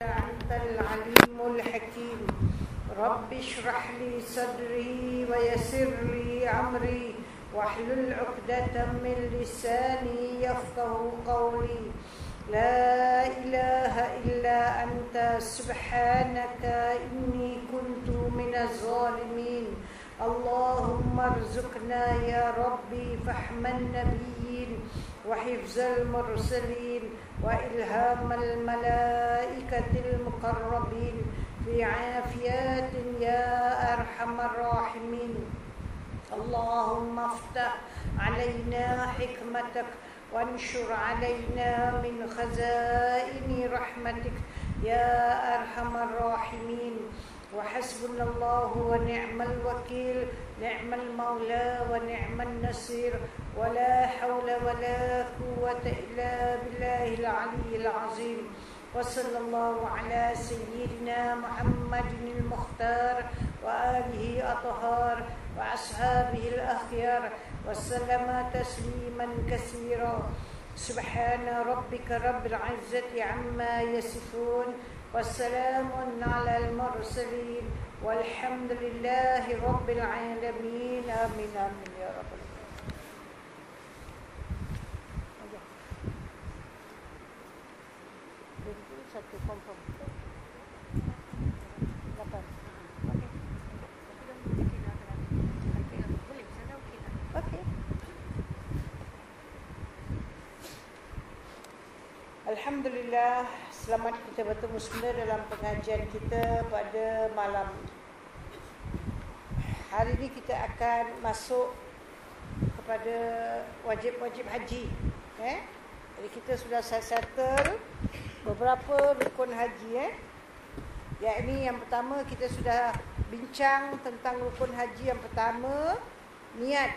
أنت العليم الحكيم. رب اشرح لي صدري ويسر لي أمري واحلل عقدة من لساني يفقه قولي. لا إله إلا أنت سبحانك إني كنت من الظالمين. اللهم ارزقنا يا ربي فهم النبيين وحفظ المرسلين وإلهام الملائكة المقربين في عافيات يا أرحم الراحمين. اللهم افتح علينا حكمتك وانشر علينا من خزائن رحمتك يا أرحم الراحمين. وحسبنا الله ونعم الوكيل، نعم المولى ونعم النصير، ولا حول ولا قوة إلا بالله العلي العظيم. وصلى الله على سيدنا محمد المختار وآله الأطهار وأصحابه الأخيار وسلم تسليما كثيرا. سبحان ربك رب العزة عما يصفون والسلام على المرسلين والحمد لله رب العالمين. آمين آمين يا رب العالمين. Satu confirm. Lapan. Okey. Alhamdulillah, selamat kita bertemu semula dalam pengajian kita pada malam. Hari ini kita akan masuk kepada wajib-wajib haji. Jadi kita sudah settle beberapa rukun haji. Yakni yang pertama kita sudah bincang tentang rukun haji yang pertama, niat.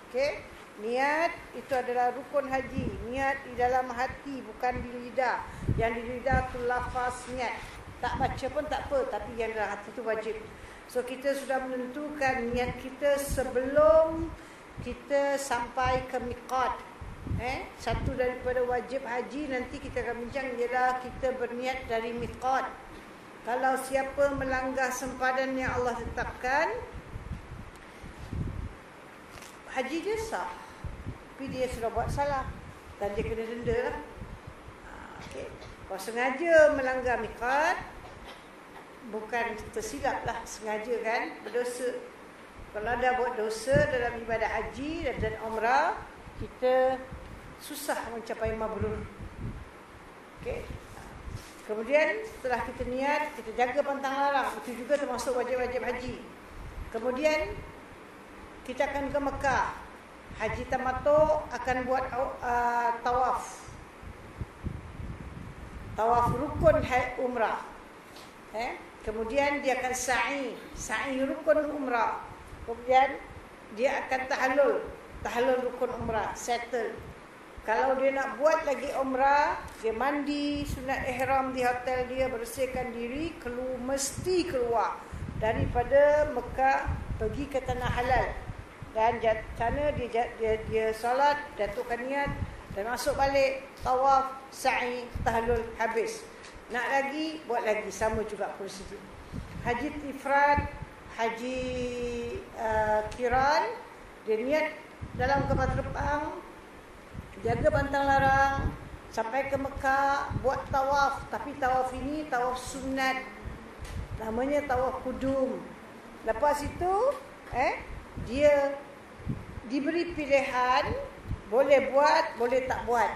Okey. Niat itu adalah rukun haji. Niat di dalam hati, bukan di lidah. Yang di lidah tu lafaz niat. Tak baca pun tak apa, tapi yang dalam hati tu wajib. So kita sudah menentukan niat kita sebelum kita sampai ke miqat. Satu daripada wajib haji nanti kita akan bincang ialah kita berniat dari miqat. Kalau siapa melanggar sempadan yang Allah tetapkan, haji dia sah, tapi dia sudah buat salah dan dia kena denda lah. Okay. Kalau sengaja melanggar miqat, bukan tersilap lah, sengaja kan, berdosa. Kalau ada buat dosa dalam ibadah haji dan umrah, kita susah mencapai mabrur. Okay. Kemudian setelah kita niat, kita jaga pantang larang. Itu juga termasuk wajib-wajib haji. Kemudian kita akan ke Mekah. Haji tamattu akan buat tawaf. Tawaf rukun umrah. Kemudian dia akan sa'i rukun umrah. Kemudian dia akan tahallul rukun umrah, settle. Kalau dia nak buat lagi umrah, dia mandi sunat ihram di hotel dia, bersihkan diri, mesti keluar daripada Mekah pergi ke tanah halal. Dan sana dia solat, jatuhkan niat dan masuk balik, tawaf, sa'i, tahallul, habis. Nak lagi, buat lagi, sama juga prosedur. Haji ifrad, haji qiran, dia niat dalam kapal terbang, jaga pantang larang, sampai ke Mekah, buat tawaf. Tapi tawaf ini tawaf sunat, namanya tawaf kudum. Lepas itu dia diberi pilihan, boleh buat, boleh tak buat.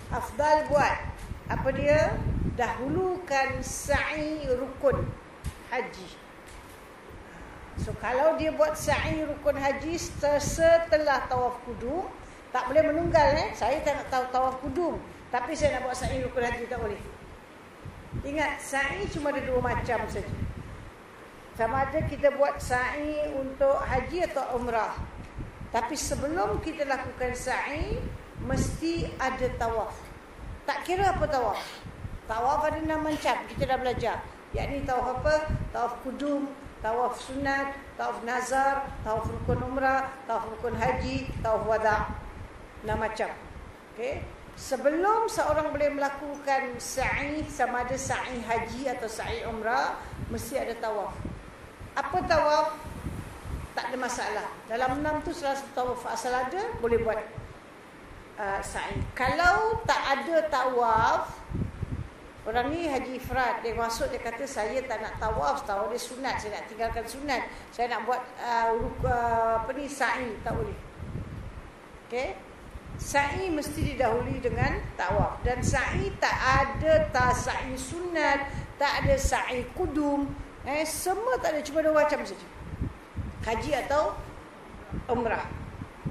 Afdal buat. Apa dia? Dahulukan sa'i rukun haji. So kalau dia buat sa'i rukun haji setelah tawaf kudum, tak boleh menunggal. Saya tak nak tahu tawaf kudum, tapi saya nak buat sa'i rukun haji, tak boleh. Ingat, sa'i cuma ada dua macam saja. Sama ada kita buat sa'i untuk haji atau umrah. Tapi sebelum kita lakukan sa'i, mesti ada tawaf. Tak kira apa tawaf. Tawaf ada 6 macam, kita dah belajar. Yakni tawaf apa? Tawaf kudum, tawaf sunat, tawaf nazar, tawaf rukun umrah, tawaf rukun haji, tawaf wada'. 6 macam. Okay? sebelum seorang boleh melakukan sa'i, sama ada sa'i haji atau sa'i umrah, mesti ada tawaf. Apa tawaf? Tak ada masalah. Dalam 6 tu salah satu tawaf asal ada, boleh buat sa'i. Kalau tak ada tawaf, orang ni haji ifrad, dia masuk, dia kata saya tak nak tawaf, tawaf dia sunat, saya nak tinggalkan sunat, saya nak buat sa'i, tak boleh. Okey. Sa'i mesti didahului dengan tawaf. Dan sa'i tak ada sa'i sunat, tak ada sa'i kudum, semua tak ada, cuma 2 macam saja. Haji atau umrah.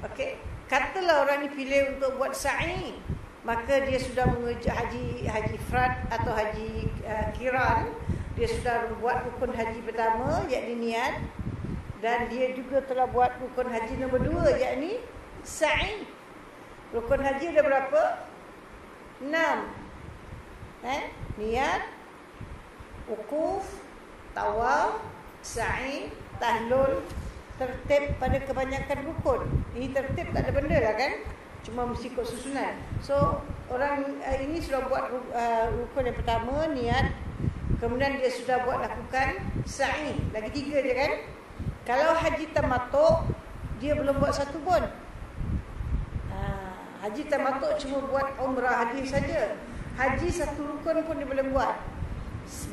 Okey. Katalah orang ni pilih untuk buat sa'i, maka dia sudah mengerja haji ifrad atau haji kiran, dia sudah buat rukun haji pertama, yakni niat, dan dia juga telah buat rukun haji nombor 2, yakni sa'i. Rukun haji ada berapa? 6. Niat, wukuf, tawaf, sa'i, tahlul, tertib pada kebanyakan rukun. Ini tertib tak ada benda lah kan? Cuma mesti ikut susunan. So, orang ini sudah buat rukun yang pertama, niat. Kemudian dia sudah buat lakukan sa'i. Lagi 3 je kan? Kalau haji tamattu', dia belum buat satu pun. Haji tamattu' cuma buat umrah haji saja. Haji satu rukun pun dia belum buat.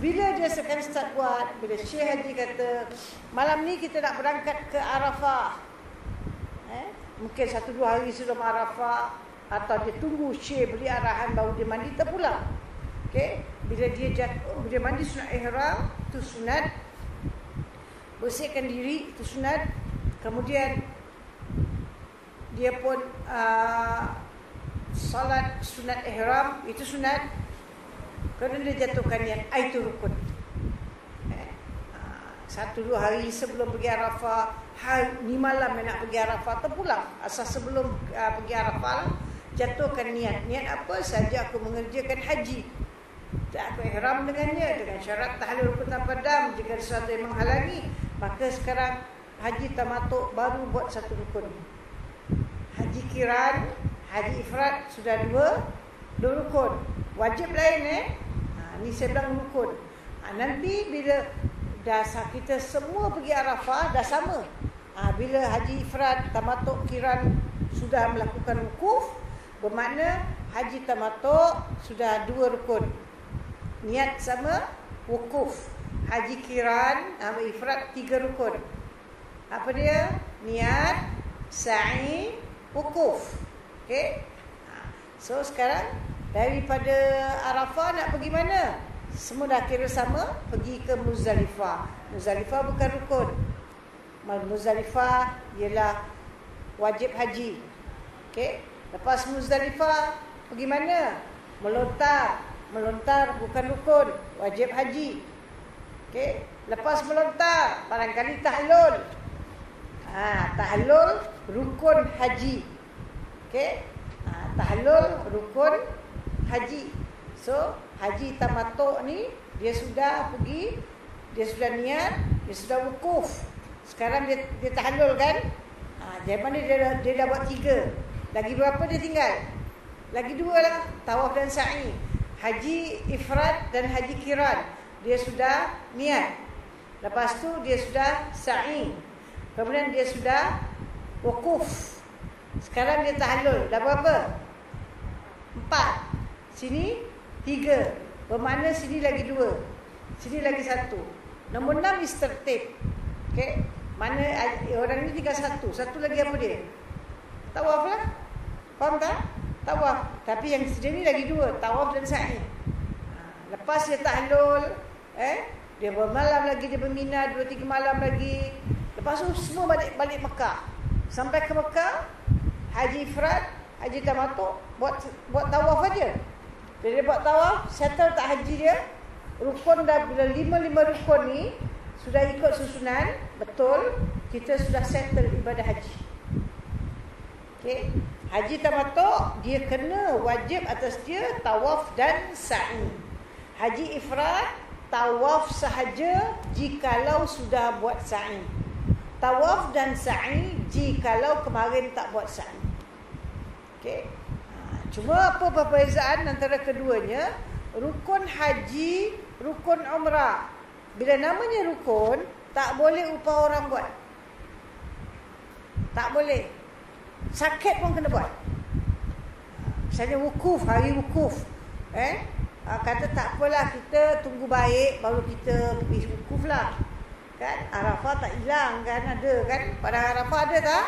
Bila dia akan start buat, bila Syekh Haji kata, malam ni kita nak berangkat ke Arafah. Mungkin 1-2 hari sebelum Arafah, atau dia tunggu Syekh beri arahan baru dia mandi terpulang. Okey, bila dia jatuh, dia mandi sunat ihram, itu sunat. Bersihkan diri, itu sunat. Kemudian dia pun salat sunat ihram, itu sunat. Kerana dia jatuhkan niat, itu rukun. 1-2 hari sebelum pergi Arafah, ni malam yang nak pergi Arafah, terpulang. Asal sebelum pergi Arafah, jatuhkan niat. Niat apa saja aku mengerjakan haji. Dan aku ihram dengannya, dengan syarat tahlul rukun tanpa dam. Jika sesuatu yang menghalangi, maka sekarang haji tamattu' baru buat satu rukun. Haji kiran, haji ifrad sudah 2 rukun. Wajib lain ni saya bilang rukun. Nanti bila dah kita semua pergi Arafah, dah sama. Bila haji ifrad, tamattu', kiran sudah melakukan wukuf, bermakna haji tamattu' sudah 2 rukun. Niat sama, wukuf. Haji kiran, ifrad 3 rukun. Apa dia? Niat, sa'i, wukuf. Okey? So sekarang daripada Arafah nak pergi mana? Semua dah kira sama, pergi ke Muzdalifah. Muzdalifah bukan rukun. Muzdalifah ialah wajib haji. Okey? Lepas Muzdalifah pergi mana? Melontar. Melontar bukan rukun, wajib haji. Okey? Lepas melontar, barangkali tahlul. Tahlul rukun haji. Okey? Tahlul rukun haji. So, haji tamattu' ni dia sudah pergi, dia sudah niat, dia sudah wukuf. Sekarang dia tahlul kan? Jadi mana dia dah buat 3. Lagi berapa dia tinggal? Lagi 2 lah, tawaf dan sa'i. Haji ifrad dan haji kiran, dia sudah niat. Lepas tu dia sudah sa'i. Kemudian dia sudah wukuf. Sekarang dia tahlul. Dah berapa? 4. Sini 3. Bermakna sini lagi 2. Sini lagi 1. Nombor 6 is tertib. Okey. Mana orang ni tinggal 1. 1 lagi apa dia? Tawaf lah. Faham tak? Tawaf. Tapi yang sini ni lagi 2. Tawaf dan sa'i. Lepas dia tahlul, dia bermalam lagi, dia bermina 2-3 malam lagi. Lepas tu semua balik Mekah. Sampai ke Mekah, haji ifrad, haji tamattu', buat tawaf aja. Bila dia buat tawaf, settle tak haji dia. Rukun dah, bila 5 rukun ni sudah ikut susunan, betul, kita sudah settle ibadah haji. Okey. Haji tamattu' dia kena wajib atas dia tawaf dan sa'i. Haji ifrad tawaf sahaja jikalau sudah buat sa'i. Tawaf dan sa'i jikalau kemarin tak buat sa'i. Okey. Cuma apa perbezaan antara keduanya? Rukun haji, rukun umrah. Bila namanya rukun, tak boleh upah orang buat. Tak boleh. Sakit pun kena buat. Misalnya wukuf, hari wukuf. Kata tak apalah, kita tunggu baik baru kita pergi wukuf lah. Kan? Arafah tak hilang kan, ada kan? Pada Arafah ada tak?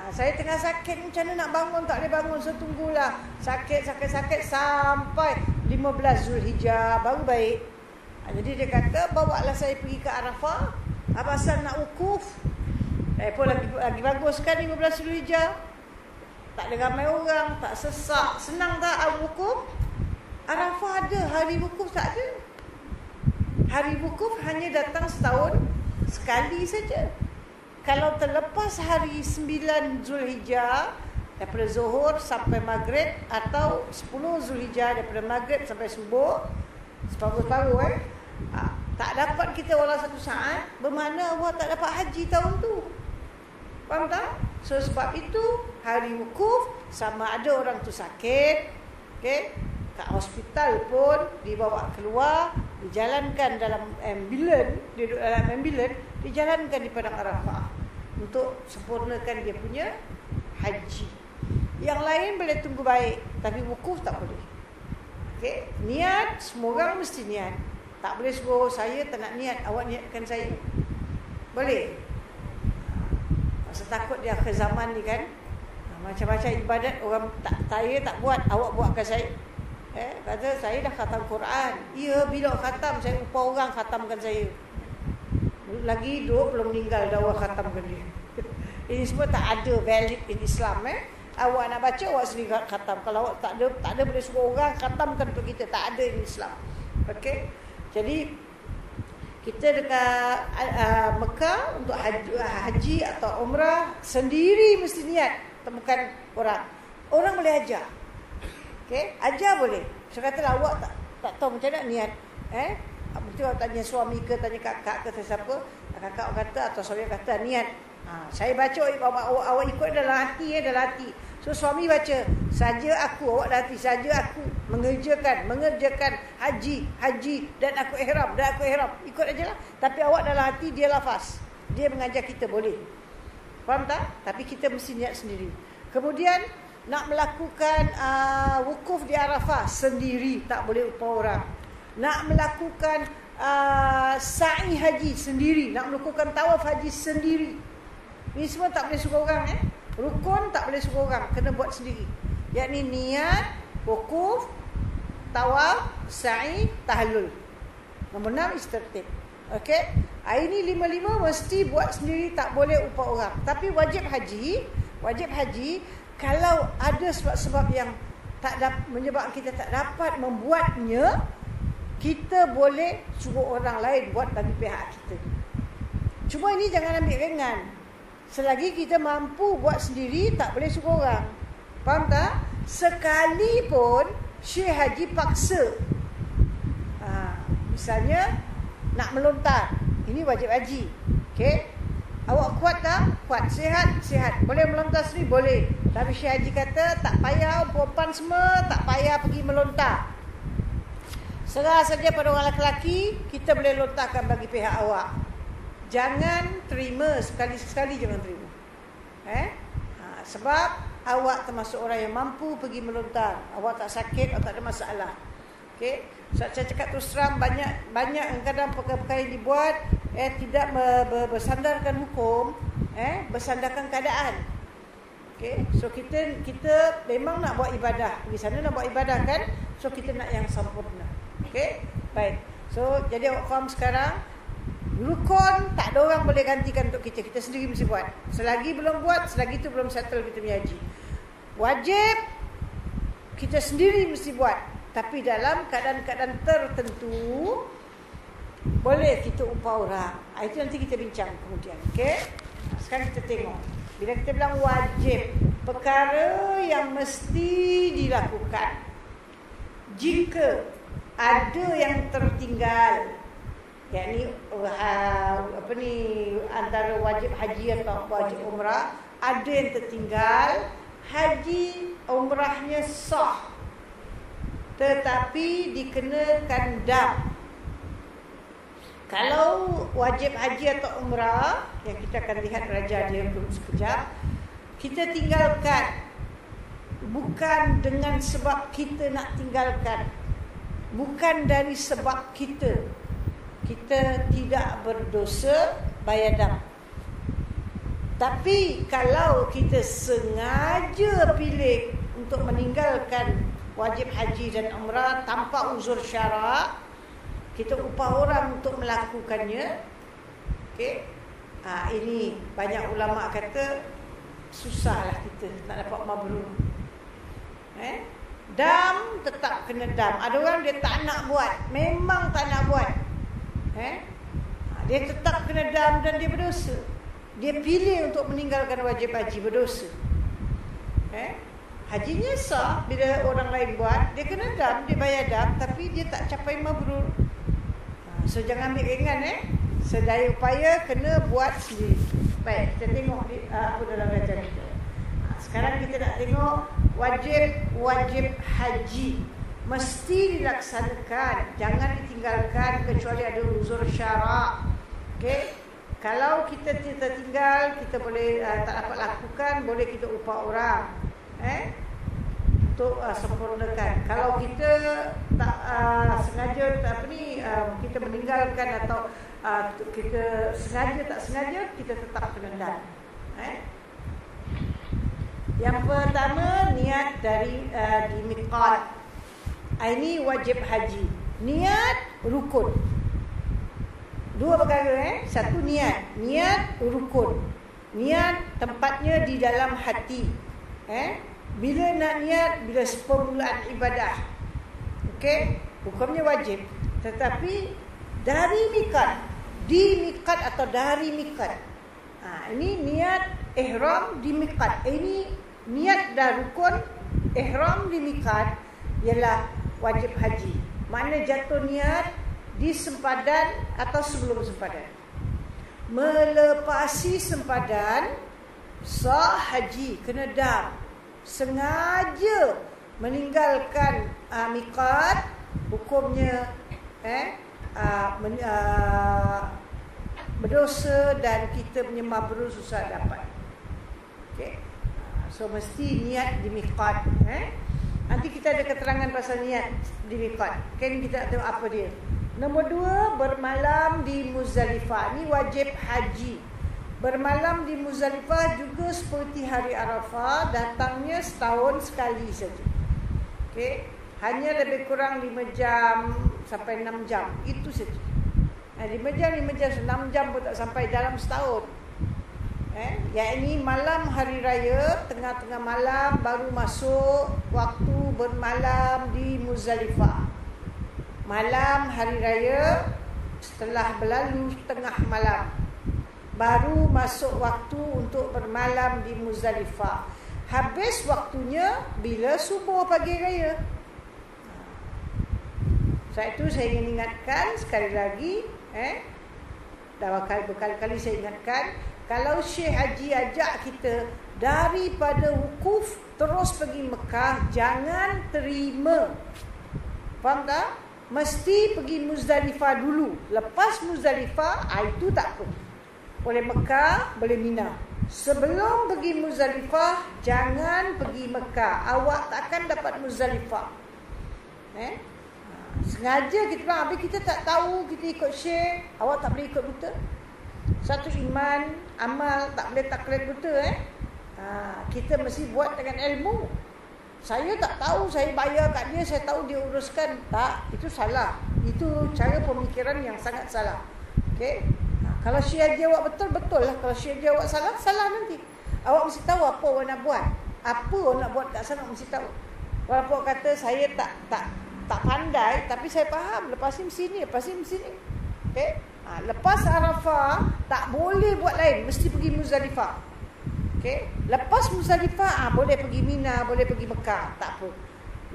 Saya tengah sakit, macam mana nak bangun, tak boleh bangun, so tunggulah. Sakit sampai 15 Zulhijjah baru baik. Jadi dia kata, bawalah saya pergi ke Arafah. Pasal nak wukuf. Pun lagi bagus kan 15 Zulhijjah. Tak ada ramai orang, tak sesak. Senang tak wukuf? Arafah ada, hari wukuf tak ada. Hari wukuf hanya datang setahun sekali saja. Kalau terlepas hari 9 Zulhijjah daripada Zuhur sampai Maghrib, atau 10 Zulhijjah daripada Maghrib sampai Subuh, separuh-separuh tak dapat kita walau 1 saat, bermakna awak tak dapat haji tahun tu. Faham tak? So sebab itu hari wukuf, sama ada orang tu sakit, okey, kat hospital pun dibawa keluar, dijalankan dalam ambulan, duduk dalam ambulan, dijalankan di padang Arafah untuk sempurnakan dia punya haji. Yang lain boleh tunggu baik, tapi wukuf tak boleh. Okey, niat semua orang mesti niat. Tak boleh suruh saya tak nak niat, awak niatkan saya. Boleh? Masa takut di akhir zaman ni kan, macam-macam ibadat orang saya tak buat, awak buatkan saya. Kata saya dah khatam Quran. Ya, bila khatam saya upah orang khatamkan saya. Lagi hidup belum meninggal dah awak khatamkan dia. Ini semua tak ada valid in Islam. Awak nak baca, awak sendiri khatam. Kalau awak tak ada boleh suruh orang khatamkan untuk kita. Tak ada in Islam. Okey. Jadi kita dekat Mekah untuk haji atau umrah sendiri mesti niat, bukan orang. Orang boleh ajar. Okey, ajar boleh. Saya katalah awak tak tahu macam mana niat. Betul awak tanya suami ke, tanya kakak ke, siapa? Kakak kata atau suami kata niat. Saya baca awak ikut dalam hati, dalam hati. So suami baca, saja aku, awak dalam hati, saja aku mengerjakan haji dan aku ihram, ikut ajalah. Tapi awak dalam hati dia lafaz. Dia mengajar kita boleh. Faham tak? Tapi kita mesti niat sendiri. Kemudian nak melakukan wukuf di Arafah sendiri, tak boleh upah orang. Nak melakukan sa'i haji sendiri, nak melakukan tawaf haji sendiri. Ini semua tak boleh suruh orang. Rukun tak boleh suruh orang, kena buat sendiri. Yakni niat, wukuf, tawaf, sa'i, tahallul. Nombor 6 istirtib. Okey? Ini 5 mesti buat sendiri, tak boleh upah orang. Tapi wajib haji kalau ada sebab-sebab yang menyebabkan kita tak dapat membuatnya, kita boleh suruh orang lain buat bagi pihak kita. Cuma ini jangan ambil ringan. Selagi kita mampu buat sendiri, tak boleh suruh orang. Faham tak? Sekalipun Syekh Haji paksa. Misalnya nak melontar, ini wajib haji. Okey? Awak kuat tak? Kuat. Sihat. Boleh melontar sendiri? Boleh. Tapi Syekh Haji kata tak payah, perempuan semua tak payah pergi melontar. Serah saja pada orang lelaki, kita boleh lontarkan bagi pihak awak. Jangan terima, sekali-sekali jangan terima. Sebab awak termasuk orang yang mampu pergi melontar. Awak tak sakit, awak tak ada masalah. Okey? Saya cakap terus terang, banyak kadang perkara-perkara yang dibuat tidak bersandarkan hukum, bersandarkan keadaan. Okey? So kita memang nak buat ibadah. Di sana nak buat ibadah kan? So kita nak yang sempurna. Okey? Baik. So jadi awak faham sekarang, rukun tak ada orang boleh gantikan untuk kita. Kita sendiri mesti buat. Selagi belum buat, selagi itu belum settle kita punya haji. Wajib kita sendiri mesti buat. Tapi dalam keadaan-keadaan tertentu boleh kita upah orang. Itu nanti kita bincang kemudian. Okey? Sekarang kita tengok. Bila kita bilang wajib, perkara yang mesti dilakukan. Jika ada yang tertinggal, yakni antara wajib haji atau wajib umrah, ada yang tertinggal, haji umrahnya sah, tetapi dikenakan dam. Kalau wajib haji atau umrah, yang kita akan lihat raja dia sekejap, kita tinggalkan bukan dengan sebab kita nak tinggalkan, bukan dari sebab kita tidak berdosa, bayar dam. Tapi kalau kita sengaja pilih untuk meninggalkan wajib haji dan umrah tanpa uzur syarak, kita upah orang untuk melakukannya, okey. Ini banyak ulama kata susahlah kita nak dapat mabrur. Dam tetap kena dam. Ada orang dia tak nak buat, memang tak nak buat. Dia tetap kena dam dan dia berdosa. Dia pilih untuk meninggalkan wajib haji, berdosa. Hajinya sah bila orang lain buat, dia kena dam, dia bayar dam, tapi dia tak capai mabrur. So jangan ambil ringan, sedaya upaya kena buat sendiri. Baik, kita tengok apa dalam raja kita. Sekarang kita nak tengok wajib haji mesti dilaksanakan, jangan ditinggalkan kecuali ada uzur syarak. Okey. Kalau kita tertinggal, kita boleh tak dapat lakukan, boleh kita upah orang untuk sempurnakan. Kalau kita tak sengaja kita meninggalkan atau kita sengaja tak sengaja, kita tetap kena dam. Yang pertama, niat dari di miqat. Ini wajib haji. Niat rukun. Dua perkara, satu niat. Niat rukun. Niat tempatnya di dalam hati. Bila nak niat? Bila permulaan ibadah. Okey, hukumnya wajib. Tetapi dari miqat, di miqat atau dari miqat. Ini niat ihram di miqat. Ini niat dah rukun, ihram di miqat ialah wajib haji. Makna jatuh niat di sempadan atau sebelum sempadan. Melepasi sempadan sah haji, kena dam. Sengaja meninggalkan miqat, hukumnya berdosa dan kita punya mabrur susah dapat. Okey. So mesti niat di miqat. Nanti kita ada keterangan pasal niat di miqat. Kan kita tengok apa dia. Nombor 2, bermalam di Muzdalifah. Ini wajib haji. Bermalam di Muzdalifah juga seperti hari Arafah, datangnya setahun sekali saja. Okey, hanya lebih kurang 5 jam sampai 6 jam. Itu saja. 5 jam, 6 jam pun tak sampai dalam setahun. Yakni malam hari raya, tengah-tengah malam baru masuk waktu bermalam di Muzdalifah. Malam hari raya setelah berlalu tengah malam, baru masuk waktu untuk bermalam di Muzdalifah. Habis waktunya bila subuh pagi raya. Sebab itu saya ingin ingatkan sekali lagi, dah berkali-kali saya ingatkan, kalau Syekh Haji ajak kita daripada wukuf terus pergi Mekah, jangan terima. Faham tak? Mesti pergi Muzdalifah dulu. Lepas Muzdalifah, itu tak apa. Boleh Mekah, boleh Mina. Sebelum pergi Muzdalifah, jangan pergi Mekah. Awak takkan dapat Muzdalifah. Sengaja kita bilang, habis kita tak tahu, kita ikut Syekh. Awak tak boleh ikut buta. Satu iman, amal, tak boleh taklid buta. Kita mesti buat dengan ilmu. Saya tak tahu, saya bayar kat dia, saya tahu dia uruskan. Tak, itu salah. Itu cara pemikiran yang sangat salah. Okey. Kalau Syekh Haji awak betul, betul lah. Kalau Syekh Haji awak salah, salah nanti. Awak mesti tahu apa awak nak buat. Apa awak nak buat kat sana, mesti tahu. Walaupun awak kata saya tak pandai, tapi saya faham. Lepas ni mesti ni, lepas ni mesti ni. Okey. Lepas Arafah, tak boleh buat lain. Mesti pergi Muzdalifah. Okey. Lepas Muzdalifah, boleh pergi Mina, boleh pergi Mekah. Tak apa.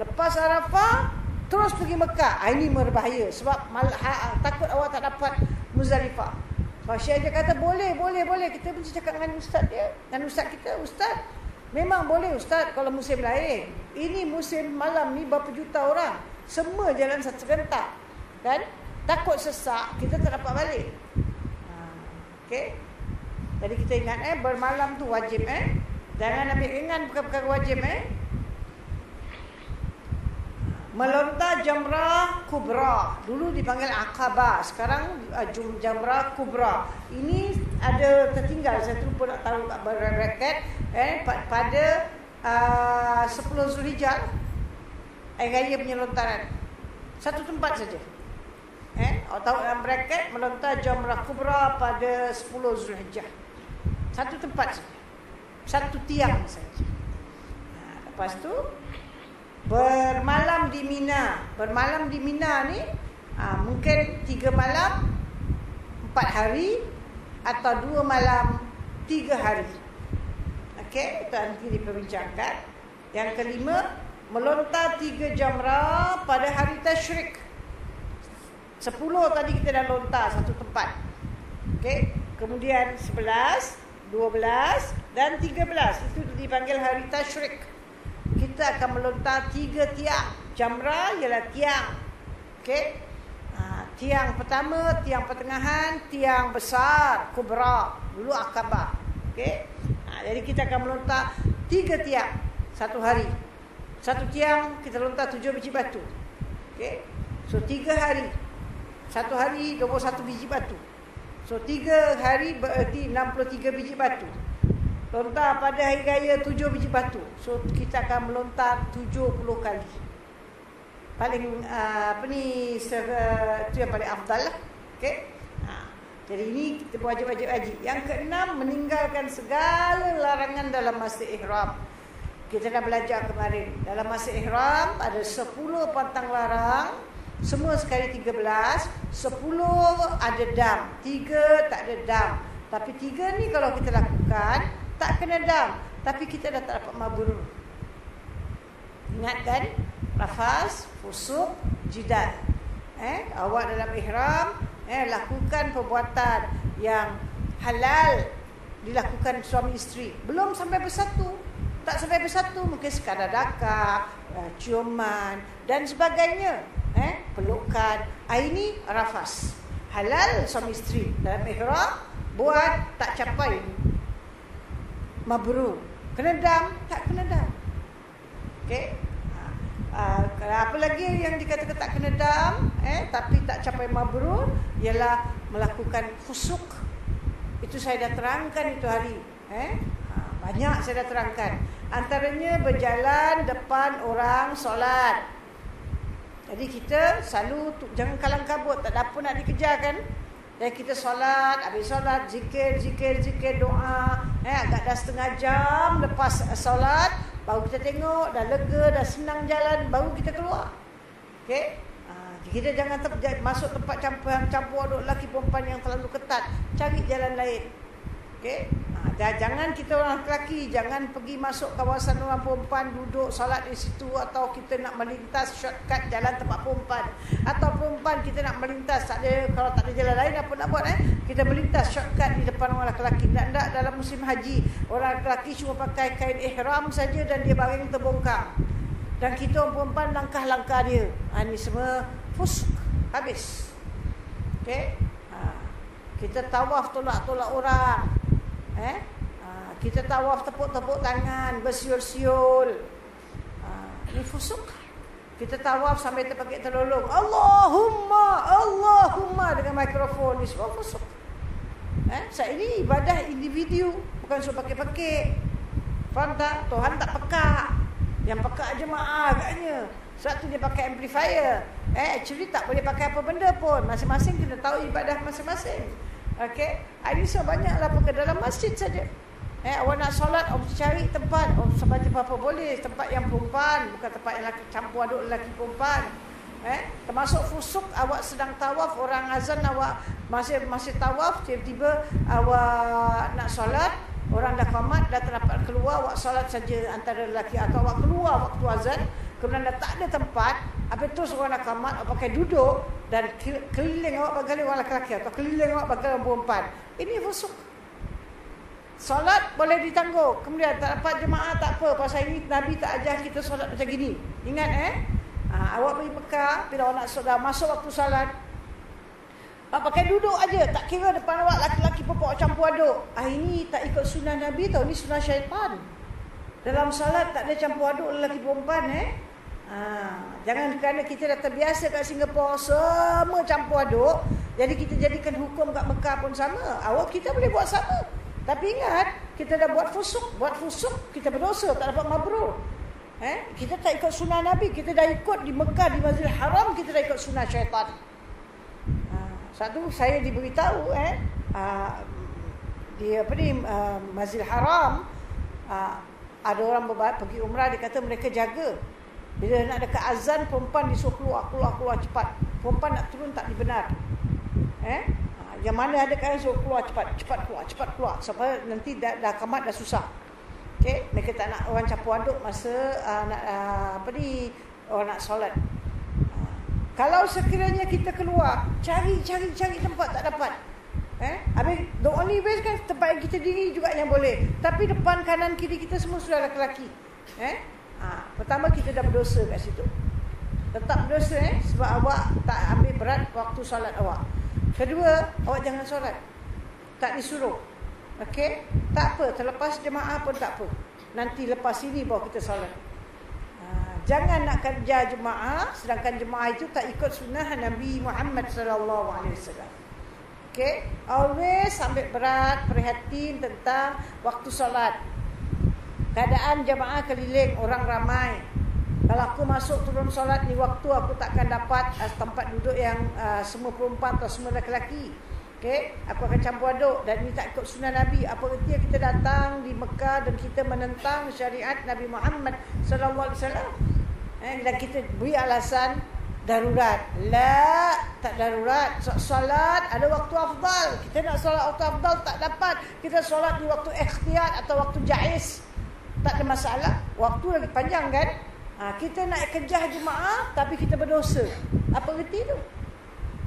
Lepas Arafah, terus pergi Mekah. Ini berbahaya. Sebab takut awak tak dapat Muzdalifah. Kalau Syekh dia kata boleh. Kita mesti cakap dengan ustaz dia, dengan ustaz kita. Ustaz, Memang boleh Ustaz kalau musim lain. Ini musim malam ni berapa juta orang. Semua jalan satu serentak. Kan? Takut sesak, kita tak dapat balik. Okey. Jadi kita ingat bermalam tu wajib Jangan ambil ringan perkara-perkara wajib Melontar jamrah kubra. Dulu dipanggil Aqabah, sekarang jamrah kubra. Ini ada tertinggal, saya lupa nak taruh kat bracket pada 10 Zulhijjah Hari Raya penyelontaran. Satu tempat saja. Tahu dalam bracket melontar jamrah kubra pada 10 Zulhijjah. Satu tempat saja. Satu tiang saja. Lepas tu bermalam di Mina. Bermalam di Mina ni mungkin 3 malam 4 hari atau 2 malam 3 hari. Okey, itu nanti diperbincangkan. Yang kelima, melontar 3 jamrah pada hari tasyrik. 10 tadi kita dah lontar satu tempat. Okey, kemudian 11, 12 dan 13 itu dipanggil hari tasyrik. Kita akan melontar 3 tiang. Jamrah ialah tiang. Okey. Tiang pertama, tiang pertengahan, tiang besar, kubra. Dulu Aqabah. Okey. Jadi kita akan melontar 3 tiang satu hari. Satu tiang kita lontar 7 biji batu. Okey. So 3 hari. Satu hari 21 biji batu. So 3 hari berarti 63 biji batu. Lontar pada hari raya 7 biji batu. So kita akan melontar 70 kali. Paling itu yang paling afdal lah. Okey. Jadi ini kita wajib-wajib haji. Yang keenam, meninggalkan segala larangan dalam masa ihram. Kita dah belajar kemarin. Dalam masa ihram ada 10 pantang larang. Semua sekali 13. 10 ada dam, 3 tak ada dam. Tapi 3 ni kalau kita lakukan tak kena dam, tapi kita dah tak dapat mabrur. Ingat kan? Rafas, fusuk, jidal. Awak dalam ihram lakukan perbuatan yang halal dilakukan suami isteri. Belum sampai bersatu. Tak sampai bersatu, mungkin sekadar dakak, ciuman dan sebagainya. Pelukan. Ini rafas. Halal suami isteri dalam ihram buat tak capai mabrur. Kena dam, tak kena dam. Okey. Apa lagi yang dikatakan tak kena dam, tapi tak capai mabrur, ialah melakukan fusuk. Itu saya dah terangkan itu hari. Banyak saya dah terangkan. Antaranya berjalan depan orang solat. Jadi kita selalu jangan kalang kabut, tak ada apa nak dikejar kan. Dan kita solat, habis solat zikir, doa. Agak dah setengah jam lepas solat, baru kita tengok dah lega, dah senang jalan, baru kita keluar. Okey. Kita jangan masuk tempat campur aduk lelaki perempuan yang terlalu ketat. Cari jalan lain. Okey. Jangan kita orang lelaki jangan pergi masuk kawasan orang perempuan, duduk solat di situ, atau kita nak melintas shortcut jalan tempat perempuan, atau perempuan kita nak melintas kalau tak ada jalan lain apa nak buat kita melintas shortcut di depan orang lelaki. Tak dalam musim haji orang lelaki cuma pakai kain ihram saja dan dia baring terbongkar, dan kita orang perempuan langkah-langkah dia. Ini semua fusuk, habis. Okey. Kita tawaf tolak-tolak orang. Kita tawaf tepuk-tepuk tangan, bersiul-siul. Ini fusuk. Kita tawaf sampai terpakai terlolong. Allahumma dengan mikrofon. Ini semua fusuk. Ini ibadah individu, bukan suruh pakai-pakai. Faham tak? Tuhan tak pekak. Yang pekak jemaah agaknya. Sebab tu dia pakai amplifier. Actually tak boleh pakai apa benda pun. Masing-masing kita tahu ibadah masing-masing. Okey, ini banyaklah perkara dalam masjid saja. Awak nak solat, awak cari tempat, sebanyak apa boleh, tempat yang perempuan, bukan tempat yang campur aduk lelaki perempuan. Termasuk fusuk, awak sedang tawaf, orang azan, awak masih tawaf, tiba-tiba awak nak solat, orang dah qamat, dah terdapat keluar, awak solat saja antara lelaki, atau awak keluar waktu azan, kemudian dah tak ada tempat, habis terus orang nak qamat, awak pakai duduk dan keliling awak bagai orang lelaki atau keliling awak bagai orang perempuan. Ini fusuk. solat boleh ditangguh. Kemudian tak dapat jemaah tak apa. Pasal ini Nabi tak ajar kita solat macam gini. Ingat awak pergi Mekah, bila awak nak solat, masuk waktu solat, pakai duduk aja, tak kira depan awak laki-laki perempuan campur aduk. Ini tak ikut sunnah Nabi tau, ni sunnah syaitan. Dalam solat tak ada campur aduk lelaki perempuan Jangan kerana kita dah terbiasa kat Singapura semua campur aduk, jadi kita jadikan hukum kat Mekah pun sama. Awak kita boleh buat sama. Tapi ingat, kita dah buat fusuk kita berdosa, tak dapat mabrur. Kita tak ikut sunnah Nabi, kita dah ikut di Mekah, di Masjidil Haram, kita dah ikut sunnah syaitan. Satu saya diberitahu di Masjidil Haram, ada orang pergi umrah, dia kata mereka jaga. Bila nak dekat azan, perempuan disuruh keluar cepat. Perempuan nak turun tak dibenar. Yang mana ada kan suruh keluar cepat keluar. Supaya nanti dah kamat dah susah. Okey, mereka tak nak orang campur aduk masa orang nak solat. Kalau sekiranya kita keluar, cari tempat tak dapat. Habis the only way kan tempat yang kita diri juga yang boleh. Tapi depan kanan kiri kita semua sudah lelaki. Pertama kita dah berdosa kat situ. Tetap berdosa sebab awak tak ambil berat waktu solat awak. Kedua, awak jangan solat. Tak disuruh. Okey? Tak apa, terlepas jemaah pun tak apa. Nanti lepas ini baru kita solat. Jangan nak kerja jemaah sedangkan jemaah itu tak ikut sunnah Nabi Muhammad sallallahu alaihi wasallam. Okey? Always ambil berat, perhatian tentang waktu solat. Keadaan jemaah keliling, orang ramai. Kalau aku masuk turun solat ni waktu, aku takkan dapat tempat duduk yang semua perempuan atau semua lelaki. Okey, aku akan campur aduk dan ini tak ikut sunnah Nabi. Apa artinya kita datang di Mekah dan kita menentang syariat Nabi Muhammad sallallahu alaihi wasallam? Dan kita beri alasan darurat. Tak darurat. Solat ada waktu afdal. Kita nak solat waktu afdal tak dapat. Kita solat di waktu ikhtiyar atau waktu jaiz. Tak ada masalah. Waktu lagi panjang kan? Kita nak kerja jemaah tapi kita berdosa. Apa erti tu?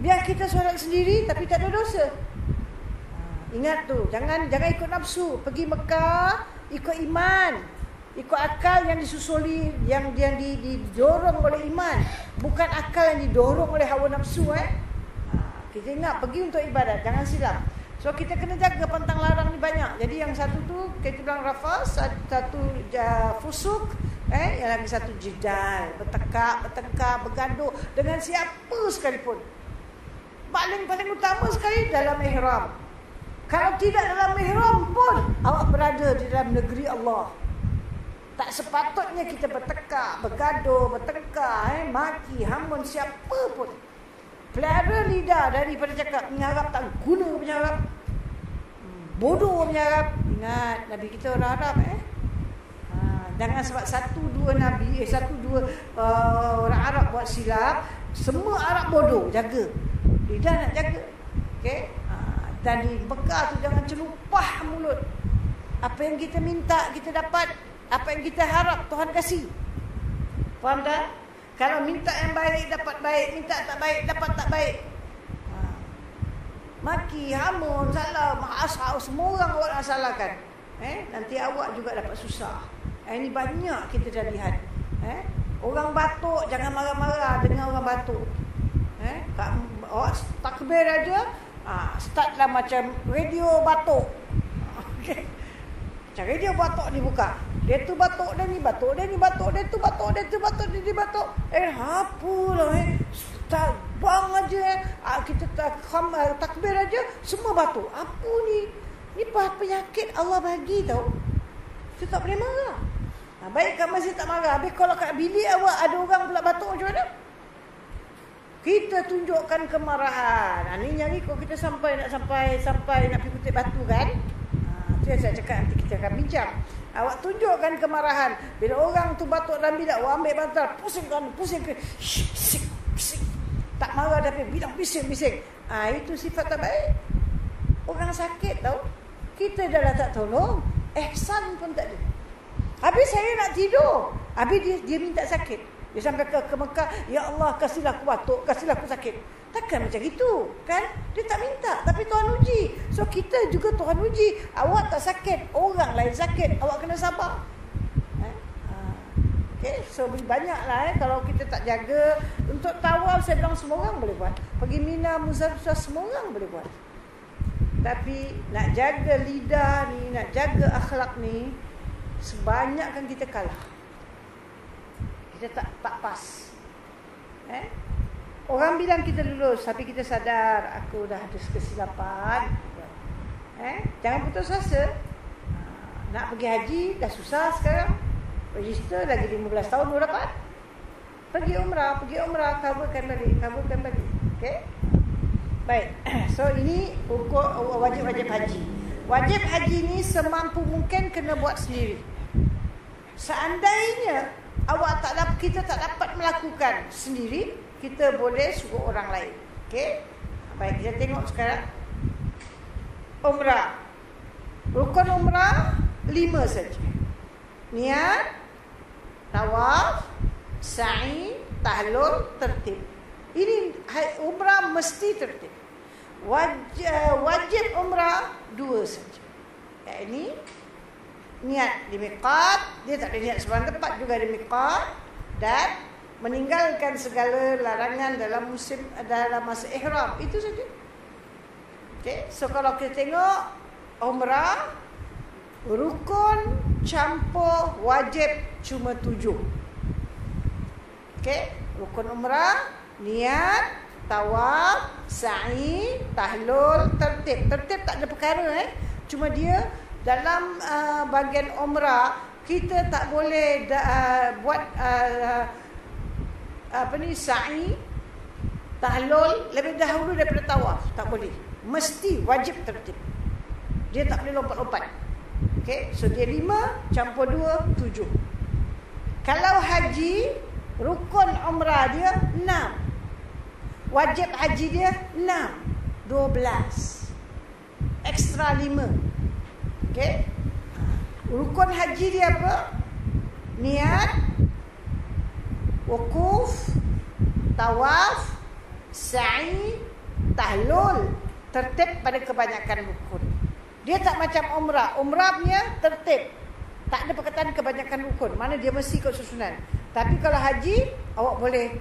Biar kita solat sendiri tapi tak ada dosa. Ingat tu, jangan ikut nafsu. Pergi Mekah ikut iman, ikut akal yang disusuli, yang didorong oleh iman, bukan akal yang didorong oleh hawa nafsu. Kita ingat pergi untuk ibadat, jangan silap. So kita kena jaga pantang larang ni banyak. Jadi yang satu tu kita bilang rafas, satu fusuk, yang lagi satu jidal, bertengkar, bergaduh dengan siapa sekalipun. Paling utama sekali dalam ihram. Kalau tidak dalam ihram pun awak berada di dalam negeri Allah. Tak sepatutnya kita bertengkar, bergaduh, maki, hamun siapa pun. Pelihara lidah daripada cakap mengharap tak guna menyarap. Bodoh menyarap. Ingat Nabi kita orang Arab jangan sebab satu dua orang Arab buat silap, semua Arab bodoh. Jaga. Lidah nak jaga. Okey? Dan di Mekah tu jangan celupah mulut. Apa yang kita minta kita dapat, apa yang kita harap Tuhan kasih. Faham tak? Kalau minta yang baik dapat baik, minta tak baik dapat tak baik. Maki, hamun, salah, asal semua orang awak nak salahkan. Nanti awak juga dapat susah. Ini banyak kita dah lihat. Orang batuk jangan marah-marah dengan orang batuk. Awak takbir aja, startlah macam radio batuk. Okey. Macam radio batuk dibuka. Dia tu batuk, dia ni batuk, dia ni batuk, dia tu batuk, dia tu batuk, dia ni batuk. Apalah bang aja kita takbir aja semua batuk. Apa ni? Ni penyakit Allah bagi tau. Kita tak boleh marah. Baik kat masjid tak marah. Habis kalau kat bilik awak ada orang pula batuk macam mana? Kita tunjukkan kemarahan. Ni kalau kita sampai nak pergi kutip batu kan. Itu yang saya cakap nanti kita akan bincang. Awak tunjukkan kemarahan. Bila orang tu batuk dalam bilik, awak ambil bantal, pusing ke. Bising. Tak marah tapi bilang bising. Itu sifat tak baik. Orang sakit tau. Kita dah tak tolong. Ihsan pun tak ada. Habis saya nak tidur. Habis dia minta sakit. Dia sampai ke Mekah, ya Allah kasihlah aku batuk, kasihlah aku sakit. Takkan macam itu, kan? Dia tak minta, tapi Tuhan uji. So kita juga Tuhan uji. Awak tak sakit, orang lain sakit, awak kena sabar. Okay, so banyaklah kalau kita tak jaga. Untuk tawaf saya bilang semua orang boleh buat. Pergi Mina, Muzdalifah semua orang boleh buat. Tapi nak jaga lidah ni, nak jaga akhlak ni, sebanyakkan kita kalah. Kita tak pas. Orang bilang kita lulus, tapi kita sadar aku dah ada kesilapan. Jangan putus asa. Nak pergi haji dah susah sekarang. Register lagi 15 tahun baru dapat. Pergi umrah, coverkan balik. Okey. Baik. So ini ukur wajib-wajib haji. Wajib haji ni semampu mungkin kena buat sendiri. Seandainya kita tak dapat melakukan sendiri, kita boleh suruh orang lain. Okey. Baik, kita tengok sekarang. Umrah. Rukun umrah 5 saja. Niat, tawaf, sa'i, tahlul, tertib. Ini umrah mesti tertib. Wajib umrah 2 saja. Ini niat di miqat, dia tak ada niat sebarang tempat, juga di miqat, dan meninggalkan segala larangan dalam masa ihram. Itu saja. Okey, so kalau kita tengok umrah, rukun campur wajib cuma 7. Okey, rukun umrah, niat, tawaf, sa'i, tahlul, tertib. Tertib tak ada perkara cuma dia dalam bahagian umrah kita tak boleh buat sa'i, tahlul lebih dahulu daripada tawaf. Tak boleh. Mesti wajib tertib. Dia tak boleh lompat-lompat. Okey, so dia 5 campur 2 7. Kalau haji, rukun umrah dia 6. Wajib haji dia 6, 12. Ekstra 5. Okey. Rukun haji dia apa? Niat, wukuf, tawaf, sa'i, tahlul, tertib pada kebanyakan rukun. Dia tak macam umrah. Umrah punya tertib. Tak ada perkataan kebanyakan rukun. Mana dia mesti ikut susunan. Tapi kalau haji, awak boleh.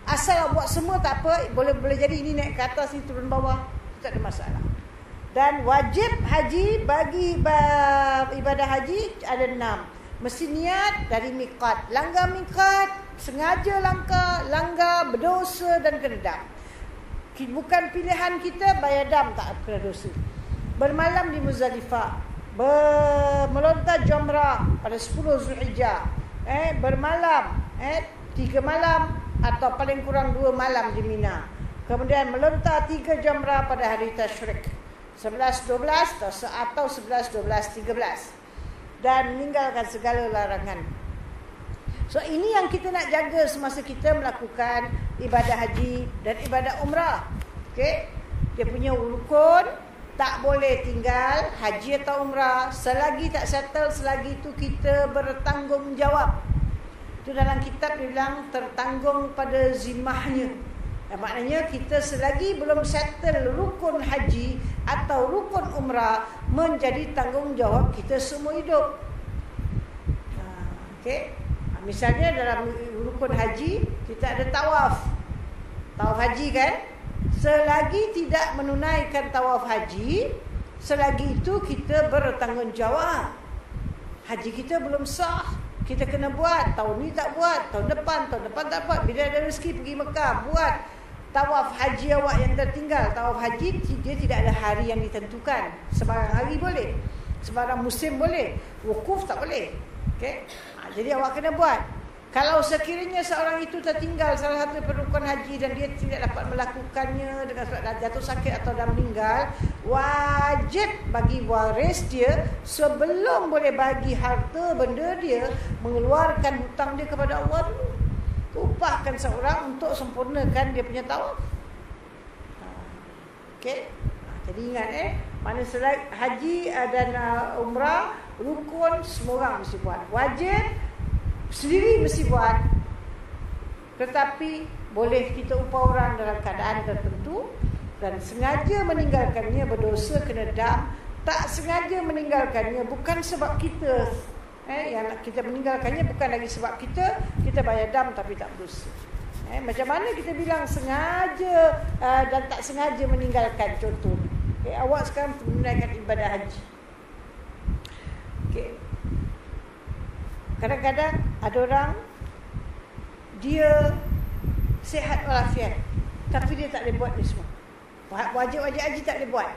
Asal awak buat semua tak apa. Boleh jadi ini naik ke atas, ini turun bawah. Tak ada masalah. Dan wajib haji bagi ibadah haji ada 6. Mesti niat dari miqat. Langgar miqat, sengaja langgar, berdosa dan kena dam. Bukan pilihan kita, bayar dam tak kena dosa. Bermalam di Muzdalifah, melontar jamrah pada 10 Zulhijjah, bermalam 3 malam atau paling kurang 2 malam di Mina. Kemudian melontar 3 jamrah pada hari tasyrik 11, 12 atau 11, 12, 13, dan meninggalkan segala larangan. So ini yang kita nak jaga semasa kita melakukan ibadah haji dan ibadah umrah. Okey, dia punya rukun tak boleh tinggal haji atau umrah selagi tak settle, selagi itu kita bertanggungjawab. Itu dalam kitab dia bilang tertanggung pada zimahnya. Maknanya kita selagi belum settle rukun haji atau rukun umrah menjadi tanggungjawab kita semua hidup. Okey. Misalnya dalam rukun haji kita ada tawaf. Tawaf haji kan? Selagi tidak menunaikan tawaf haji, selagi itu kita bertanggungjawab. Haji kita belum sah, kita kena buat. Tahun ni tak buat, tahun depan tak buat. Bila ada rezeki pergi Mekah, buat tawaf haji awak yang tertinggal. Tawaf haji dia tidak ada hari yang ditentukan. Sebarang hari boleh, sebarang musim boleh. Wukuf tak boleh. Okey. Jadi awak kena buat. Kalau sekiranya seorang itu tertinggal salah satu rukun haji dan dia tidak dapat melakukannya dengan sebab jatuh sakit atau dah meninggal, wajib bagi waris dia sebelum boleh bagi harta benda dia, mengeluarkan hutang dia kepada Allah dulu. Upahkan seorang untuk sempurnakan dia punya tawaf. Okey. Jadi ingat mana selagi haji dan umrah, rukun semua orang mesti buat. Wajib sendiri mesti buat. Tetapi boleh kita upah orang dalam keadaan tertentu, dan sengaja meninggalkannya berdosa kena dam. Tak sengaja meninggalkannya bukan sebab kita, yang kita meninggalkannya bukan lagi sebab kita bayar dam tapi tak berdosa. Macam mana kita bilang sengaja dan tak sengaja meninggalkan? Contoh, awak sekarang menunaikan ibadah haji. Kadang-kadang ada orang dia sihat walafiat, tapi dia tak boleh buat ni semua. Wajib-wajib haji tak boleh buat.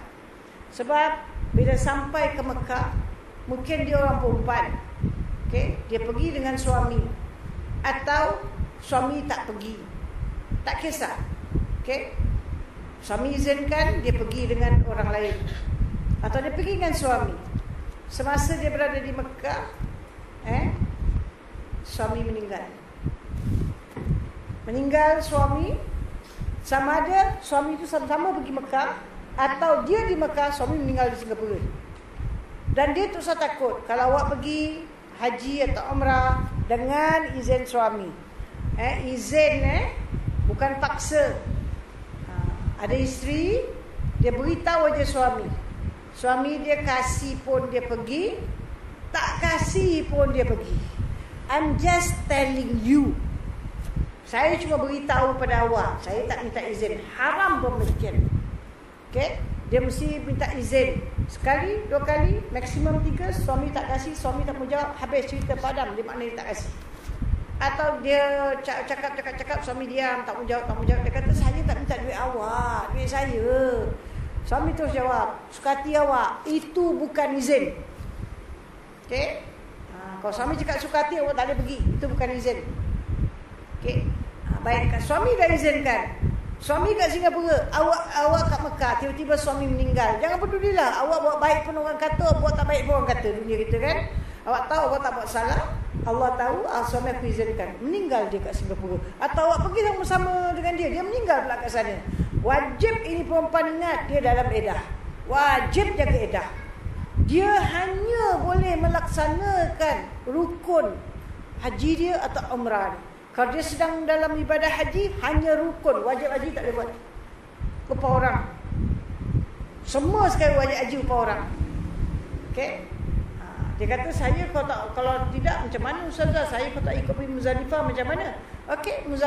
Sebab bila sampai ke Mekah, mungkin dia orang perempuan, dia pergi dengan suami, atau suami tak pergi, tak kisah. Suami izinkan, dia pergi dengan orang lain, atau dia pergi dengan suami. Semasa dia berada di Mekah, suami meninggal suami, sama ada suami itu sama-sama pergi Mekah, atau dia di Mekah, suami meninggal di Singapura. Dan dia terus takut kalau awak pergi haji atau umrah dengan izin suami. Izin bukan paksa. Ada isteri, dia beritahu aja suami. Suami dia kasih pun dia pergi, tak kasih pun dia pergi. I'm just telling you. Saya cuma beritahu pada awak, saya tak minta izin. Haram pemikiran. Dia mesti minta izin. Sekali, 2 kali, maksimum 3. Suami tak kasih, suami tak mau jawab, habis cerita padam. Dia makna dia tak kasih. Atau dia cakap, suami diam, tak mau jawab. Dia kata, saya tak minta duit awak, duit saya. Suami terus jawab, suka hati awak, itu bukan izin. Kalau suami cakap suka hati, awak tak boleh pergi, itu bukan izin. Baik, suami dah izinkan. Suami kat Singapura, awak kat Mekah, tiba-tiba suami meninggal. Jangan pedulilah. Awak buat baik pun orang kata, buat tak baik pun orang kata. Dunia kita kan. Awak tahu awak tak buat salah. Allah tahu, suami aku izinkan. Meninggal dia kat Singapura. Atau awak pergi sama-sama dengan dia. Dia meninggal pula kat sana. Wajib ini perempuan ingat, dia dalam edah. Wajib jaga edah. Dia hanya boleh melaksanakan rukun haji dia atau umrah dia. Kalau dia sedang dalam ibadah haji, hanya rukun. Wajib haji tak boleh buat. Upah orang. Semua sekali wajib haji upah orang. Dia kata, saya kalau tidak, macam mana Ustazah? Saya kalau tak ikut pergi Muzdalifah, macam mana?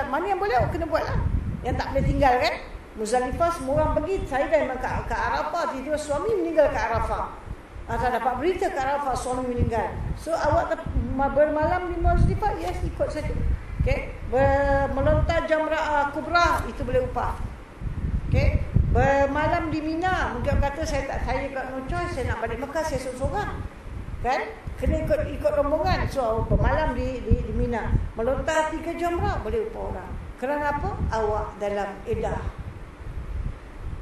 Mana yang boleh, awak kena buat lah. Yang tak boleh tinggal kan? Muzdalifah semua orang pergi. Saya dah memang ke Arafah, tiba-tiba suami meninggal ke Arafah. Atau dapat berita ke Arafah, suami meninggal. So, awak bermalam di Muzdalifah, yes, ikut saja. Melontar Jamrah Kubra, itu boleh upah. Bermalam di Mina, mungkin kata saya kat no choice, saya nak balik Mekah, saya seorang-seorang. Kan? Kena ikut rombongan. So bermalam di Mina, melontar 3 Jamrah, boleh upah orang. Kerana apa? Awak dalam edah.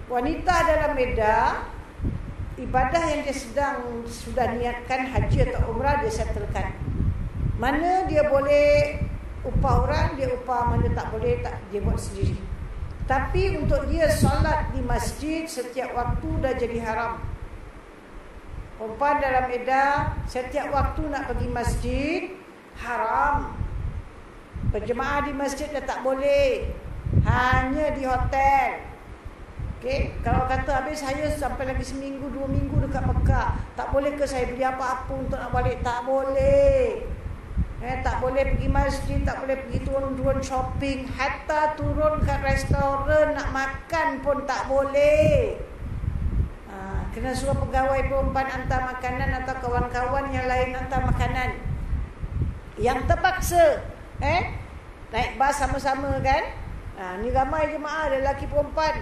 Wanita dalam edah, ibadah yang dia sudah niatkan haji atau umrah, dia settlekan. Mana dia boleh upah orang, dia upah. Mana tak boleh, dia buat sendiri. Tapi untuk dia solat di masjid setiap waktu dah jadi haram. Perempuan dalam edah setiap waktu nak pergi masjid, haram. Berjemaah di masjid dah tak boleh, hanya di hotel. Kalau kata habis saya sampai lagi seminggu 2 minggu dekat Mekah, tak boleh ke saya beli apa-apa untuk nak balik? Tak boleh. Tak boleh pergi masjid, tak boleh pergi turun shopping, hatta turun kat restoran nak makan pun tak boleh. Kena suruh pegawai perempuan hantar makanan, atau kawan-kawan yang lain hantar makanan. Yang terpaksa naik bas sama-sama kan. Ni ramai jemaah, lelaki perempuan.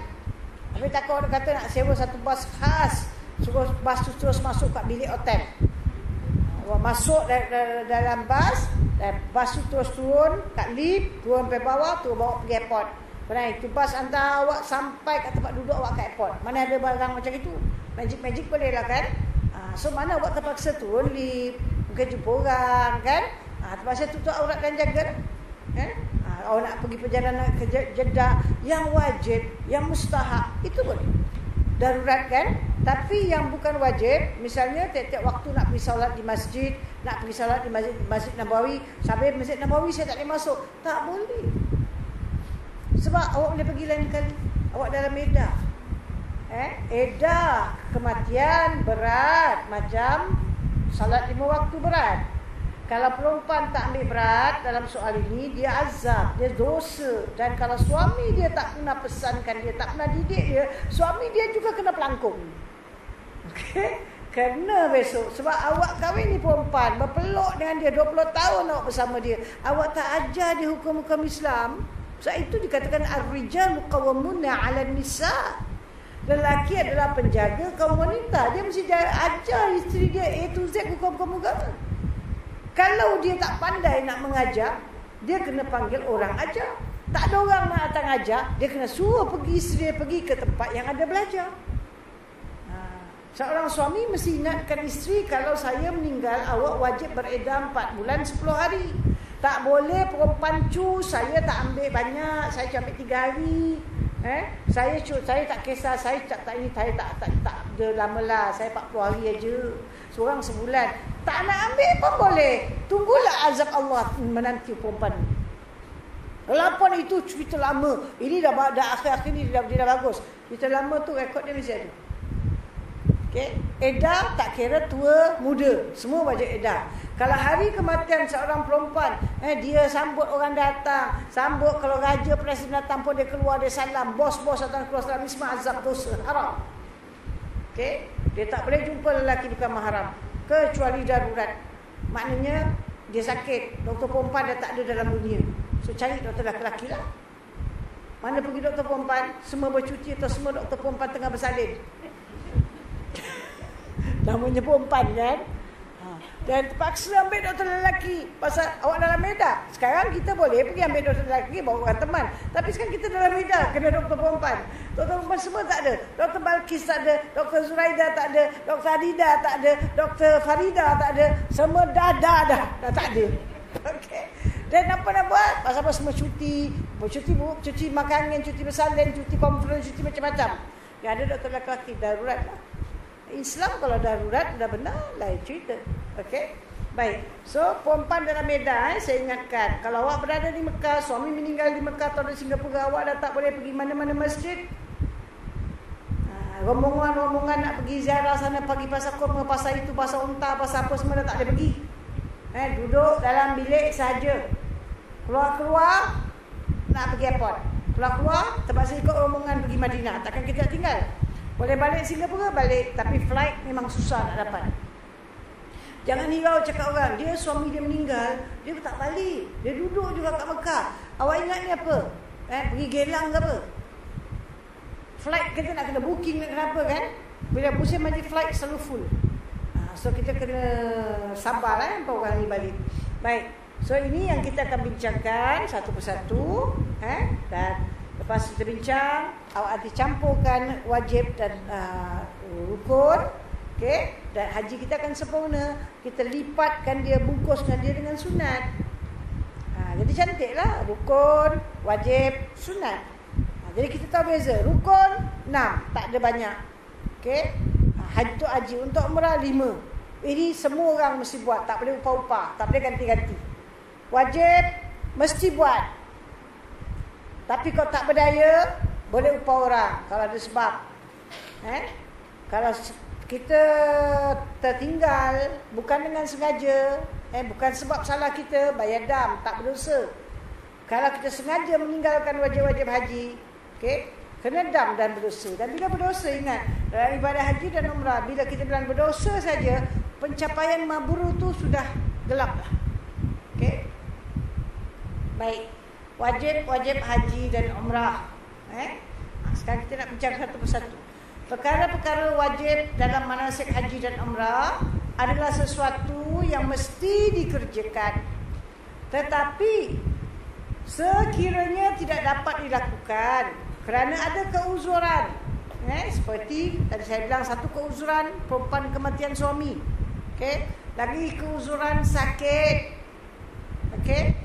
Tapi takut orang kata nak sewa satu bas khas, suruh bas tu terus masuk kat bilik hotel. Masuk dalam bas, bas tu terus turun kat lift, turun sampai bawah, turun bawa pergi airport. Itu bas hantar awak sampai kat tempat duduk awak kat airport. Mana ada barang macam itu? Magic boleh lah kan. So mana awak terpaksa turun lift, mungkin jumpa orang kan. Terpaksa tutup aurat dan jaga. Awak nak pergi perjalanan ke Jeddah, yang wajib, yang mustahab, itu boleh. Darurat kan. Tapi yang bukan wajib, misalnya tiap-tiap waktu nak pergi solat di masjid, nak pergi solat di masjid Nabawi, sampai masjid Nabawi saya tak boleh masuk, tak boleh. Sebab awak boleh pergi lain kali. Awak dalam edah. Edah kematian berat. Macam salat 5 waktu berat. Kalau perempuan tak ambil berat dalam soal ini, dia azab, dia dosa. Dan kalau suami dia tak pernah pesankan dia, tak pernah didik dia, suami dia juga kena pelangkung. Okey? Kena besok. Sebab awak kahwin ni perempuan, berpeluk dengan dia 20 tahun awak bersama dia. Awak tak ajar dia hukum-hukum Islam. Sebab itu dikatakan ar-rijalu qawwamuna 'alan nisa. Lelaki adalah penjaga kaum wanita. Dia mesti ajar isteri dia A to Z hukum-hukum agama. Kalau dia tak pandai nak mengajar, dia kena panggil orang ajar. Tak ada orang nak datang ajar, dia kena suruh pergi isteri dia pergi ke tempat yang ada belajar. Seorang suami mesti ingatkan isteri, kalau saya meninggal, awak wajib beredar 4 bulan 10 hari. Tak boleh perempuan saya tak ambil banyak, saya ambil 3 hari. Saya tak kisah, saya tak ada lamalah, saya 40 hari aja. Seorang sebulan. Tak nak ambil pun boleh. Tunggulah azab Allah menanti perempuan. Walaupun itu cerita lama. Ini dah akhir-akhir ni dia dah bagus. Cerita lama tu rekod dia mesti ada. Okay? Edah tak kira tua, muda. Semua wajib edah. Kalau hari kematian seorang perempuan, dia sambut orang datang. Sambut kalau raja presiden datang pun dia keluar, dia salam. Bos-bos datang keluar salam. Ini semua azab dosa. Haram. Okay? Dia tak boleh jumpa lelaki bukan mahram. Kecuali darurat. Maknanya dia sakit, doktor perempuan dah tak ada dalam dunia. So cari doktor lelaki lah. Mana pergi doktor perempuan, semua bercuti atau semua doktor perempuan tengah bersalin. Namanya perempuan kan. Dan terpaksa ambil doktor lelaki. Pasal awak dalam edah. Sekarang kita boleh pergi ambil doktor lelaki, bawa orang teman. Tapi sekarang kita dalam edah, kena doktor perempuan. Doktor perempuan semua tak ada. Doktor Balkis tak ada. Doktor Zuraida tak ada. Doktor Adida tak ada. Doktor Farida tak ada. Semua dah tak ada. Okey. Dan apa nak buat? Pasal apa semua cuti. Cuti makanan, cuti bersalin, cuti konferensi, cuti macam-macam. Yang ada doktor lelaki, darurat lah. Islam kalau darurat dah benar, lain cerita. Okey? Baik. So, perempuan dalam edah, saya ingatkan, kalau awak berada di Mekah, suami meninggal di Mekah atau di Singapura, awak dah tak boleh pergi mana-mana masjid. Rombongan-rombongan nak pergi ziarah sana, pergi pasar kurma, pasar itu, pasar unta, pasar apa semua dah tak boleh pergi. Duduk dalam bilik sahaja. Keluar-keluar nak pergi airport. Keluar-keluar terpaksa ikut rombongan pergi Madinah. Takkan kita tinggal. Boleh balik Singapura, balik. Tapi flight memang susah nak dapat. Jangan hirau cakap orang, dia suami dia meninggal, dia tak balik. Dia duduk juga kat Mekah. Awak ingat ni apa? Pergi Gelang ke apa? Flight kita nak kena booking, nak kenapa kan? Bila musim haji flight selalu full. So kita kena sabar untuk orang ni balik. Baik. So ini yang kita akan bincangkan satu persatu. Dan lepas kita bincang, awak nanti campurkan wajib dan rukun. Okay? Dan haji kita akan sempurna. Kita lipatkan dia, bungkuskan dia dengan sunat. Jadi cantiklah. Rukun, wajib, sunat. Jadi kita tahu beza. Rukun 6, tak ada banyak. Okay? Untuk haji, untuk umrah 5. Ini semua orang mesti buat. Tak boleh upah-upah, tak boleh ganti-ganti. Wajib mesti buat. Tapi kalau tak berdaya, boleh upah orang kalau ada sebab. Kalau kita tertinggal bukan dengan sengaja, bukan sebab salah kita, bayar dam, tak berdosa. Kalau kita sengaja meninggalkan wajib-wajib haji, okay, kena dam dan berdosa. Dan bila berdosa, ingat, dalam ibadah haji dan umrah, bila kita bilang berdosa saja, pencapaian mabrur tu sudah gelap lah. Okay. Baik. Wajib haji dan umrah. Sekarang kita nak bincang satu persatu. Perkara-perkara wajib dalam manasik haji dan umrah adalah sesuatu yang mesti dikerjakan. Tetapi sekiranya tidak dapat dilakukan kerana ada keuzuran. Seperti tadi saya bilang, satu keuzuran perempuan kematian suami. Okay? Lagi keuzuran sakit. Okay?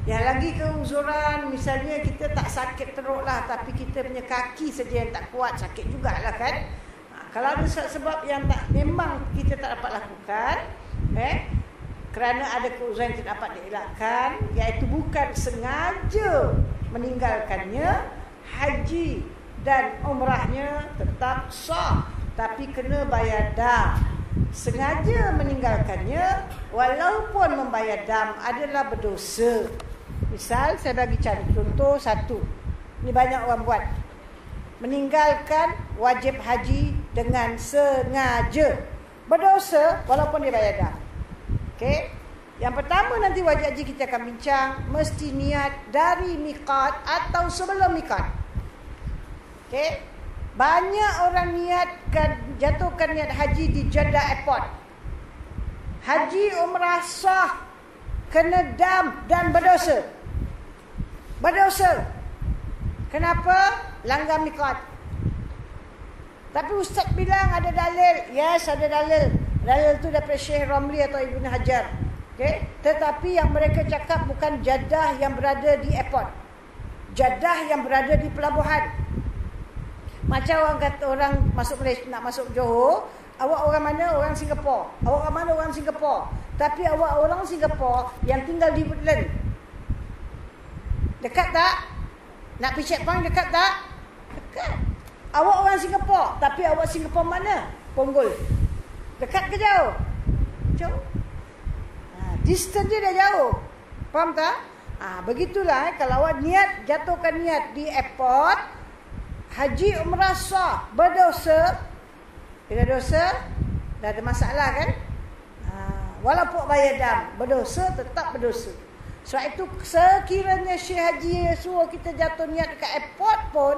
Yang lagi keuzuran, misalnya kita tak sakit teruk lah, tapi kita punya kaki saja yang tak kuat, sakit jugalah kan. Kalau ada sebab yang tak, memang kita tak dapat lakukan, kerana ada keuzuran yang tidak dapat dielakkan, iaitu bukan sengaja meninggalkannya, haji dan umrahnya tetap sah, tapi kena bayar dam. Sengaja meninggalkannya walaupun membayar dam adalah berdosa. Misal saya bagi contoh satu. Ini banyak orang buat. Meninggalkan wajib haji dengan sengaja. Berdosa walaupun dia bayar dam. Okey. Yang pertama nanti wajib haji kita akan bincang, mesti niat dari miqat atau sebelum miqat. Okey. Banyak orang jatuhkan niat haji di Jeddah Airport. Haji umrah sah, kena dam dan berdosa. Berdosa. Kenapa? Langgar miqat. Tapi ustaz bilang ada dalil. Yes, ada dalil. Dalil tu daripada Syekh Ramli atau Ibn Hajar. Okay? Tetapi yang mereka cakap bukan Jeddah yang berada di airport. Jeddah yang berada di pelabuhan. Macam orang kata orang masuk Malaysia, nak masuk Johor, awak orang mana? Orang Singapura. Awak orang mana? Orang Singapura. Tapi awak orang Singapura yang tinggal di Woodland. Dekat tak? Nak pergi checkpoint dekat tak? Dekat. Awak orang Singapura, tapi awak Singapura mana? Punggol. Dekat ke jauh? Jauh. Distance dia dah jauh. Faham tak? Begitulah kalau awak jatuhkan niat di airport, haji umrah sah, berdosa. Bila dosa, dah ada masalah kan? Walaupun bayar dam, berdosa tetap berdosa. Sebab itu sekiranya Syekh Haji suruh kita jatuh niat dekat airport pun,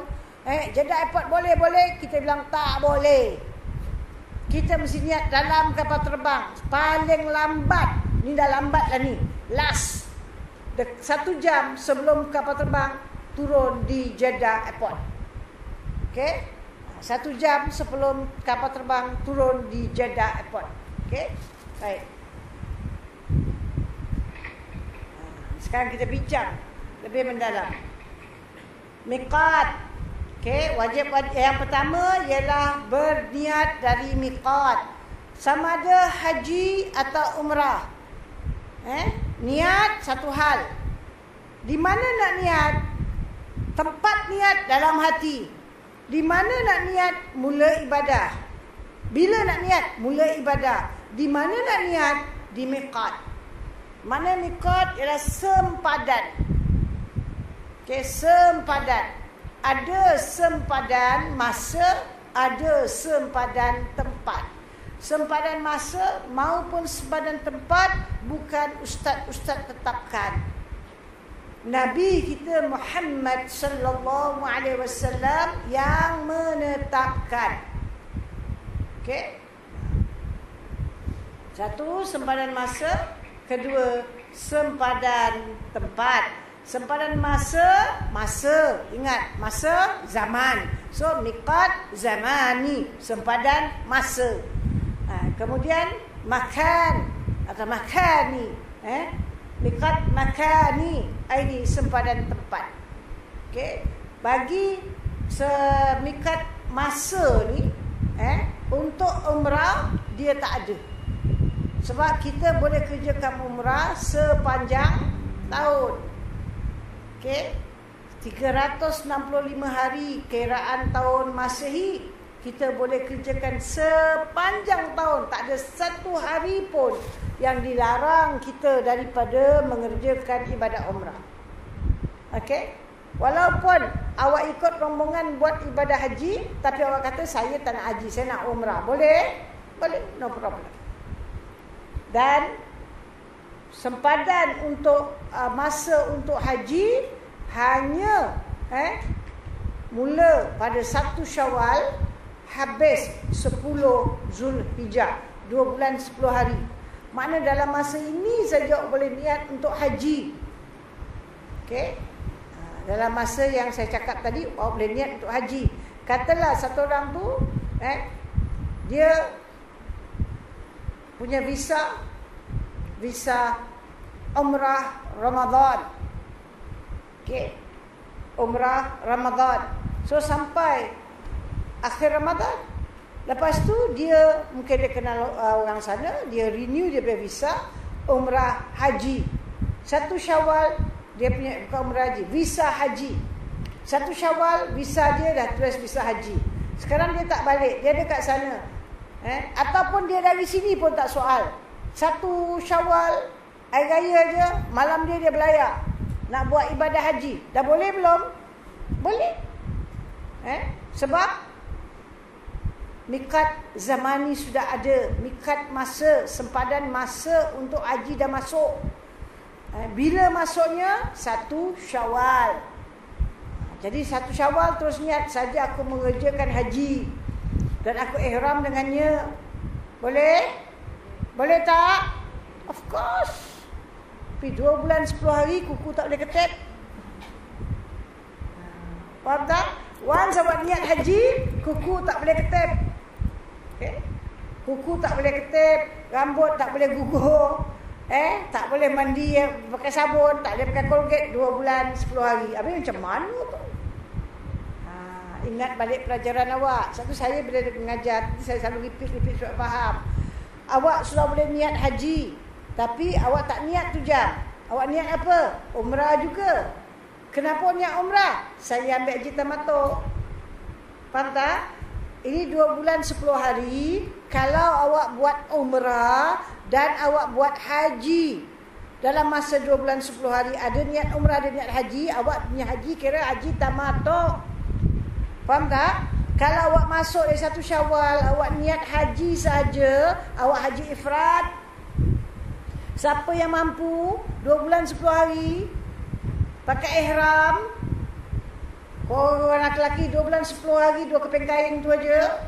Jeddah Airport boleh, kita bilang tak boleh. Kita mesti niat dalam kapal terbang. Paling lambat, ni dah lambat lah ni, last 1 jam sebelum kapal terbang turun di Jeddah Airport. Okey, 1 jam sebelum kapal terbang turun di Jeddah Airport. Okey, baik. Sekarang kita bincang lebih mendalam. Miqat. Okey, wajib yang pertama ialah berniat dari miqat. Sama ada haji atau umrah. Niat satu hal. Di mana nak niat? Tempat niat dalam hati. Di mana nak niat? Mula ibadah. Bila nak niat? Mula ibadah. Di mana nak niat? Di miqat. Mana miqat? Ialah sempadan. Okey, sempadan. Ada sempadan masa, ada sempadan tempat. Sempadan masa maupun sempadan tempat bukan ustaz-ustaz tetapkan. Nabi kita Muhammad sallallahu alaihi wasallam yang menetapkan. Okey. Satu, sempadan masa. Kedua, sempadan tempat. Sempadan masa. Ingat, masa zaman. So, miqat zamani. Sempadan masa. Kemudian, makan atau makani. Miqat makani. Ini sempadan tempat. Okey. Bagi miqat masa ni, untuk umrah, dia tak ada. Sebab kita boleh kerjakan umrah sepanjang tahun. Okey. 365 hari kiraan tahun Masehi, kita boleh kerjakan sepanjang tahun. Tak ada satu hari pun yang dilarang kita daripada mengerjakan ibadat umrah. Okey. Walaupun awak ikut rombongan buat ibadah haji, tapi awak kata saya tak nak haji, saya nak umrah. Boleh? Boleh, no problem. Dan sempadan untuk masa untuk haji hanya mula pada 1 Syawal, habis 10 Zulhijjah, 2 bulan 10 hari. Makna dalam masa ini saja boleh niat untuk haji. Okey. Dalam masa yang saya cakap tadi, boleh niat untuk haji. Katalah satu orang tu dia punya visa umrah Ramadan. Okey. Umrah Ramadan. So sampai akhir Ramadan. Lepas tu dia mungkin dia kenal orang sana, dia renew dia punya visa umrah haji. 1 Syawal dia punya, bukan umrah haji, visa haji. 1 Syawal visa dia dah tulis visa haji. Sekarang dia tak balik, dia dekat sana. Ataupun dia dari sini pun tak soal. 1 Syawal hari raya je, malam dia belayar nak buat ibadah haji. Dah boleh belum? Boleh. Sebab mikat zamani sudah ada, mikat masa, sempadan masa untuk haji dah masuk. Bila masuknya? 1 Syawal. Jadi 1 Syawal terus niat saja aku mengerjakan haji dan aku ihram dengannya. Boleh? Boleh tak? Of course. Tapi 2 bulan 10 hari kuku tak boleh ketep. Faham tak? Once awak niat haji, kuku tak boleh ketep. Kuku tak boleh ketep, rambut tak boleh gugur, tak boleh mandi pakai sabun, tak boleh pakai Colgate 2 bulan 10 hari. Habis macam mana tu? Ingat balik pelajaran awak. Satu, saya bila mengajar, saya selalu repeat supaya faham. Awak sudah boleh niat haji, tapi awak tak niat tu jam. Awak niat apa? Umrah juga. Kenapa niat umrah? Saya ambil haji tamattu. Faham tak? Ini 2 bulan 10 hari. Kalau awak buat umrah dan awak buat haji dalam masa 2 bulan 10 hari, ada niat umrah, ada niat haji, awak punya haji kira haji tamattu. Faham tak? Kalau awak masuk dari 1 Syawal, awak niat haji saja, awak haji ifrad. Siapa yang mampu 2 bulan 10 hari pakai ihram, orang lelaki 2 bulan 10 hari 2 keping kain tu aja.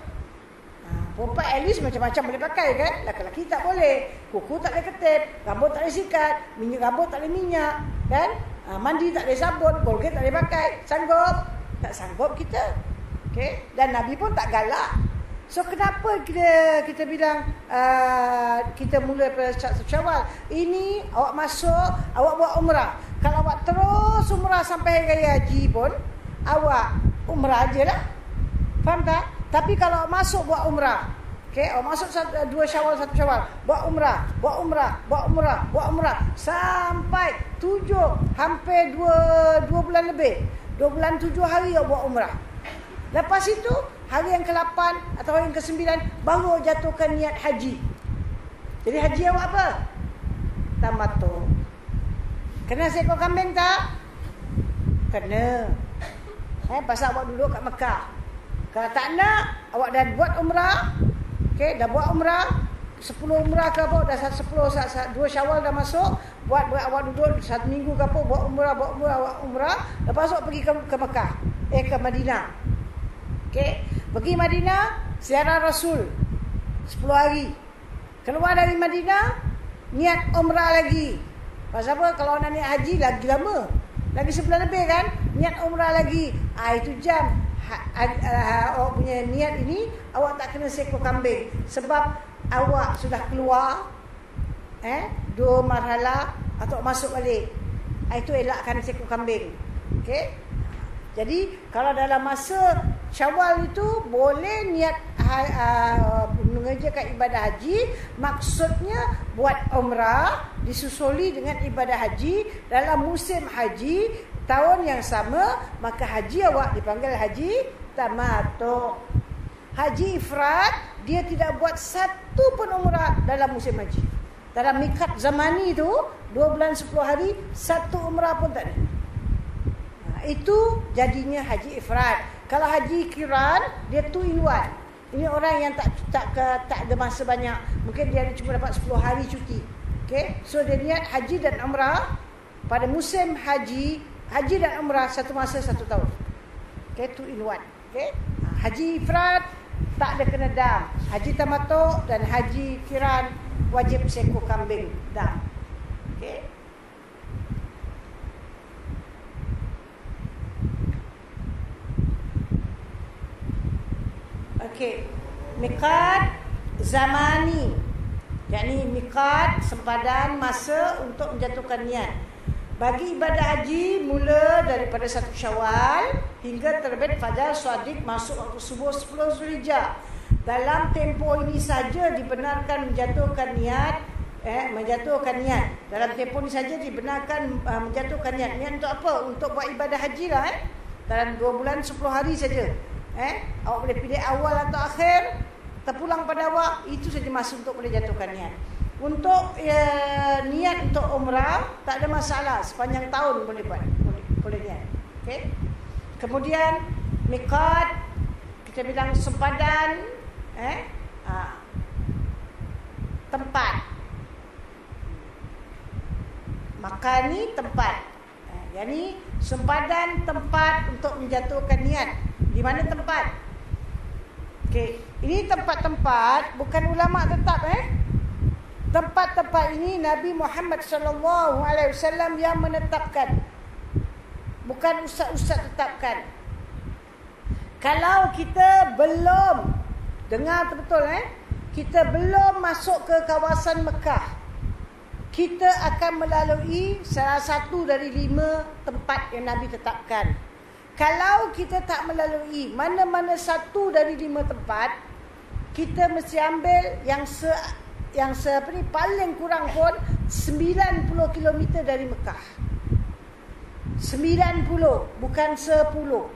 Perempuan at least macam-macam boleh pakai kan. Lelaki tak boleh. Kuku tak boleh ketep, rambut tak boleh sikat, minyak rambut tak boleh minyak kan. Mandi tak boleh sabun, Colgate tak boleh pakai. Sanggup? Tak sanggup kita. Okay? Dan Nabi pun tak galak. So kenapa kita bilang kita mula pada 1 Syawal? Ini awak masuk, awak buat umrah. Kalau awak terus umrah sampai hari raya haji pun, awak umrah je lah. Faham tak? Tapi kalau awak masuk buat umrah, awak masuk 2 Syawal, 1 Syawal, buat umrah sampai 7, hampir 2 bulan lebih. 2 bulan 7 hari awak buat umrah. Lepas itu, hari yang ke-8 atau hari yang ke-9 baru jatuhkan niat haji. Jadi haji awak apa? Tamattu. Kena seekor kambing tak? Kena. Pasal awak duduk kat Mekah. Kalau tak nak, awak dah buat umrah. Dah buat umrah. 10 umrah ke apa, dah 2 Syawal dah masuk. Buat awak duduk 1 minggu ke apa, buat umrah. Lepas tu pergi ke Mekah. Ke Madinah. Pergi Madinah, ziarah Rasul 10 hari. Keluar dari Madinah, niat umrah lagi. Pasal apa? Kalau nak niat haji lagi lama, lagi sebulan lebih kan. Niat umrah lagi. Itu jam awak punya niat ini, awak tak kena seekor kambing. Sebab awak sudah keluar 2 marhalah atau masuk balik. Itu elakkan seekor kambing. Jadi kalau dalam masa Syawal itu boleh niat mengerjakan ibadah haji, maksudnya buat umrah disusuli dengan ibadah haji dalam musim haji tahun yang sama, maka haji awak dipanggil haji tamattu. Haji ifrad, dia tidak buat satu pun umrah dalam musim haji. Dalam mikat zamani itu 2 bulan 10 hari, satu umrah pun tak ada. Itu jadinya haji ifrad. Kalau haji kiran, dia 2 in 1. Ini orang yang tak ada masa banyak. Mungkin dia cuma dapat 10 hari cuti. So dia niat haji dan umrah pada musim haji dan umrah satu masa 1 tahun. 2 in 1. Haji ifrad tak ada kena dam. Haji tamattu dan haji kiran wajib seekor kambing dam. Miqat zamani, yakni miqat sempadan masa untuk menjatuhkan niat. Bagi ibadah haji mula daripada 1 Syawal hingga terbit fajar shadiq masuk waktu subuh 10 Zulhijjah. Dalam tempoh ini saja dibenarkan menjatuhkan niat menjatuhkan niat. Dalam tempoh ni saja dibenarkan menjatuhkan niat. Niat untuk apa? Untuk buat ibadah haji lah. Dalam 2 bulan 10 hari saja. Awak boleh pilih awal atau akhir, terpulang pada awak, itu saja masa untuk boleh jatuhkan niat. Untuk niat untuk umrah tak ada masalah, sepanjang tahun boleh buat, boleh niat. Okey. Kemudian miqat, kita bilang sempadan, tempat. Makan ni tempat. Yani sempadan tempat untuk menjatuhkan niat. Di mana tempat? Okey, ini tempat-tempat bukan ulama tetap Tempat-tempat ini Nabi Muhammad sallallahu alaihi wasallam yang menetapkan. Bukan ustaz-ustaz tetapkan. Kalau kita belum dengar betul kita belum masuk ke kawasan Mekah, kita akan melalui salah satu dari 5 tempat yang Nabi tetapkan. Kalau kita tak melalui mana-mana satu dari 5 tempat, kita mesti ambil yang paling kurang pun 90 km dari Mekah. 90, bukan 10.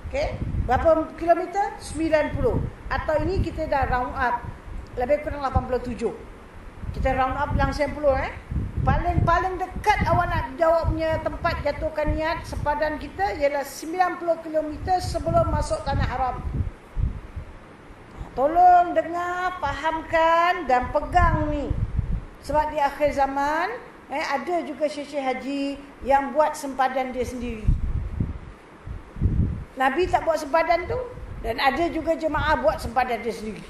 Okey, berapa kilometer? 90. Atau ini kita dah round up, lebih kurang 87. Kita round up yang 90 Paling dekat awak nak jawab punya tempat jatuhkan niat sepadan kita ialah 90 km sebelum masuk tanah haram. Tolong dengar, fahamkan dan pegang ni. Sebab di akhir zaman ada juga syekh haji yang buat sempadan dia sendiri. Nabi tak buat sempadan tu, dan ada juga jemaah buat sempadan dia sendiri.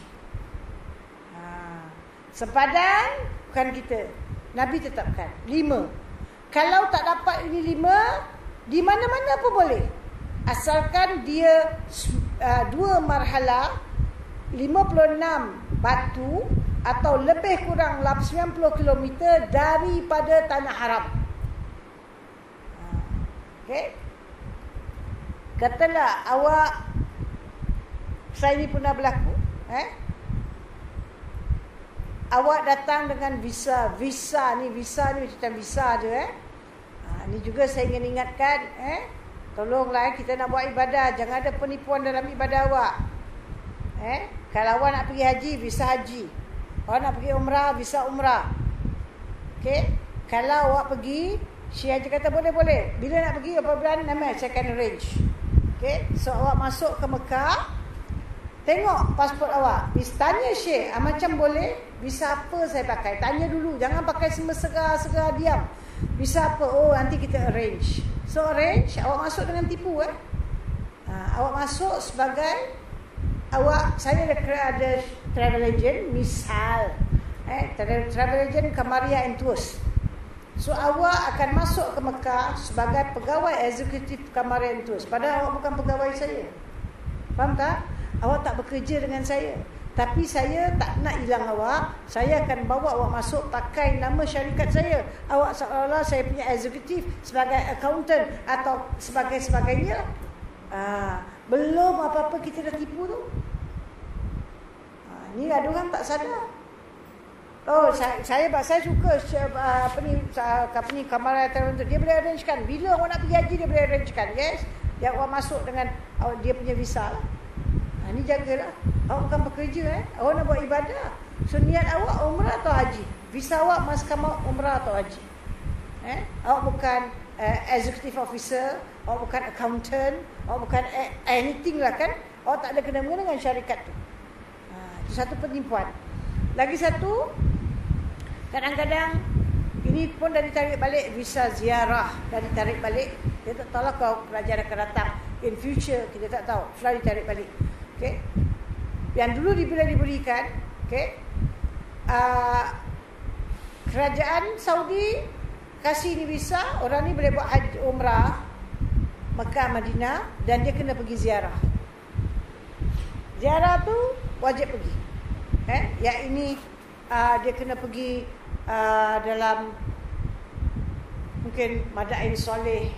Sempadan bukan kita, Nabi tetapkan 5. Kalau tak dapat ini 5, di mana-mana pun boleh, asalkan dia 2 marhalah 56 batu atau lebih kurang 90 km daripada tanah haram. Okey. Katalah awak, saya ni pernah berlaku, awak datang dengan visa ni macam visa je ni juga saya ingin ingatkan, tolonglah kita nak buat ibadah, jangan ada penipuan dalam ibadah awak. Kalau awak nak pergi haji, visa haji. Awak nak pergi umrah, visa umrah. Okey. Kalau awak pergi, Syekh Haji kata boleh. Bila nak pergi, apa bulan, nama saya akan arrange. Okey. So awak masuk ke Mekah, tengok pasport awak. Tanya Syekh, macam boleh? Visa apa saya pakai? Tanya dulu, jangan pakai semua diam. Visa apa? Oh, nanti kita arrange. So arrange, awak masuk dengan tipu awak masuk sebagai saya ada travel agent, misal travel agent Kamaria and Tours. So awak akan masuk ke Mekah sebagai pegawai eksekutif Kamaria and Tours, padahal awak bukan pegawai saya. Faham tak? Awak tak bekerja dengan saya, tapi saya tak nak hilang awak. Saya akan bawa awak masuk pakai nama syarikat saya. Awak seolah-olah saya punya eksekutif, sebagai accountant atau sebagainya. Belum apa-apa kita dah tipu tu. Ni ada orang tak sadar. Oh, saya suka apa ni Kamaria untuk dia boleh arrangekan. Bila awak nak pergi haji dia boleh arrangekan. Yes. Dia awak masuk dengan dia punya visa lah. Ni jagalah. Awak bukan pekerja Awak nak buat ibadah. So niat awak umrah atau haji. Visa awak mahkamah umrah atau haji. Awak bukan executive officer, awak bukan accountant, awak bukan anything lah kan. Awak tak ada kena-mengena dengan syarikat tu. Itu satu penipuan. Lagi satu, kadang-kadang ini pun dah ditarik balik, visa ziarah dah ditarik balik. Kita tak tahu lah kalau pelajar akan datang in future, kita tak tahu. Selalu ditarik balik. Okay. Yang dulu diberikan, okay. Kerajaan Saudi kasih ni visa, orang ni boleh buat haji umrah Mekah Madinah, dan dia kena pergi ziarah. Ziarah tu wajib pergi. Yang ini dia kena pergi dalam mungkin Madain Soleh.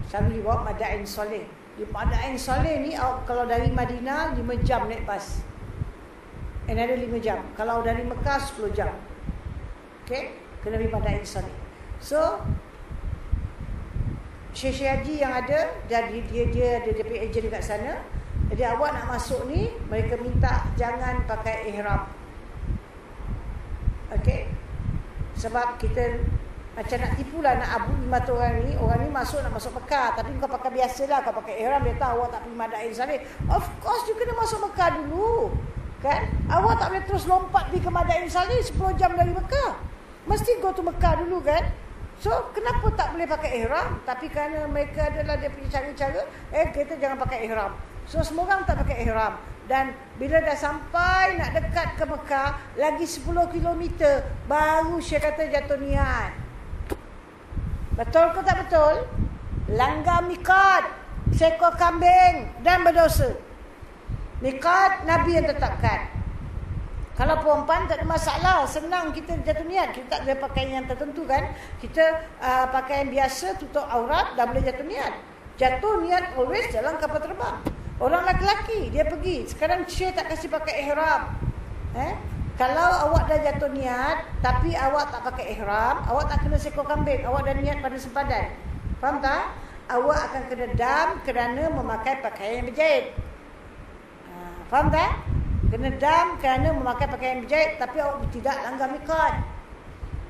Selalu dibawa Madain Soleh. Di Madain Soleh ni kalau dari Madinah 5 jam naik bas. another 5 jam. Kalau dari Mekah 10 jam. Okay, ke Nabi Madain Salih. So Syekh Haji yang ada, jadi dia ada DP agent dekat sana. Jadi awak nak masuk ni, mereka minta jangan pakai ihram. Okey. Sebab kita macam nak tipulah, nak abu mata orang ni masuk nak masuk Mekah, tapi kau pakai biasalah, kau pakai ihram, dia tahu awak tak pergi Madain Salih. Of course you kena masuk Mekah dulu. Kan? Awak tak boleh terus lompat pergi ke Madain Salih 10 jam dari Mekah. Mesti go to Mekah dulu kan? So, kenapa tak boleh pakai ihram? Tapi kerana mereka adalah dia punya cara-cara, kita jangan pakai ihram. So, semua orang tak pakai ihram. Dan bila dah sampai nak dekat ke Mekah, lagi 10 km, baru Syekh kata jatuh niat. Betul ke tak betul? Langgar miqat, seekor kambing dan berdosa. Miqat Nabi yang tetapkan. Kalau perempuan tak ada masalah, senang kita jatuh niat. Kita tak boleh pakaian yang tertentu kan. Kita pakaian biasa tutup aurat, dah boleh jatuh niat. Jatuh niat always jalan kapal terbang. Orang lelaki dia pergi. Sekarang Syekh tak kasih pakai ihram. Kalau awak dah jatuh niat, tapi awak tak pakai ihram, awak tak kena seekor kambing. Awak dah niat pada sempadan. Faham tak? Awak akan kena dam kerana memakai pakaian yang berjahit. Faham tak? Kena dam kerana memakai pakaian berjahit, tapi awak tidak langgar miqat.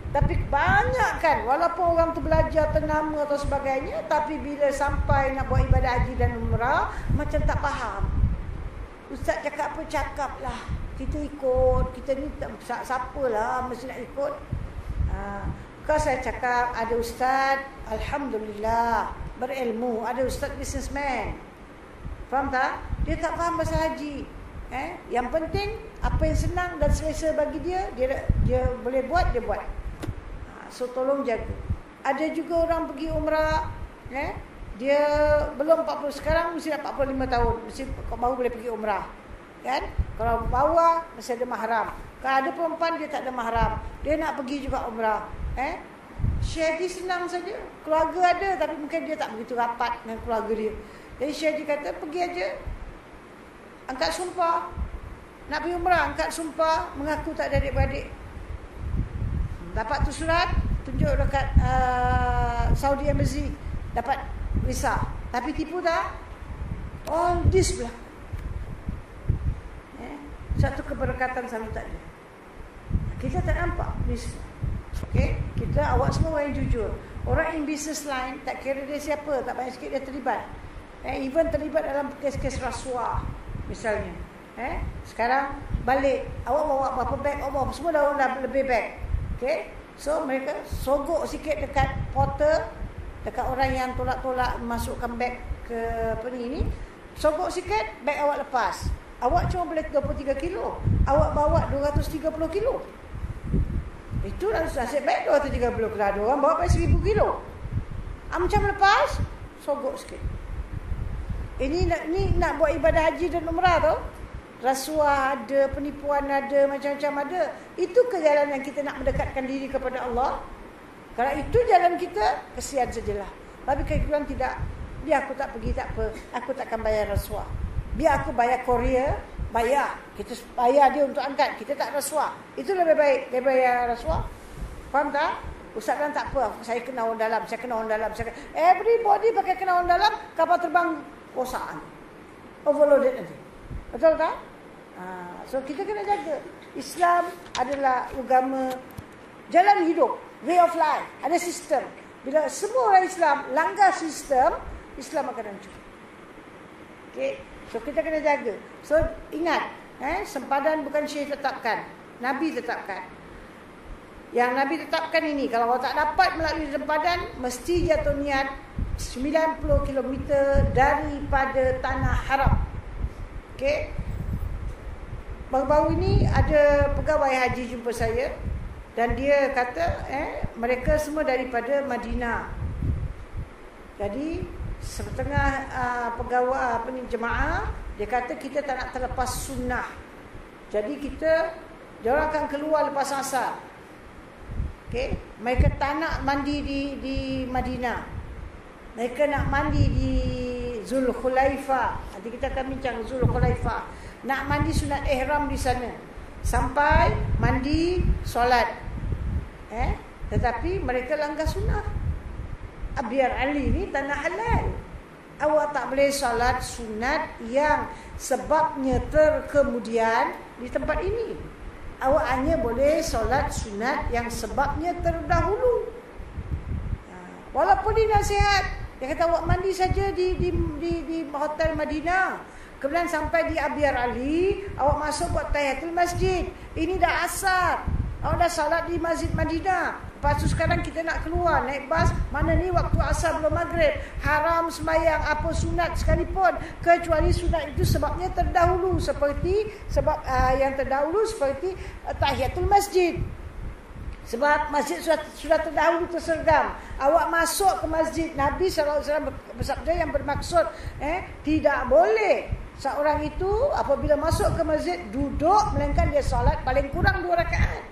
Tapi banyak kan, walaupun orang tu belajar ternama atau sebagainya, tapi bila sampai nak buat ibadah haji dan umrah, macam tak faham. Ustaz cakap apa, cakap lah. Kita ikut, kita ni siapalah mesti nak ikut. Kalau saya cakap, ada ustaz, Alhamdulillah, berilmu. Ada ustaz businessman. Faham tak? Dia tak faham pasal haji. Yang penting apa yang senang dan selesa bagi dia boleh buat, dia buat. So tolong jaga. Ada juga orang pergi umrah, dia belum 40, sekarang mesti dah 45 tahun, mesti baru boleh pergi umrah. Kan? Kalau bawah mesti ada mahram. Kalau ada perempuan dia tak ada mahram, dia nak pergi juga umrah. Syekh senang saja. Keluarga ada tapi mungkin dia tak begitu rapat dengan keluarga dia. Jadi Syekh kata pergi aja. Angkat sumpah. Nak pergi umrah, angkat sumpah, mengaku tak ada adik-beradik. Dapat tu surat, tunjuk dekat Saudi Embassy, dapat visa. Tapi tipu tak? All this pula. Satu keberkatan sama tak ada. Kita tak nampak ni semua. Okay? Kita, awak semua orang yang jujur. Orang in business line, tak kira dia siapa, tak banyak sikit dia terlibat. Even terlibat dalam kes-kes rasuah misalnya. Sekarang balik, awak bawa berapa beg, awak bawa semua dah lebih beg. Okay? So mereka sogok sikit dekat porter, dekat orang yang tolak-tolak masukkan beg ke apa ni, sogok sikit, beg awak lepas. Awak cuma boleh 23 kilo, awak bawa 230 kilo. Itu nasib baik 230 kilo. Ada orang bawa sampai 1000 kilo. Macam lepas, sogok sikit. Ini nak buat ibadah haji dan umrah tau. Rasuah ada, penipuan ada, macam-macam ada. Itu ke jalan yang kita nak mendekatkan diri kepada Allah. Kalau itu jalan kita, kesian sajalah. Tapi kalau tidak, biar aku tak pergi, tak apa. Aku takkan bayar rasuah. Biar aku bayar Korea, bayar. Kita bayar dia untuk angkat. Kita tak rasuah. Itu lebih baik daripada bayar rasuah. Faham tak? Ustaz kan tak apa. Saya kena orang dalam. Saya kena orang dalam. Everybody pakai kena orang dalam. Kapal terbang kosaan. Overloaded nanti. Betul tak? So kita kena jaga. Islam adalah agama jalan hidup. Way of life. Ada sistem. Bila semua orang Islam langgar sistem, Islam akan hancur. Okay? So kita kena jaga. So ingat, sempadan bukan Syekh tetapkan, Nabi tetapkan. Yang Nabi tetapkan ini, kalau awak tak dapat melalui sempadan, mesti jatuh niat 90 km daripada tanah haram. Okey. Baru-baru ini ada pegawai haji jumpa saya dan dia kata mereka semua daripada Madinah. Jadi setengah pegawai jemaah dia kata kita tak nak terlepas sunnah. Jadi diorang akan keluar lepas asar. Okey, mereka tak nak mandi di Madinah. Mereka nak mandi di Zulkhulaifah. Nanti kita akan bincang Zulkhulaifah. Nak mandi sunat ihram di sana. sampai mandi, solat. Tetapi mereka langgar sunnah. Abyar Ali ni tanah halal. Awak tak boleh solat sunat yang sebabnya terkemudian di tempat ini. Awak hanya boleh solat sunat yang sebabnya terdahulu. Walaupun dia nasihat, dia kata awak mandi saja di hotel Madinah. Kemudian sampai di Abyar Ali, awak masuk buat tahiyatul masjid. Ini dah asar. Awak dah salat di Masjid Madinah. Lepas tu sekarang kita nak keluar naik bas, mana ni waktu asar belum maghrib. Haram sembahyang apa sunat sekalipun, kecuali sunat itu sebabnya terdahulu, seperti sebab yang terdahulu seperti tahiyatul masjid. Sebab masjid sudah terdahulu tersergam. Awak masuk ke masjid, Nabi SAW bersabda yang bermaksud tidak boleh seorang itu apabila masuk ke masjid duduk, melainkan dia solat paling kurang 2 rakaat.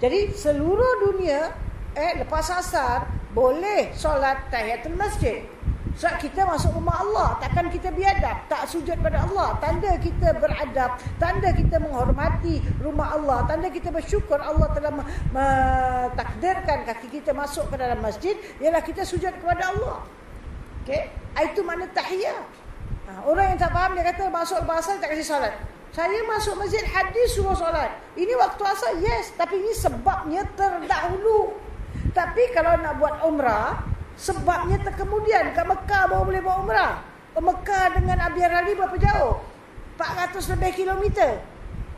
Jadi seluruh dunia lepas asar boleh solat tahiyatul masjid. Sebab kita masuk rumah Allah, takkan kita biadab, tak sujud pada Allah. Tanda kita beradab, tanda kita menghormati rumah Allah, tanda kita bersyukur Allah telah mentakdirkan kaki kita masuk ke dalam masjid, ialah kita sujud kepada Allah. Okey, itu makna tahiyat. Orang yang tak faham, dia kata masuk lepas asar tak kasi solat. Saya masuk masjid, hadis suruh solat. Ini waktu asar, yes, tapi ini sebabnya terdahulu. Tapi kalau nak buat umrah, sebabnya terkemudian. Kat Mekah baru boleh buat umrah. Mekah dengan Abyar Ali berapa jauh? 400 lebih kilometer.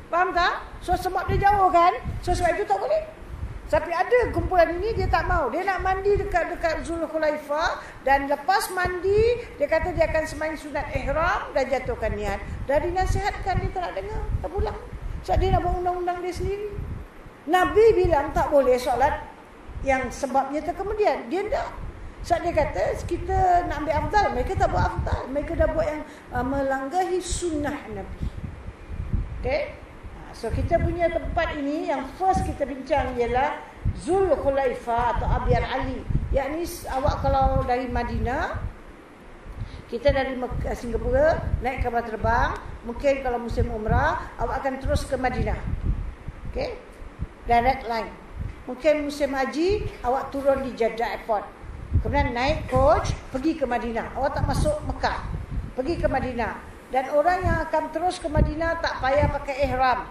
Faham tak? So sebab dia jauh kan? So sebab itu tak boleh. Tapi ada kumpulan ini dia tak mau. Dia nak mandi dekat Zulhulaifah, dan lepas mandi dia kata dia akan sembahyang sunat ihram dan jatuhkan niat. Dan dinasihatkan, dia tak nak dengar, tak pulang. Sebab dia nak buat undang-undang dia sendiri. Nabi bilang tak boleh solat yang sebabnya terkemudian. Dia tak. Sebab dia kata kita nak ambil afdal, mereka tak buat afdal. Mereka dah buat yang melanggahi sunnah Nabi. Okay. So kita punya tempat ini yang first kita bincang ialah Zulhulaifah atau Abyar Ali. Yakni awak kalau dari Madinah, kita dari Singapura naik kapal terbang, mungkin kalau musim umrah awak akan terus ke Madinah. Okay? Direct line. Mungkin musim haji awak turun di Jeddah Airport. Kemudian naik coach pergi ke Madinah. Awak tak masuk Mekah, pergi ke Madinah. Dan orang yang akan terus ke Madinah tak payah pakai ihram.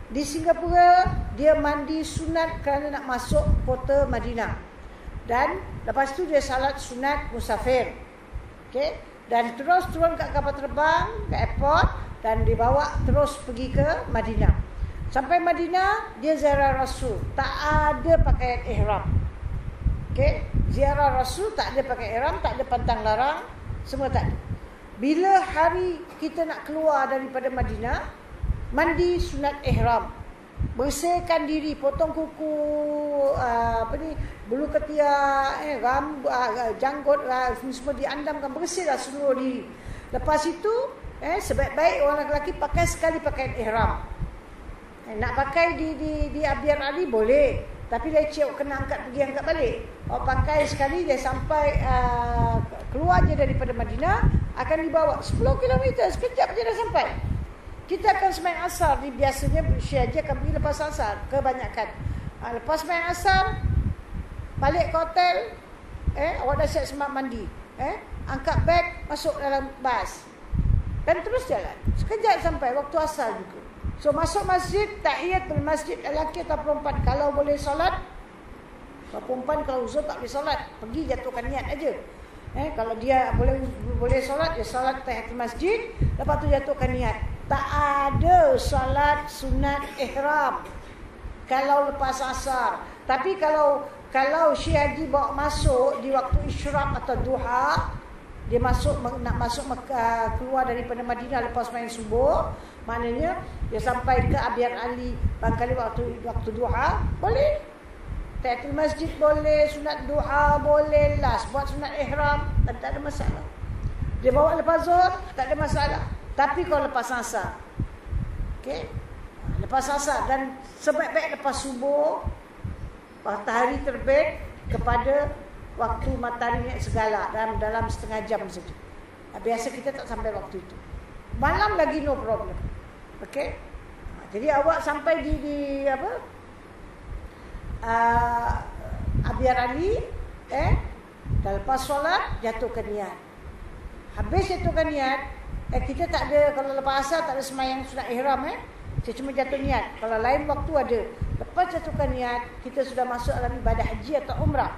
Di Singapura dia mandi sunat kerana nak masuk kota Madinah. Dan lepas tu dia salat sunat musafir. Okey, dan terus turun kat kapal terbang ke airport dan dibawa terus pergi ke Madinah. Sampai Madinah dia ziarah Rasul, tak ada pakaian ihram. Okey, ziarah Rasul tak ada pakai ihram, tak ada pantang larang, semua tak ada. Bila hari kita nak keluar daripada Madinah, mandi sunat ihram, bersihkan diri, potong kuku, bulu ketiak, janggut, semua diandamkan, bersihlah seluruh diri. Lepas itu, sebaik-baik orang lelaki pakai sekali pakaian ihram. Nak pakai di Abyar Ali boleh, tapi leceh kena angkat pergi angkat balik. Pakai sekali, dia sampai keluar je daripada Madinah, akan dibawa 10 km, sekejap je dah sampai. Kita akan sembahyang asar ni, biasanya Syiah akan pergi lepas asar kebanyakan. Lepas sembahyang asar balik ke hotel, awak dah siap semak mandi, angkat beg, masuk dalam bas dan terus jalan. Sekejap sampai waktu asar juga. So masuk masjid, tahiyatul masjid, lelaki atau perempuan kalau boleh solat. Kalau perempuan kalau uzur tak boleh solat, pergi jatuhkan niat aja. Kalau dia boleh solat, dia solat tahiyatul masjid, lepas tu jatuhkan niat. Tak ada solat sunat ihram kalau lepas asar. Tapi kalau Syekh Haji bawa masuk di waktu isyraq atau duha, dia nak masuk Mekah, keluar daripada Madinah lepas main subuh, maknanya dia sampai ke Abyar Ali barangkali waktu duha, boleh. Tahiyatul masjid boleh, sunat duha boleh, last buat sunat ihram, tak ada masalah. Dia bawa lepas zuhur, tak ada masalah. Tapi kalau lepas asar, okey, lepas asar dan sebaik-baik lepas subuh, matahari terbit kepada waktu matahari naik segala dalam setengah jam saja. Biasa kita tak sampai waktu itu. Malam lagi no problem. Okey, Jadi awak sampai di apa? Abiar Ali, dah lepas solat jatuhkan niat. Habis jatuhkan niat, kita tak ada, kalau lepas asar tak ada semayang sunat ihram, kita cuma jatuh niat. Kalau lain waktu ada. Lepas jatuhkan niat, kita sudah masuk dalam ibadah haji atau umrah.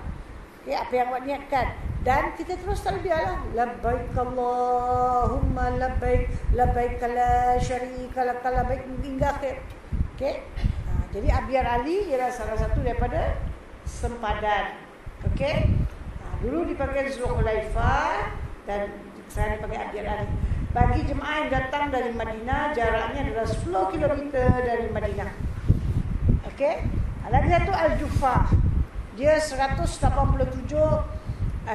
Okay, apa yang awak niatkan. Dan kita terus talbiyah lah. Labbaik Allahumma labbaik, labbaik la syarika lak, labbaik hingga akhir. Okay. Jadi Abiar Ali ialah salah satu daripada sempadan. Okay. Dulu dipakai Zulkhulifa dan sekarang dipakai Abiar Ali. Bagi jemaah yang datang dari Madinah, jaraknya adalah 10 km dari Madinah. Okey. Lagi satu Al-Juffah. Dia 187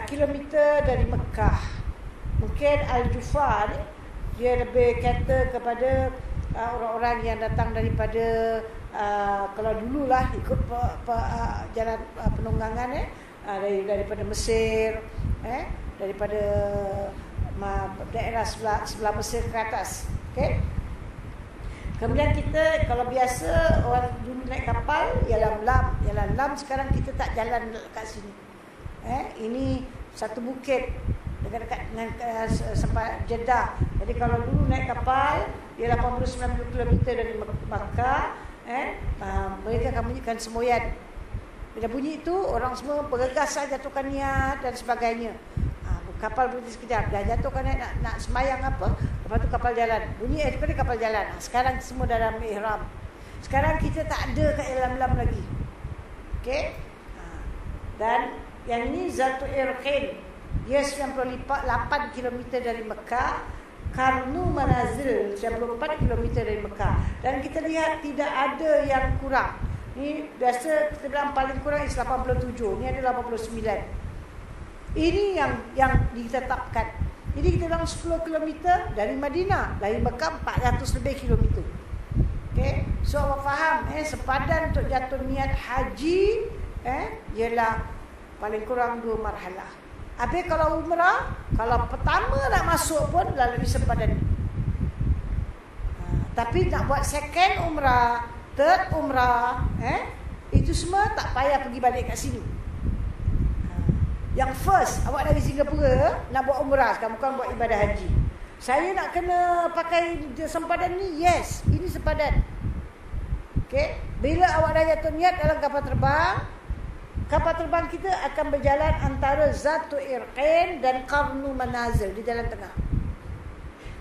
km dari Mekah. Mungkin Al-Juffah ni dia lebih kata kepada orang-orang yang datang daripada kalau dululah ikut jalan penunggangan daripada Mesir, daripada daerah sebelah Mesir ke atas. Okey. Kemudian kita kalau biasa orang dulu naik kapal ialah Lam sekarang kita tak jalan dekat sini. Ini satu bukit dekat dengan sampai Jeddah. Jadi kalau dulu naik kapal dia 80-90 km dari Makkah, mereka akan bunyikan semboyan. Bila bunyi itu orang semua bergegas jatuhkan niat dan sebagainya. Kapal berhenti sekejap, dah jatuhkan nak semayang apa, lepas tu kapal jalan. Bunyi daripada kapal jalan. Sekarang semua dalam ihram. Sekarang kita tak ada kat Lam lagi. Okey. Dan yang ini Zatul Irqin. Dia 98 km dari Mekah. Qarnu Manazil 94 km dari Mekah. Dan kita lihat tidak ada yang kurang. Ni biasa kita bilang paling kurang is 87. Ni ada 89. Ini yang ditetapkan. Jadi kita bilang 10 km dari Madinah, dari Mekah 400 lebih kilometer. Okey, so awak faham sepadan untuk jatuh niat haji ialah paling kurang 2 marhalah. Habis kalau umrah, kalau pertama nak masuk pun dah lebih sepadan. Tapi nak buat second umrah, third umrah, itu semua tak payah pergi balik kat sini. Yang first, awak dari Singapura nak buat umrah sekarang, bukan buat ibadah haji. Saya nak kena pakai sempadan ni? Yes, ini sempadan. Okay. Bila awak dah jatuh niat dalam kapal terbang kita akan berjalan antara Zatul Irqin dan Qarnu Manazil di jalan tengah.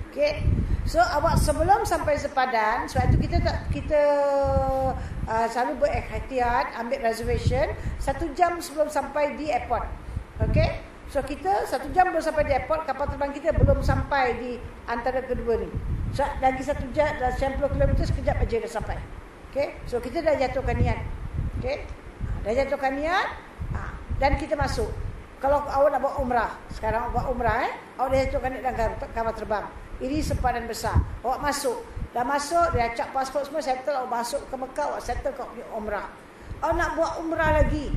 Okay. So awak sebelum sampai sepadan, sebab itu kita selalu berikhtiar ambil reservation 1 jam sebelum sampai di airport. Okey, so kita 1 jam belum sampai di airport, kapal terbang kita belum sampai di antara kedua ni. So lagi 1 jam, dah 90 km sekejap aja dah sampai. Okey, so kita dah jatuhkan niat. Okey, dah jatuhkan niat, dan kita masuk. Kalau awak nak buat umrah, sekarang buat umrah, awak dah jatuhkan niat dalam kapal terbang. Ini sempadan besar. Awak masuk, dah masuk, dah acak pasport semua settle, awak masuk ke Mekah, awak settle kau punya umrah. Awak nak buat umrah lagi,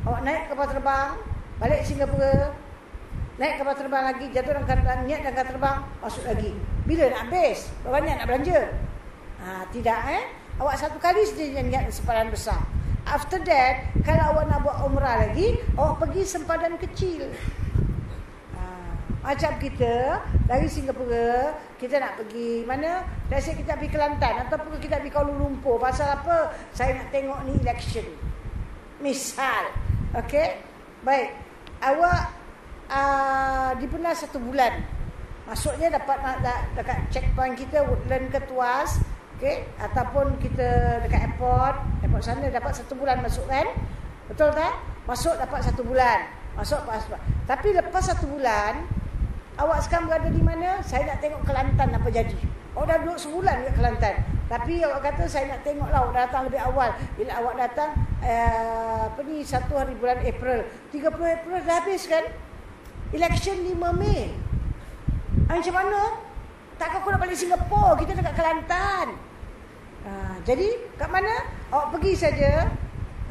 awak naik kapal terbang, balik Singapura, naik kapal terbang lagi, jatuh dalam niat dalam kapal terbang, masuk lagi. Bila nak habis? Berapa banyak nak belanja? Tidak awak satu kali saja niat sempadan besar. After that, kalau awak nak buat umrah lagi, awak pergi sempadan kecil. Macam kita dari Singapura, kita nak pergi mana? Biasa kita pergi Kelantan ataupun kita pergi Kuala Lumpur. Pasal apa? Saya nak tengok ni election. Misal. Okey? Baik. Awak dipenat 1 bulan. Maksudnya dapat dekat checkpoint kita, Woodland ke Tuas, okey, ataupun kita dekat airport sana dapat 1 bulan masuk kan? Betul tak? Masuk dapat 1 bulan. Masuk passport. Tapi lepas 1 bulan, awak sekarang berada di mana? Saya nak tengok Kelantan apa jadi. Awak dah duduk sebulan dekat Kelantan. Tapi awak kata saya nak tengoklah, awak datang lebih awal. Bila awak datang 1 hari bulan April, 30 April dah habis kan? Election 5 Mei. Macam mana? Takkan aku nak balik Singapura, kita dekat Kelantan. Jadi kat mana? Awak pergi saja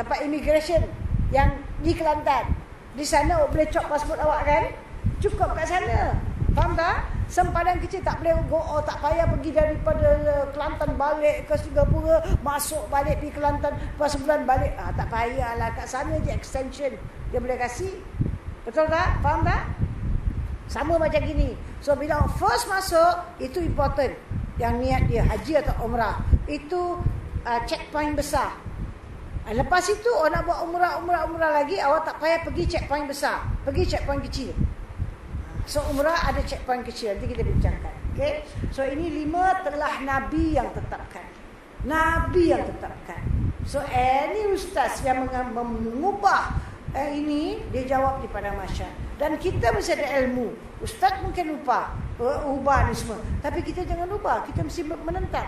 tempat immigration yang di Kelantan. Di sana awak boleh cop pasport awak kan? Cukup kat sana. Faham tak? Sempadan kecil, tak boleh tak payah pergi daripada Kelantan balik ke Singapura, masuk balik pergi Kelantan, lepas sebulan balik. Tak payahlah, kat sana je extension dia boleh kasih. Betul tak? Faham tak? Sama macam gini. So bila first masuk, itu important. Yang niat dia haji atau umrah, itu checkpoint besar. Lepas itu orang nak buat umrah lagi, awak tak payah pergi checkpoint besar, pergi checkpoint kecil. So umrah ada checkpoint kecil, nanti kita bincangkan. Okay? So ini 5 telah Nabi yang tetapkan. Nabi yang tetapkan. So any ustaz yang mengubah ini, dia jawab di padang mahsyar. Dan kita mesti ada ilmu. Ustaz mungkin ubah ni semua, tapi kita jangan ubah, kita mesti menentang.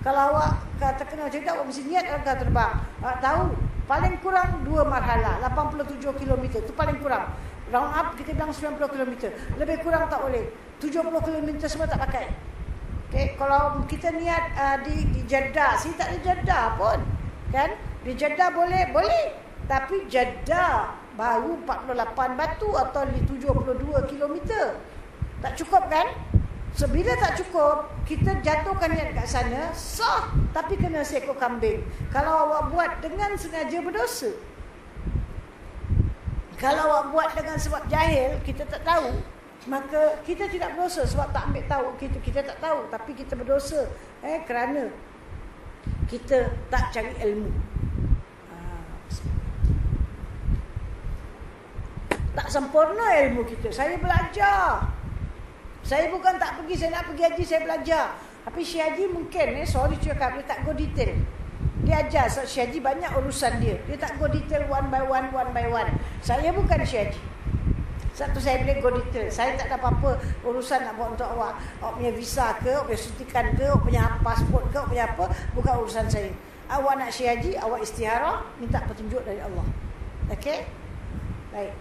Kalau awak terkenal cerita, awak mesti niat agak terbang. Tahu, paling kurang 2 marhala, 87 km. Itu paling kurang. Round up kita bilang 90 km. Lebih kurang tak boleh. 70 km semua tak pakai. Okay? Kalau kita niat di Jeddah, sini tak ada Jeddah pun. Kan? Di Jeddah boleh. Tapi Jeddah baru 48 batu atau 72 km. Tak cukup kan? So, bila tak cukup, kita jatuhkan niat kat sana, sah, tapi kena seekor kambing. Kalau awak buat dengan sengaja, berdosa. Kalau awak buat dengan sebab jahil, kita tak tahu, maka kita tidak berdosa sebab tak ambil tahu. Kita tak tahu, tapi kita berdosa kerana kita tak cari ilmu. Tak sempurna ilmu kita. Saya belajar. Saya bukan tak pergi, saya nak pergi haji, saya belajar. Tapi Syekh Haji mungkin, sorry cakap, dia tak go detail. Dia ajar, so Syekh Haji banyak urusan dia. Dia tak go detail one by one. Saya bukan Syekh Haji. Satu, saya boleh go detail. Saya tak ada apa-apa urusan nak buat untuk awak. Awak punya visa ke, awak punya suntikan ke, awak punya pasport ke, awak punya apa. Bukan urusan saya. Awak nak Syekh Haji, awak istikharah, minta petunjuk dari Allah. Okey? Baik.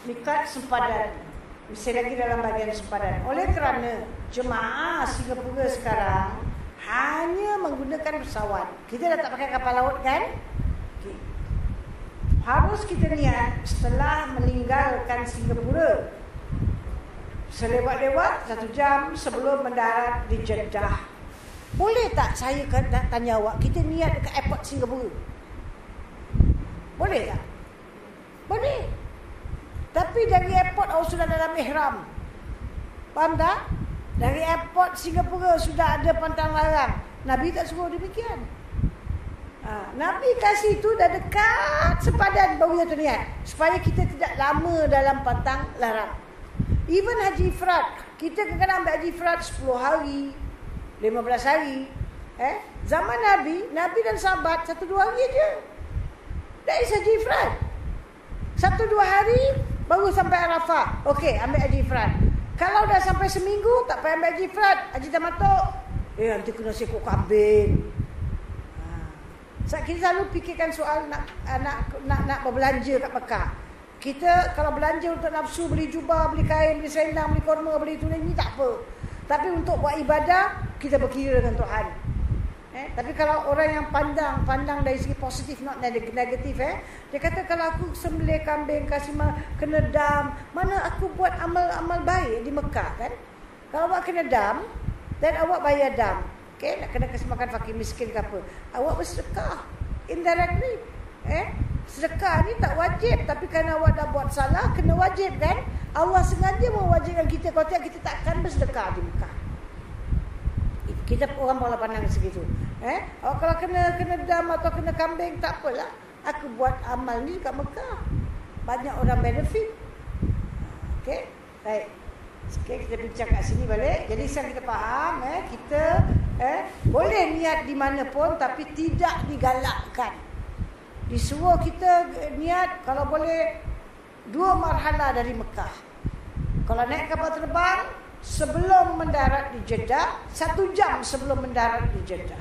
Mikat sempadan. Mesti lagi dalam bahagian sempadan. Oleh kerana jemaah Singapura sekarang hanya menggunakan pesawat. Kita dah tak pakai kapal laut kan? Okay. Harus kita niat setelah meninggalkan Singapura, selewat-lewat 1 jam sebelum mendarat di Jeddah. Boleh tak saya tanya awak, kita niat dekat airport Singapura? Boleh tak? Boleh. Tapi dari airport awak sudah dalam ihram. Faham tak? Dari airport Singapura sudah ada pantang larang. Nabi tak suruh demikian. Nabi kasih itu dah dekat sepadan baru dia niat. Supaya kita tidak lama dalam pantang larang. Even haji ifrad. Kita kadang-kadang ambil haji ifrad 10 hari, 15 hari. Zaman Nabi dan sahabat 1-2 hari je. That is haji ifrad. 1-2 hari baru sampai Arafah. Okey, ambil haji ifrad. Kalau dah sampai seminggu, tak payah ambil haji ifrad. Haji tamatuk. Nanti kena seekor kambing. Kita selalu fikirkan soal nak berbelanja kat Mekah. Kita kalau belanja untuk nafsu, beli jubah, beli kain, beli selendang, beli korma, beli itu ni tak apa. Tapi untuk buat ibadah, kita berkira dengan Tuhan. Tapi kalau orang yang pandang dari segi positif, not negatif, dia kata kalau aku sembelih kambing, kasih kena dam, mana aku buat amal baik di Mekah kan? Kalau awak kena dam, dan awak bayar dam, nak kena kasih makan fakir miskin ke apa, awak bersedekah indirectly. Sedekah ni tak wajib, tapi kerana awak dah buat salah, kena wajib kan? Allah sengaja mewajibkan kita, kalau tidak kita takkan bersedekah di Mekah. Kita orang bola pandang segitu. Kalau kena dam atau kena kambing, tak apalah. Aku buat amal ni dekat Mekah. Banyak orang benefit. Okey. Baik. Okey, kita bincang kat sini balik. Jadi sekarang kita faham, kita boleh niat di mana pun, tapi tidak digalakkan. Disuruh kita niat kalau boleh 2 marhala dari Mekah. Kalau naik kapal terbang, sebelum mendarat di Jeddah, 1 jam sebelum mendarat di Jeddah.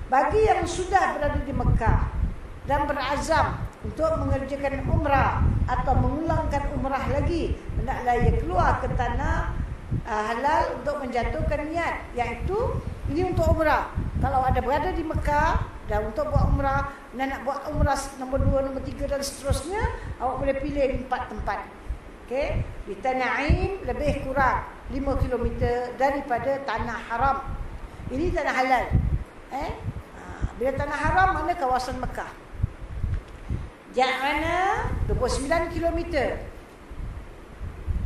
Bagi yang sudah berada di Mekah dan berazam untuk mengerjakan umrah atau mengulangkan umrah lagi, hendaklah ia keluar ke tanah halal untuk menjatuhkan niat, iaitu ini untuk umrah. kalau ada berada di Mekah dan untuk buat umrah dan nak buat umrah nombor 2, nombor 3 dan seterusnya, awak boleh pilih di 4 tempat. Okey, di Tan'im lebih kurang 5 km daripada tanah haram. Ini tanah halal. Bila tanah haram mana kawasan Mekah. Ja'ana 29 km.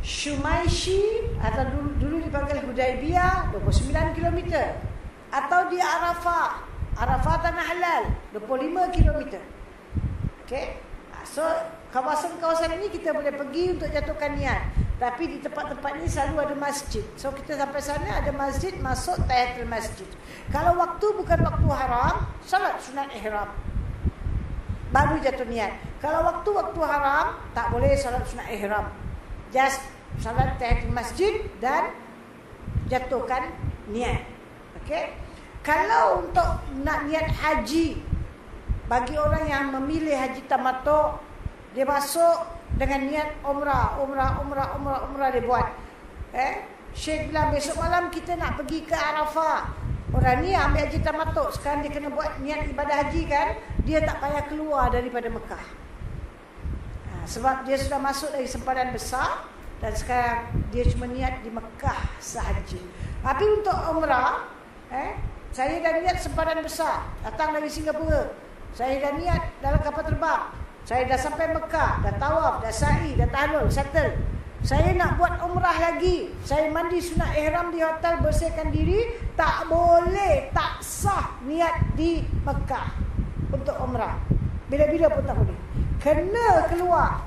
Shumaishi atau dulu dipanggil Hudaibiyah 29 km. Atau di Arafah. Arafah tanah halal 25 km. Okey. So kawasan-kawasan ini kita boleh pergi untuk jatuhkan niat. Tapi di tempat-tempat ini selalu ada masjid. So kita sampai sana ada masjid, masuk tahiyatul masjid. Kalau waktu bukan waktu haram, salat sunat ihram. Baru jatuh niat. Kalau waktu haram, tak boleh salat sunat ihram. Just salat tahiyatul masjid dan jatuhkan niat. Okey. Kalau untuk nak niat haji, bagi orang yang memilih haji tamattu, dia masuk dengan niat umrah dia buat. Syekh bilang besok malam kita nak pergi ke Arafah. Orang ni ambil haji tamattu, sekarang dia kena buat niat ibadah haji kan, dia tak payah keluar daripada Mekah. Sebab dia sudah masuk dari sempadan besar dan sekarang dia cuma niat di Mekah sahaja. Tapi untuk umrah, saya dah niat sempadan besar, datang dari Singapura. Saya dah niat dalam kapal terbang. Saya dah sampai Mekah, dah tawaf, dah sa'i, dah tahlul, settle. Saya nak buat umrah lagi. Saya mandi sunat ihram di hotel, bersihkan diri. Tak boleh, tak sah niat di Mekah untuk umrah. Bila-bila pun tak boleh. Kena keluar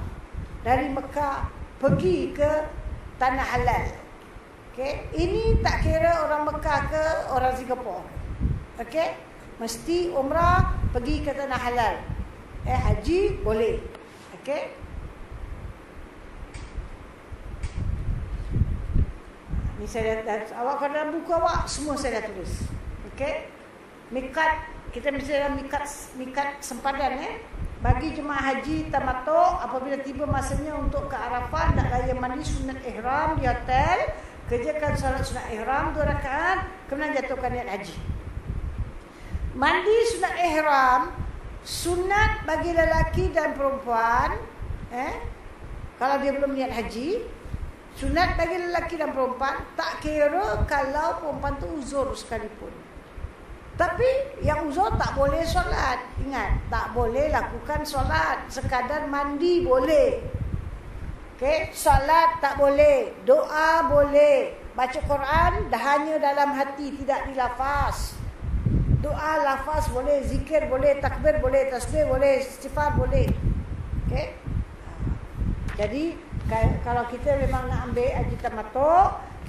dari Mekah, pergi ke tanah halal. Okay? Ini tak kira orang Mekah ke orang Singapura. Okay? Mesti umrah, pergi ke tanah halal. Haji boleh. Okay? Ni saya dah awak kalau dalam buku awak semua saya dah tulis. Okey. Mikat, kita mesti dalam mikat sempadan bagi jemaah haji tamattu apabila tiba masanya untuk ke Arafah nak raya mandi sunat ihram di hotel, kerjakan salat sunat ihram 2 rakaat, kemudian jatuhkan niat haji. Mandi sunat ihram sunat bagi lelaki dan perempuan, kalau dia belum niat haji. Sunat bagi lelaki dan perempuan, tak kira kalau perempuan tu uzur sekalipun. Tapi yang uzur tak boleh solat. Ingat, tak boleh lakukan solat. Sekadar mandi boleh. Okay? Solat tak boleh. Doa boleh. Baca Quran dah hanya dalam hati, tidak dilafaz. Doa lafaz boleh, zikir boleh, takbir boleh, tasbih boleh, istighfar boleh. Okay? Jadi kalau kita memang nak ambil haji tamattu,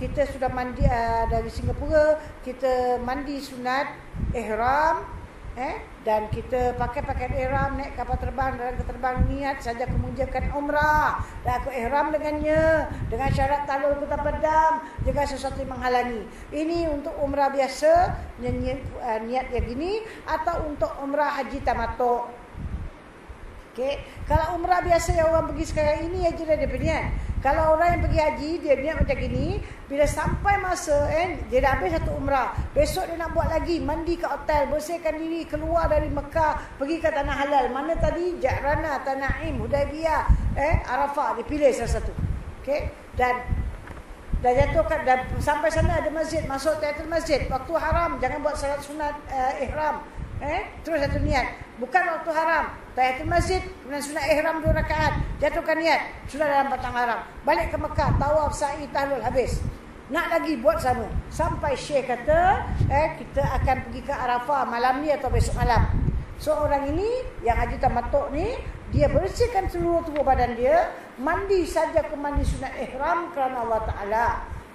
kita sudah mandi dari Singapura, kita mandi sunat ihram, dan kita pakai pakaian ihram, naik kapal terbang, dalam keterbang niat saja kemunjakan umrah, dan aku ihram dengannya dengan syarat tahlul ku tanpa dam, jika sesuatu yang menghalangi. Ini untuk umrah biasa, niat yang gini, atau untuk umrah haji tamattu. Okay. Kalau umrah biasa yang orang pergi sekarang ini aja dah dia berniat. Kalau orang yang pergi haji, dia niat macam gini, bila sampai masa dia dah habis satu umrah, besok dia nak buat lagi, mandi ke hotel, bersihkan diri, keluar dari Mekah, pergi ke tanah halal. Mana tadi? Ja'rana, Tan'im, Hudaibiyah, Arafah, dia pilih salah satu. Okay. Dan dah jatuhkan, dan sampai sana ada masjid, masuk tahiyatul masjid. Waktu haram jangan buat salat sunat ihram. Terus satu niat. Bukan waktu haram, tahiyatul masjid, kemudian sunat ihram 2 rakaat, jatuhkan niat, sudah dalam batang haram. Balik ke Mekah, tawaf, sa'i, tahlul, habis. Nak lagi buat sama. Sampai Syekh kata, kita akan pergi ke Arafah malam ni atau besok malam. So orang ini yang haji tamattu ni, dia bersihkan seluruh tubuh badan dia, mandi saja ke mandi sunat ihram kerana Allah Taala.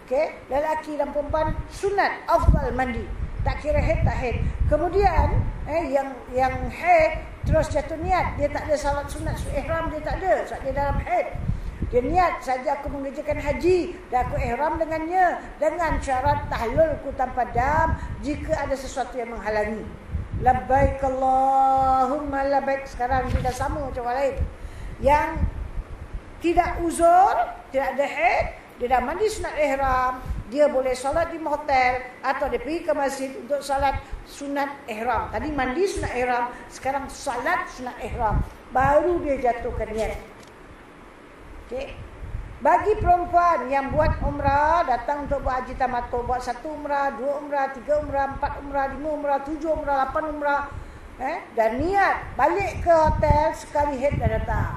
Okey, lelaki dan perempuan sunat afdal mandi. Tak kira haid tak haid. Kemudian yang haid terus jatuh niat, dia tak ada salat sunat ihram, dia tak ada sebab dia dalam haid. Dia niat saja aku mengerjakan haji dan aku ihram dengannya dengan syarat tahlulku tanpa dam jika ada sesuatu yang menghalangi. Labbaik Allahumma labbaik. Sekarang dia dah sama macam orang lain yang tidak uzur, tidak ada haid, dia dah mandi sunat ihram, dia boleh solat di hotel atau dia pergi ke masjid untuk solat sunat ihram. Tadi mandi sunat ihram, sekarang solat sunat ihram. Baru dia jatuhkan niat. Okey. Bagi perempuan yang buat umrah, datang untuk buat haji tamattu, buat 1 umrah, 2 umrah, 3 umrah, 4 umrah, 5 umrah, 7 umrah, 8 umrah, dan niat balik ke hotel sekali haid dah datang.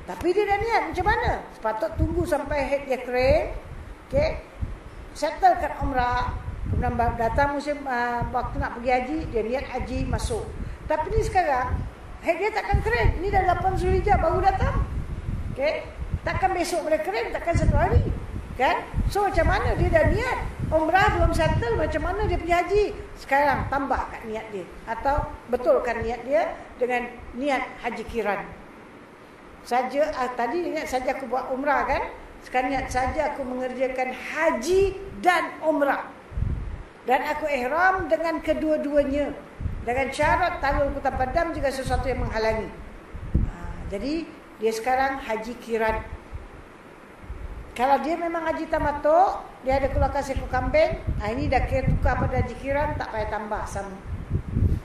Tapi dia dah niat macam mana? Sepatut tunggu sampai haid dia kering. Okey. Settlekan umrah. Kemudian datang musim waktu nak pergi haji, dia niat haji masuk. Tapi ni sekarang haid dia takkan kering. Ni dah 8 Zulhijjah baru datang. Okey. Takkan besok boleh kering, takkan 1 hari. Kan? So macam mana dia dah niat umrah belum settle, macam mana dia pergi haji? Sekarang tambah kat niat dia atau betulkan niat dia dengan niat haji kiran. Saja tadi niat saja aku buat umrah kan? Sekarang niat saja aku mengerjakan haji dan umrah. Dan aku ihram dengan kedua-duanya. Dengan syarat talul kutan padam jika sesuatu yang menghalangi. Jadi dia sekarang haji kiran. Kalau dia memang haji tamattu, dia ada keluarkan seekor kambing, ini dah kira tukar pada haji kiran, tak payah tambah sama.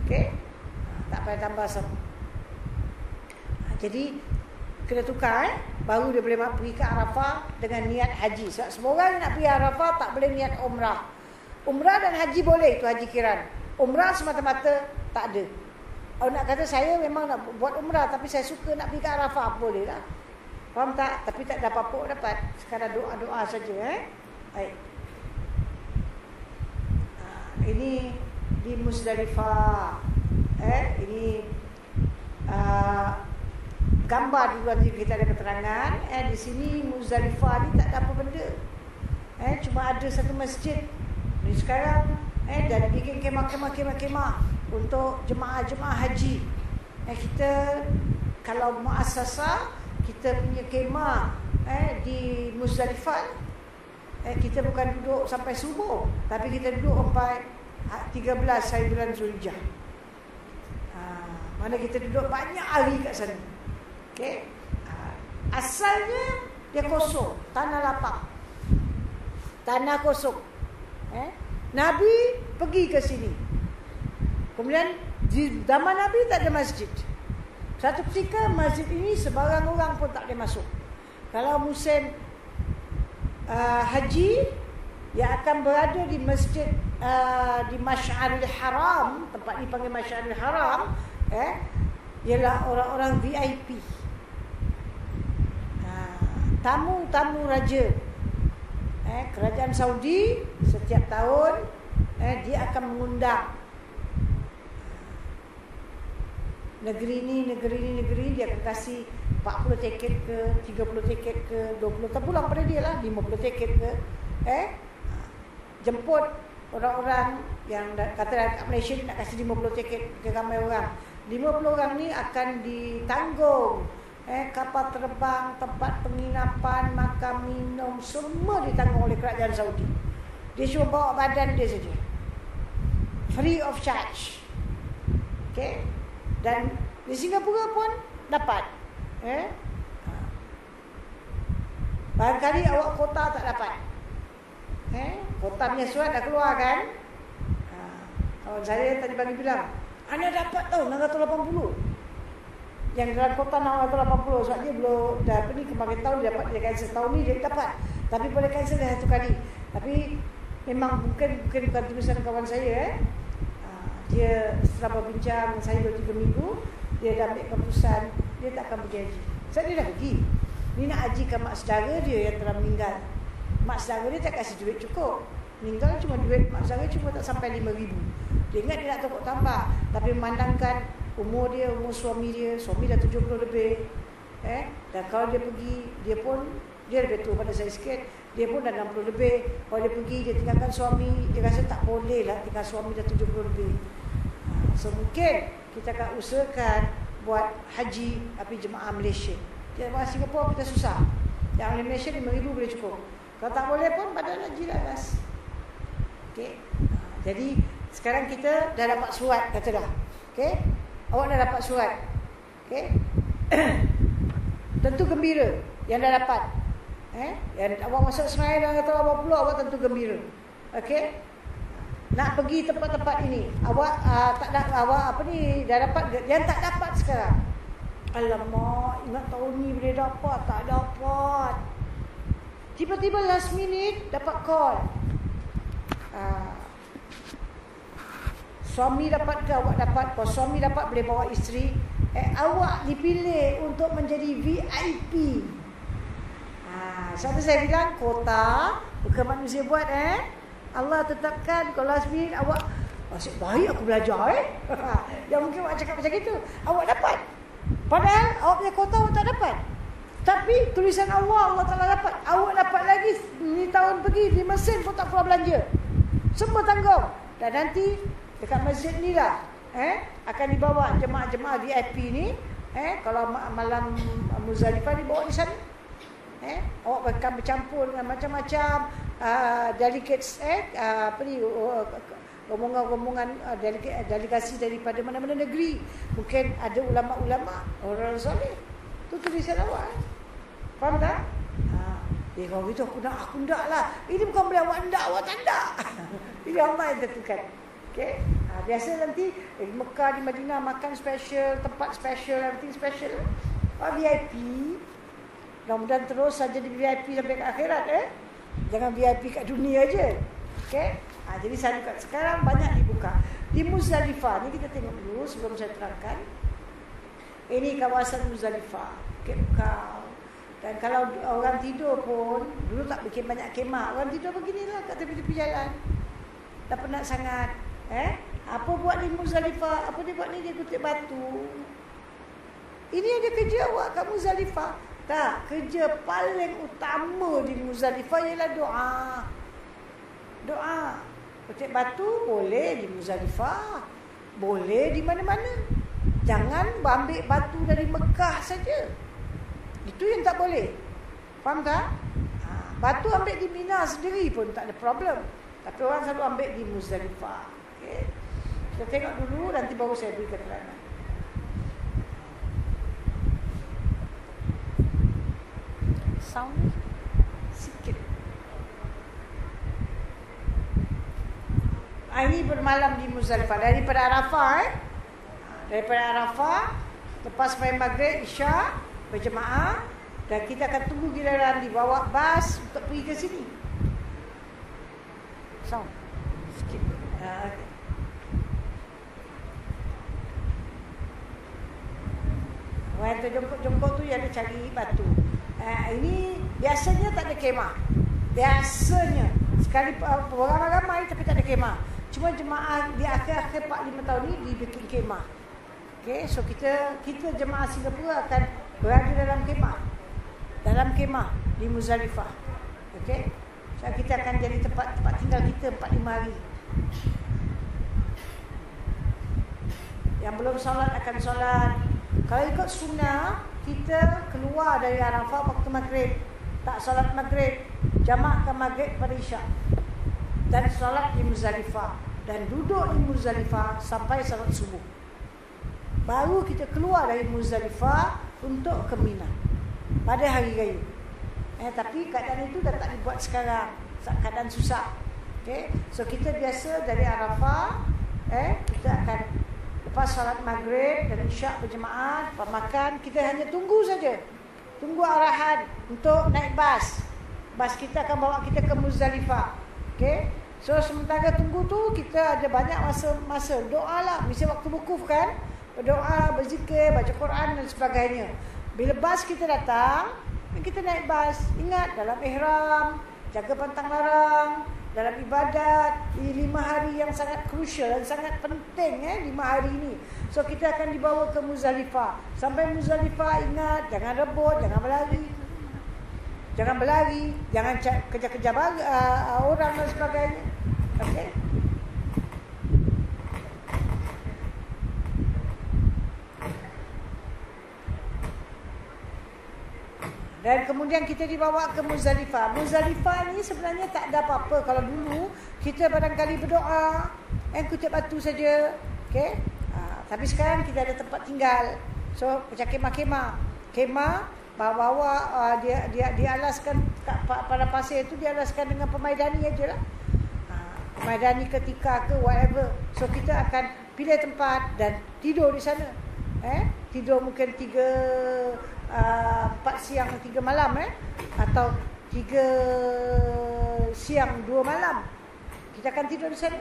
Okey? Tak payah tambah sama. Jadi kena tukar baru dia boleh pergi ke Arafah dengan niat haji. Sebab semua orang nak pergi Arafah tak boleh niat umrah. Umrah dan haji boleh, itu haji kiran. Umrah semata-mata tak ada. Kalau nak kata saya memang nak buat umrah tapi saya suka nak pergi ke Arafah, boleh lah. Faham tak? Tapi tak dapat apa dapat. Sekadar doa-doa saja. Baik. Ini di Muzdalifah. Ini gambar di luar diri kita ada keterangan. Di sini Muzdalifah ni tak ada apa benda. Cuma ada satu masjid. Ni sekarang dah bikin kemah untuk jemaah-jemaah haji. Kita kalau muassasah kita punya kemah di Muzdalifah, kita bukan duduk sampai subuh, tapi kita duduk sampai 13 hari bulan Zulhijjah. Mana kita duduk banyak hari kat sana. Okey. Asalnya dia kosong, tanah lapang. Tanah kosong. Nabi pergi ke sini. Kemudian di zaman Nabi tak ada masjid. Satu ketika masjid ini sebarang orang pun tak boleh masuk. Kalau musim haji, dia akan berada di masjid di Masy'aril Haram, tempat dipanggil Masy'aril Haram, ialah orang-orang VIP. Tamu-tamu raja. Kerajaan Saudi setiap tahun dia akan mengundang negeri ni dia akan kasih 40 tiket ke, 30 tiket ke, 20 terpulang pada dia lah, 50 tiket ke, jemput orang-orang yang kata kat Malaysia nak kasih 50 tiket ke ramai orang. 50 orang ni akan ditanggung kapal terbang, tempat penginapan, makan, minum, semua ditanggung oleh kerajaan Saudi. Dia cuma bawa badan dia saja, free of charge. Okay. Dan di Singapura pun dapat. Barangkali awak kota tak dapat. Kota punya surat dah keluar kan. Kawan saya tadi pagi bilang, anda dapat tau 680. Yang dalam kota 680. Sebab dia belum dah kemarin tahun dia dapat, dia cancel. Tahun ni dia dapat. Tapi boleh cancel dah 1 kali. Tapi memang bukan tulisan kawan saya. Dia setelah berbincang dengan saya 2-3 minggu, dia dah ambil keputusan dia tak akan pergi haji. Sebab dia dah pergi. Ni nak hajikan mak saudara dia yang telah meninggal. Mak saudara dia tak kasih duit cukup. Meninggal cuma duit mak saudara cuma tak sampai 5,000. Dia ingat dia nak tokok tambah, tapi memandangkan umur dia, umur suami dia dah 70 lebih. Dan kalau dia pergi, dia lebih tua pada saya sikit. Dia pun dah 60 lebih. Kalau dia pergi, dia tinggalkan suami, dia rasa tak boleh lah tinggal suami dah 70 lebih. So mungkin kita akan usahakan buat haji tapi jemaah Malaysia. Jemaah Singapura kita susah. Yang Malaysia 5,000 boleh cukup. Kalau tak boleh pun badan haji lah guys. Okay. Jadi sekarang kita dah dapat surat kata dah. Okay. Awak dah dapat surat. Okay. Tentu gembira yang dah dapat. Yang awak masuk Senayan dan kata awak pulau, awak tentu gembira. Okey. Nak pergi tempat-tempat ini, awak tak ada, awak apa ni dah dapat, yang tak dapat sekarang. Alamak, ingat tahun ni boleh dapat, tak dapat. Tiba-tiba last minute dapat call. Suami dapat ke awak dapat? Kalau suami dapat boleh bawa isteri. Awak dipilih untuk menjadi VIP. Satu saya bilang kota bukan manusia buat. Allah tetapkan. Kalau last minute awak, asyik baik aku belajar yang mungkin awak cakap macam itu, awak dapat. Padahal awak punya kota awak tak dapat. Tapi tulisan Allah Ta'ala dapat. Awak dapat lagi ni tahun pergi di mesin pun tak keluar belanja. Semua tanggung. Dan nanti dekat masjid ni lah akan dibawa jemaah-jemaah VIP ni. Kalau malam Muzdalifah dibawa di sana. Awak akan bercampur dengan macam-macam delegates, rombongan-rombongan delegasi daripada mana-mana negeri. Mungkin ada ulama-ulama, orang soleh. Itu tulisan awak. Faham tak? Kalau gitu aku nak lah. Ini bukan boleh awak nak, awak tak nak. Ini Allah yang tentukan. Okay? Biasa nanti di Mekah, di Madinah makan special, tempat special, everything special. VIP. Mudah-mudahan terus saja di VIP sampai ke akhirat. Jangan VIP kat dunia aje. Okay? Jadi sekarang banyak dibuka. Di Muzdalifah ni kita tengok dulu sebelum saya terangkan. Ini kawasan Muzdalifah. Buka. Dan kalau orang tidur pun, dulu tak bikin banyak kemah. Orang tidur beginilah kat tepi-tepi jalan. Dah penat sangat. Apa buat di Muzdalifah? Apa dia buat ni? Dia kutip batu. Ini ada kerja awak kat Muzdalifah. Tak, kerja paling utama di Muzdalifah ialah doa. Doa. Kutip batu boleh di Muzdalifah. Boleh di mana-mana. Jangan ambil batu dari Mekah saja. Itu yang tak boleh. Faham tak? Batu ambil di Mina sendiri pun tak ada problem. Tapi orang selalu ambil di Muzdalifah. Okay. Kita tengok dulu, nanti baru saya beri keterangan. Sound sikit. Ini bermalam di Muzdalifah. Daripada Arafah Daripada Arafah, lepas sampai Maghrib, Isyak, berjemaah. Dan kita akan tunggu giliran dibawa bas untuk pergi ke sini. Sound sikit. Okay. Orang yang terjongkok-jongkok tu yang dia cari batu. Ini biasanya tak ada kemah. Biasanya sekali orang ramai tapi tak ada kemah. Cuma jemaah di akhir-akhir 4-5 tahun ni dibikin kemah. Okey, so kita jemaah Singapura akan berada dalam kemah. Dalam kemah di Muzdalifah. Okey. So kita akan jadi tempat tinggal kita 4-5 hari. Yang belum solat akan solat. Kalau ikut sunnah, kita keluar dari Arafah waktu Maghrib. Tak solat Maghrib, jamakkan Maghrib pada Isyak. Dan solat di Muzdalifah. Dan duduk di Muzdalifah sampai solat subuh. Baru kita keluar dari Muzdalifah untuk ke Mina pada hari raya. Tapi keadaan itu dah tak dibuat sekarang. Keadaan susah. Okay? So kita biasa dari Arafah, kita akan lepas solat Maghrib dan Isyak berjemaah, lepas makan, kita hanya tunggu saja. Tunggu arahan untuk naik bas. Bas kita akan bawa kita ke Muzdalifah. Okay? So sementara tunggu tu, kita ada banyak masa doa lah. Misalnya waktu wukuf kan, berdoa, berzikir, baca Quran dan sebagainya. Bila bas kita datang, kita naik bas. Ingat, dalam ihram, jaga pantang larang, dalam ibadat. Ini 5 hari yang sangat crucial dan sangat penting 5 hari ini. So kita akan dibawa ke Muzdalifah. Sampai Muzdalifah, ingat, jangan rebut, jangan berlari. Jangan berlari, jangan kejar-kejar orang dan sebagainya. Okey. Dan kemudian kita dibawa ke Muzdalifah. Muzdalifah ni sebenarnya tak ada apa-apa. Kalau dulu kita barangkali berdoa, kutip batu saja. Okey. Tapi sekarang kita ada tempat tinggal. So macam kemah-kemah. Kemah bawa dia alaskan pada pasir itu dialaskan dengan pemaidani aja lah. Pemaidani ketika ke whatever. So kita akan pilih tempat dan tidur di sana. Tidur mungkin 4 siang 3 malam atau 3 siang 2 malam. Kita akan tidur di sana.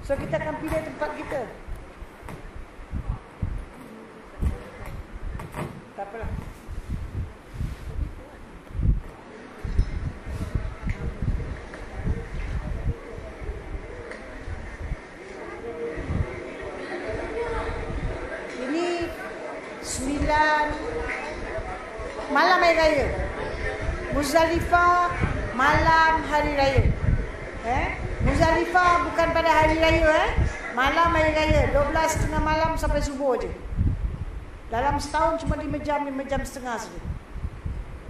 So kita akan pilih tempat kita. Tak apalah. Ini 9 malam hari raya. Muzdalifah malam hari raya. Muzdalifah bukan pada hari raya. Malam hari raya 12.30 malam sampai subuh je. Dalam setahun cuma 5 jam setengah saja.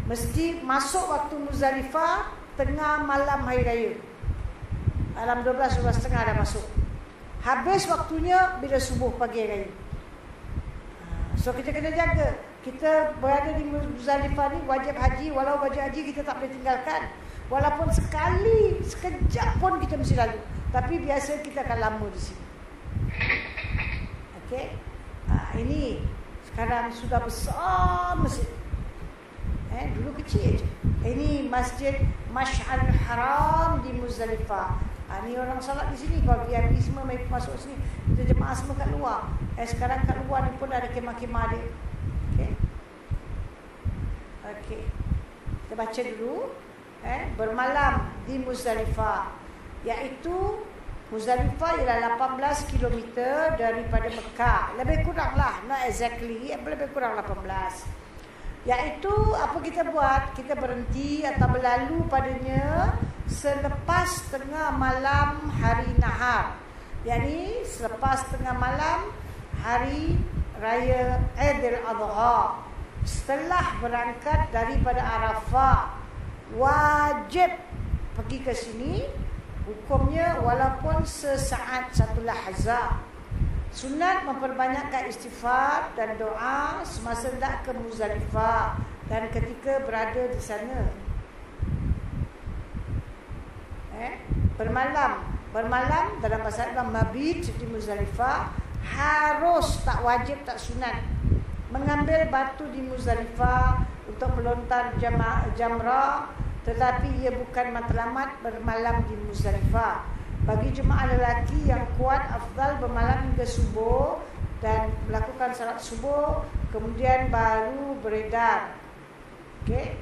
Mesti masuk waktu Muzdalifah tengah malam hari raya. Dalam 12.30 dah masuk. Habis waktunya bila subuh pagi raya. So kita kena jaga. Kita berada di Muzdalifah ni wajib haji. Walau wajib haji kita tak boleh tinggalkan. Walaupun sekali, sekejap pun kita mesti lalu. Tapi biasa kita akan lama di sini. Okey. Ini sekarang sudah besar masjid. Dulu kecil je. Ini masjid Mash'arul Haram di Muzdalifah. Ni orang salat di sini. Kalau VIP semua mai masuk sini, kita jemaah semua kat luar. Sekarang kat luar ni pun ada kemah-kemah dia. Okey. Kita baca dulu. Bermalam di Muzdalifah, iaitu Muzdalifah ialah 18 km daripada Mekah. Lebih kurang lah, not exactly, lebih kurang 18. Iaitu apa kita buat? Kita berhenti atau berlalu padanya selepas tengah malam hari nahar. Yani selepas tengah malam hari raya Aidil Adha. Setelah berangkat daripada Arafah, wajib pergi ke sini. Hukumnya walaupun sesaat satu lahzah. Sunat memperbanyakkan istighfar dan doa semasa hendak ke Muzdalifah dan ketika berada di sana. Bermalam dalam bahasa Arab mabit di Muzdalifah, harus, tak wajib, tak sunat mengambil batu di Muzdalifah untuk melontar jamrah, tetapi ia bukan matlamat bermalam di Muzdalifah. Bagi jemaah lelaki yang kuat, afdal bermalam hingga subuh dan melakukan salat subuh, kemudian baru beredar. Okey.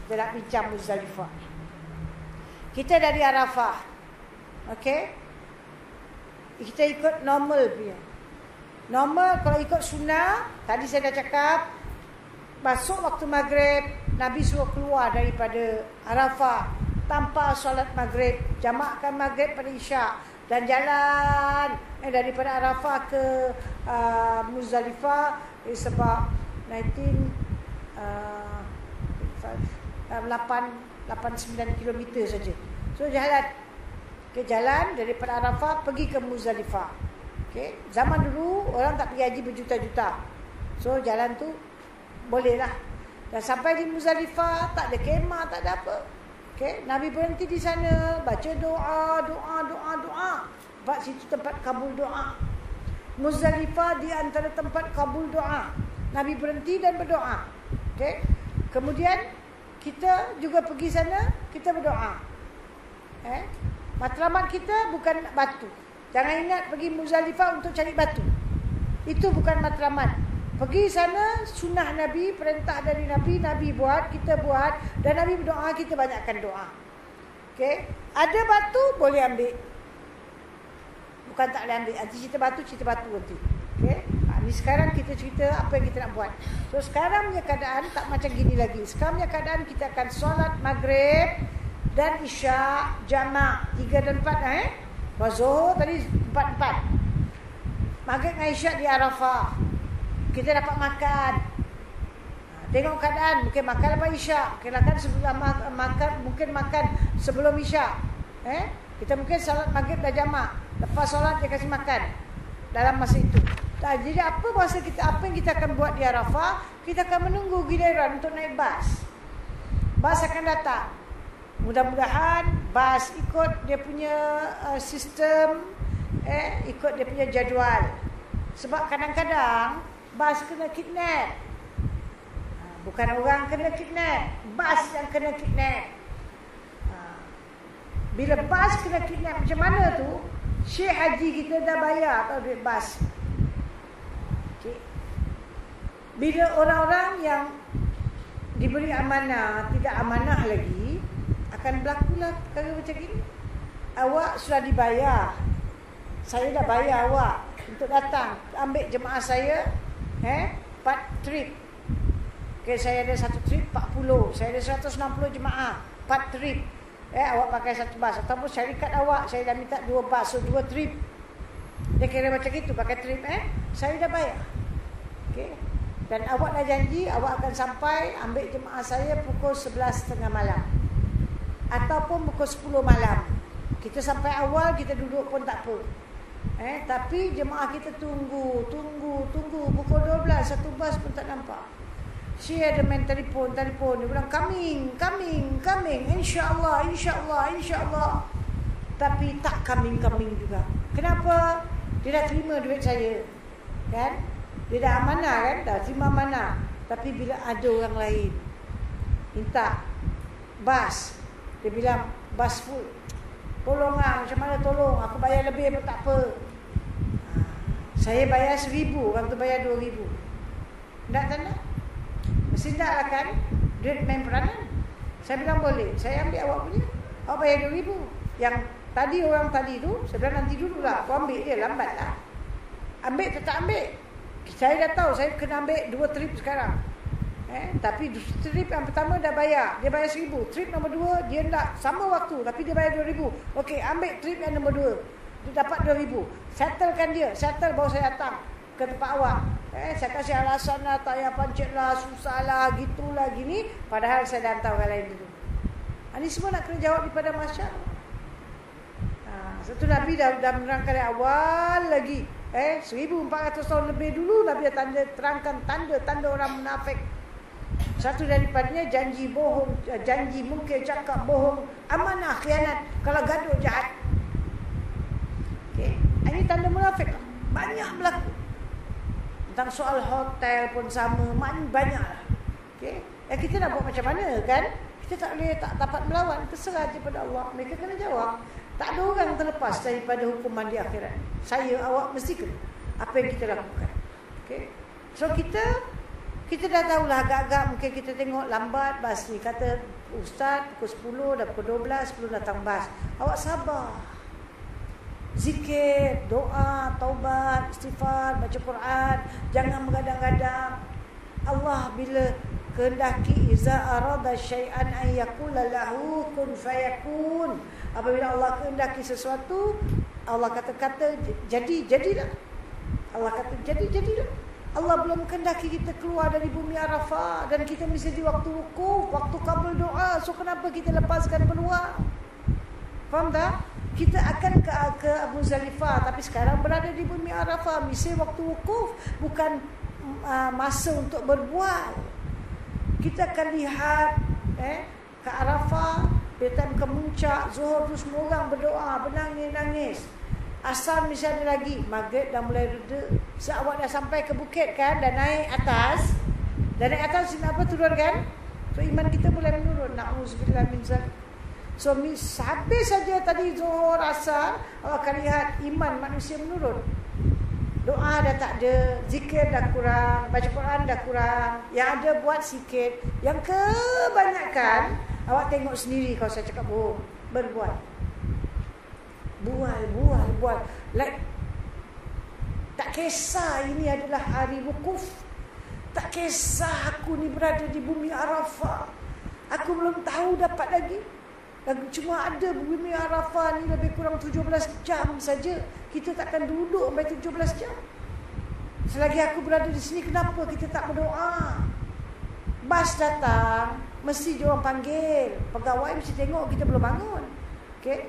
Kita nak bincang Muzdalifah. Kita dari Arafah. Okey. Kita ikut normal punya. Normal kalau ikut sunnah, tadi saya dah cakap, masuk waktu maghrib, Nabi suruh keluar daripada Arafah tanpa solat maghrib, jamakkan maghrib pada isyak dan jalan daripada Arafah ke Muzdalifah sebab 8-9 km saja. So jalan daripada Arafah pergi ke Muzdalifah. Okay. Zaman dulu orang tak pergi haji berjuta-juta. So jalan tu bolehlah. Dan sampai di Muzdalifah tak ada kemah, tak ada apa. Okay. Nabi berhenti di sana, baca doa. Sebab situ tempat kabul doa. Muzdalifah di antara tempat kabul doa. Nabi berhenti dan berdoa. Okay. Kemudian kita juga pergi sana, kita berdoa. Matlamat kita bukan batu. Jangan ingat pergi Muzdalifah untuk cari batu. Itu bukan matlamat. Pergi sana, sunnah Nabi, perintah dari Nabi, Nabi buat, kita buat, dan Nabi berdoa, kita banyakkan doa. Okay. Ada batu, boleh ambil. Bukan tak boleh ambil. Nanti cerita batu nanti. Okay. Ni sekarang kita cerita apa yang kita nak buat. So sekarang punya keadaan tak macam gini lagi. Sekarang punya keadaan kita akan solat maghrib dan isyak jamak 3 dan 4. Zuhur tadi 4. Maghrib dan isyak di Arafah. Kita dapat makan. Tengok keadaan, mungkin makan lepas isyak, mungkin makan sebelum mungkin makan sebelum isyak. Kita mungkin solat maghrib dah jamak. Lepas solat dia kasih makan dalam masa itu. Jadi apa yang kita akan buat di Arafah? Kita akan menunggu giliran untuk naik bas. Bas akan datang. Mudah-mudahan bas ikut dia punya sistem, ikut dia punya jadual. Sebab kadang-kadang bas kena kidnap. Bukan orang kena kidnap, bas yang kena kidnap. Bila bas kena kidnap macam mana tu? Syekh Haji kita dah bayar tau duit bas. Okay. Bila orang-orang yang diberi amanah tidak amanah lagi, akan berlakulah perkara macam ini. Awak sudah dibayar, saya dah bayar awak untuk datang ambil jemaah saya 4 trip. Okay, saya ada satu trip 40, saya ada 160 jemaah 4 trip. Awak pakai satu bas, ataupun syarikat awak saya dah minta 2 bas, so 2 trip. Dia kira macam itu pakai trip. Saya dah bayar. Okay. Dan awak dah janji awak akan sampai ambil jemaah saya pukul 11.30 malam ataupun pukul 10 malam. Kita sampai awal, kita duduk pun tak apa. Tapi jemaah kita tunggu pukul 12, satu bas pun tak nampak. Syekh ada main telefon. Dia bilang coming, insya-Allah. Tapi tak coming juga. Kenapa? Dia dah terima duit saya. Kan? Dia dah amanah kan? Dah terima amanah. Tapi bila ada orang lain minta bas, dia bilang bas full. Tolong macam mana tolong? Aku bayar lebih pun tak apa. Saya bayar 1,000, orang tu bayar 2,000. Tak tanda? Mesti tak lah kan? Duit main peranan. Saya bilang boleh, saya ambil awak punya. Awak bayar 2,000. Yang tadi orang tadi tu, saya bilang nanti dulu lah. Aku ambil dia, lambat lah. Ambil tetap ambil. Saya dah tahu, saya kena ambil 2 trip sekarang. Tapi trip yang pertama dah bayar. Dia bayar 1,000. Trip nombor 2, dia tak sama waktu. Tapi dia bayar 2,000. Okey, ambil trip yang nombor 2. Dia dapat 2,000. Settlekan dia. Settle baru saya datang ke tempat awak. Saya kasih alasan lah, tak payah pancit lah, susah lah, gitulah, gini. Padahal saya dah hantar orang lain dulu. Ini semua nak kena jawab di padang mahsyar. Satu Nabi dah menerangkan dari awal lagi. 1,400 tahun lebih dulu Nabi dah terangkan tanda-tanda orang munafik. Satu daripadanya janji bohong, janji mungkir, cakap bohong, amanah, khianat, kalau gaduh jahat. Okay. Ini tanda munafik. Banyak berlaku. Tentang soal hotel pun sama, banyak. Okay. Kita nak buat macam mana kan? Kita tak boleh tak dapat melawan, terserah je pada Allah. Mereka kena jawab. Tak ada orang terlepas daripada hukuman di akhirat. Saya, awak mesti kena. Apa yang kita lakukan. Okay. So kita dah tahulah agak-agak mungkin kita tengok lambat bas ni. Kata ustaz pukul 10, dah pukul 12, 10 datang bas. Awak sabar. Zikir, doa, taubat, istighfar, baca Quran. Jangan mengadang-gadang. Allah bila kehendaki iza arada syai'an an yaqula lahu kun fayakun. Apabila Allah kehendaki sesuatu, Allah kata-kata jadilah. Allah kata jadilah. Allah belum kehendaki kita keluar dari bumi Arafah dan kita mesti di waktu wukuf, waktu kabul doa. So kenapa kita lepaskan peluang? Faham tak? Kita akan ke Abu Zalifah, tapi sekarang berada di bumi Arafah, mesti waktu wukuf, bukan masa untuk berbual. Kita akan lihat ke Arafah, datang ke muncak, Zuhur tu semua orang berdoa, bernangis-nangis. Asar mesti ada lagi, maghrib dah mulai reda. Awak dah sampai ke bukit kan, dah naik atas. Dah naik atas, apa turun kan? So iman kita mulai menurun. Na'udzubillah min zalik. So habis saja tadi Zuhur, Asar, awak akan lihat iman manusia menurun. Doa dah tak ada, zikir dah kurang, baca Quran dah kurang. Yang ada buat sikit. Yang kebanyakan awak tengok sendiri kalau saya cakap bohong. Berbuat. Bual. Like, tak kisah ini adalah hari wukuf. Tak kisah aku ni berada di bumi Arafah. Aku belum tahu dapat lagi. Cuma ada bumi Arafah ni lebih kurang 17 jam saja. Kita takkan duduk sampai 17 jam. Selagi aku berada di sini, kenapa kita tak berdoa? Bas datang, mesti diorang panggil. Pegawai mesti tengok kita belum bangun. Okay?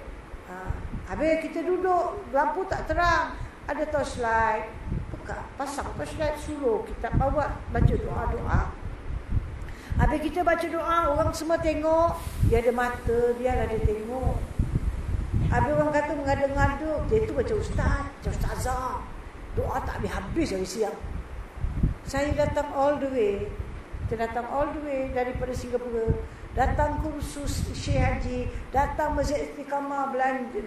Habis kita duduk, lampu tak terang, ada torchlight, buka, pasang flashlight, suruh kita bawa baca doa-doa. Habis kita baca doa, orang semua tengok, dia ada mata, biarlah dia tengok. Habis orang kata mengada-ngada, dia tu macam ustaz, macam ustazah. Doa tak habis-habis hari siang. Saya datang all the way. Kita datang all the way daripada Singapura, datang kursus Syekh Haji, datang Masjid Istiqamah,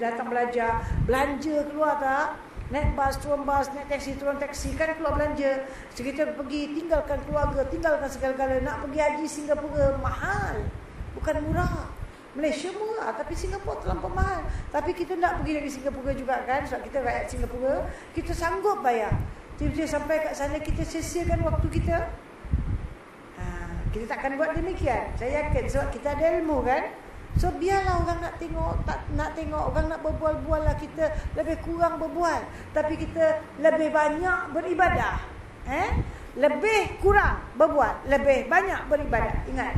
datang belajar, belanja keluar tak? Naik bas, turun bas, naik taksi, turun taksi, kan keluar belanja. So, kita pergi, tinggalkan keluarga, tinggalkan segala-galanya. Nak pergi haji Singapura, mahal. Bukan murah. Malaysia murah, tapi Singapura terlampau mahal. Tapi kita nak pergi dari Singapura juga kan, sebab kita rakyat Singapura, kita sanggup bayar. Tiba-tiba sampai kat sana, kita sia-siakan waktu kita. Kita takkan buat demikian. Saya yakin sebab kita ada ilmu kan. So biarlah orang nak tengok, tak nak tengok, orang nak berbual-bual lah, kita lebih kurang berbual, tapi kita lebih banyak beribadah. Lebih kurang berbual, lebih banyak beribadah. Ingat.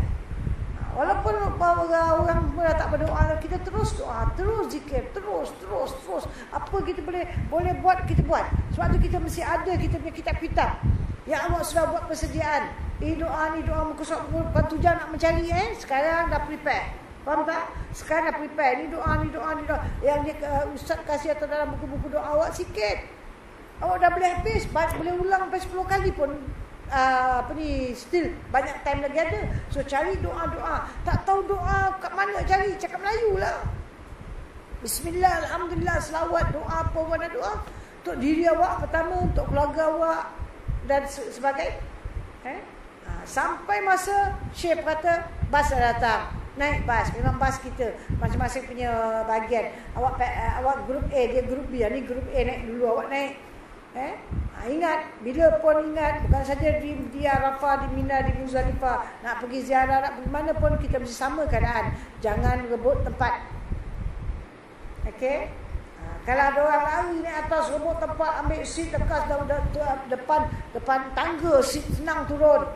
Walaupun orang mula tak berdoa, kita terus doa, terus zikir, terus. Apa kita boleh buat, kita buat. Sebab tu kita mesti ada kita punya kitab-kitab. Ya Allah sudah buat persediaan. Ni doa muka surat Patujah nak mencari sekarang dah prepare. Faham tak? Sekarang dah prepare. Ni doa. Yang dia ustaz kasih atau dalam buku-buku doa awak sikit. Awak dah boleh habis, boleh ulang sampai 10 kali pun. Still banyak time lagi ada. So cari doa-doa. Tak tahu doa kat mana cari, cakap Melayu lah. Bismillah, alhamdulillah, selawat, doa apa mana doa. Untuk diri awak pertama, untuk keluarga awak dan sebagainya. Sampai masa Syekh kata bas dah datang. Naik bas, memang bas kita masing-masing punya bahagian. Awak grup A, dia grup B. Ni grup A naik dulu, awak naik. Ingat, bila pun ingat, bukan saja di Arafah, di Mina, di Muzdalifah, nak pergi ziarah, nak pergi mana pun, kita mesti sama keadaan. Jangan rebut tempat. Okey? Kalau ada orang lari naik atas, rebut tempat, ambil seat dekat depan tangga, seat senang turun.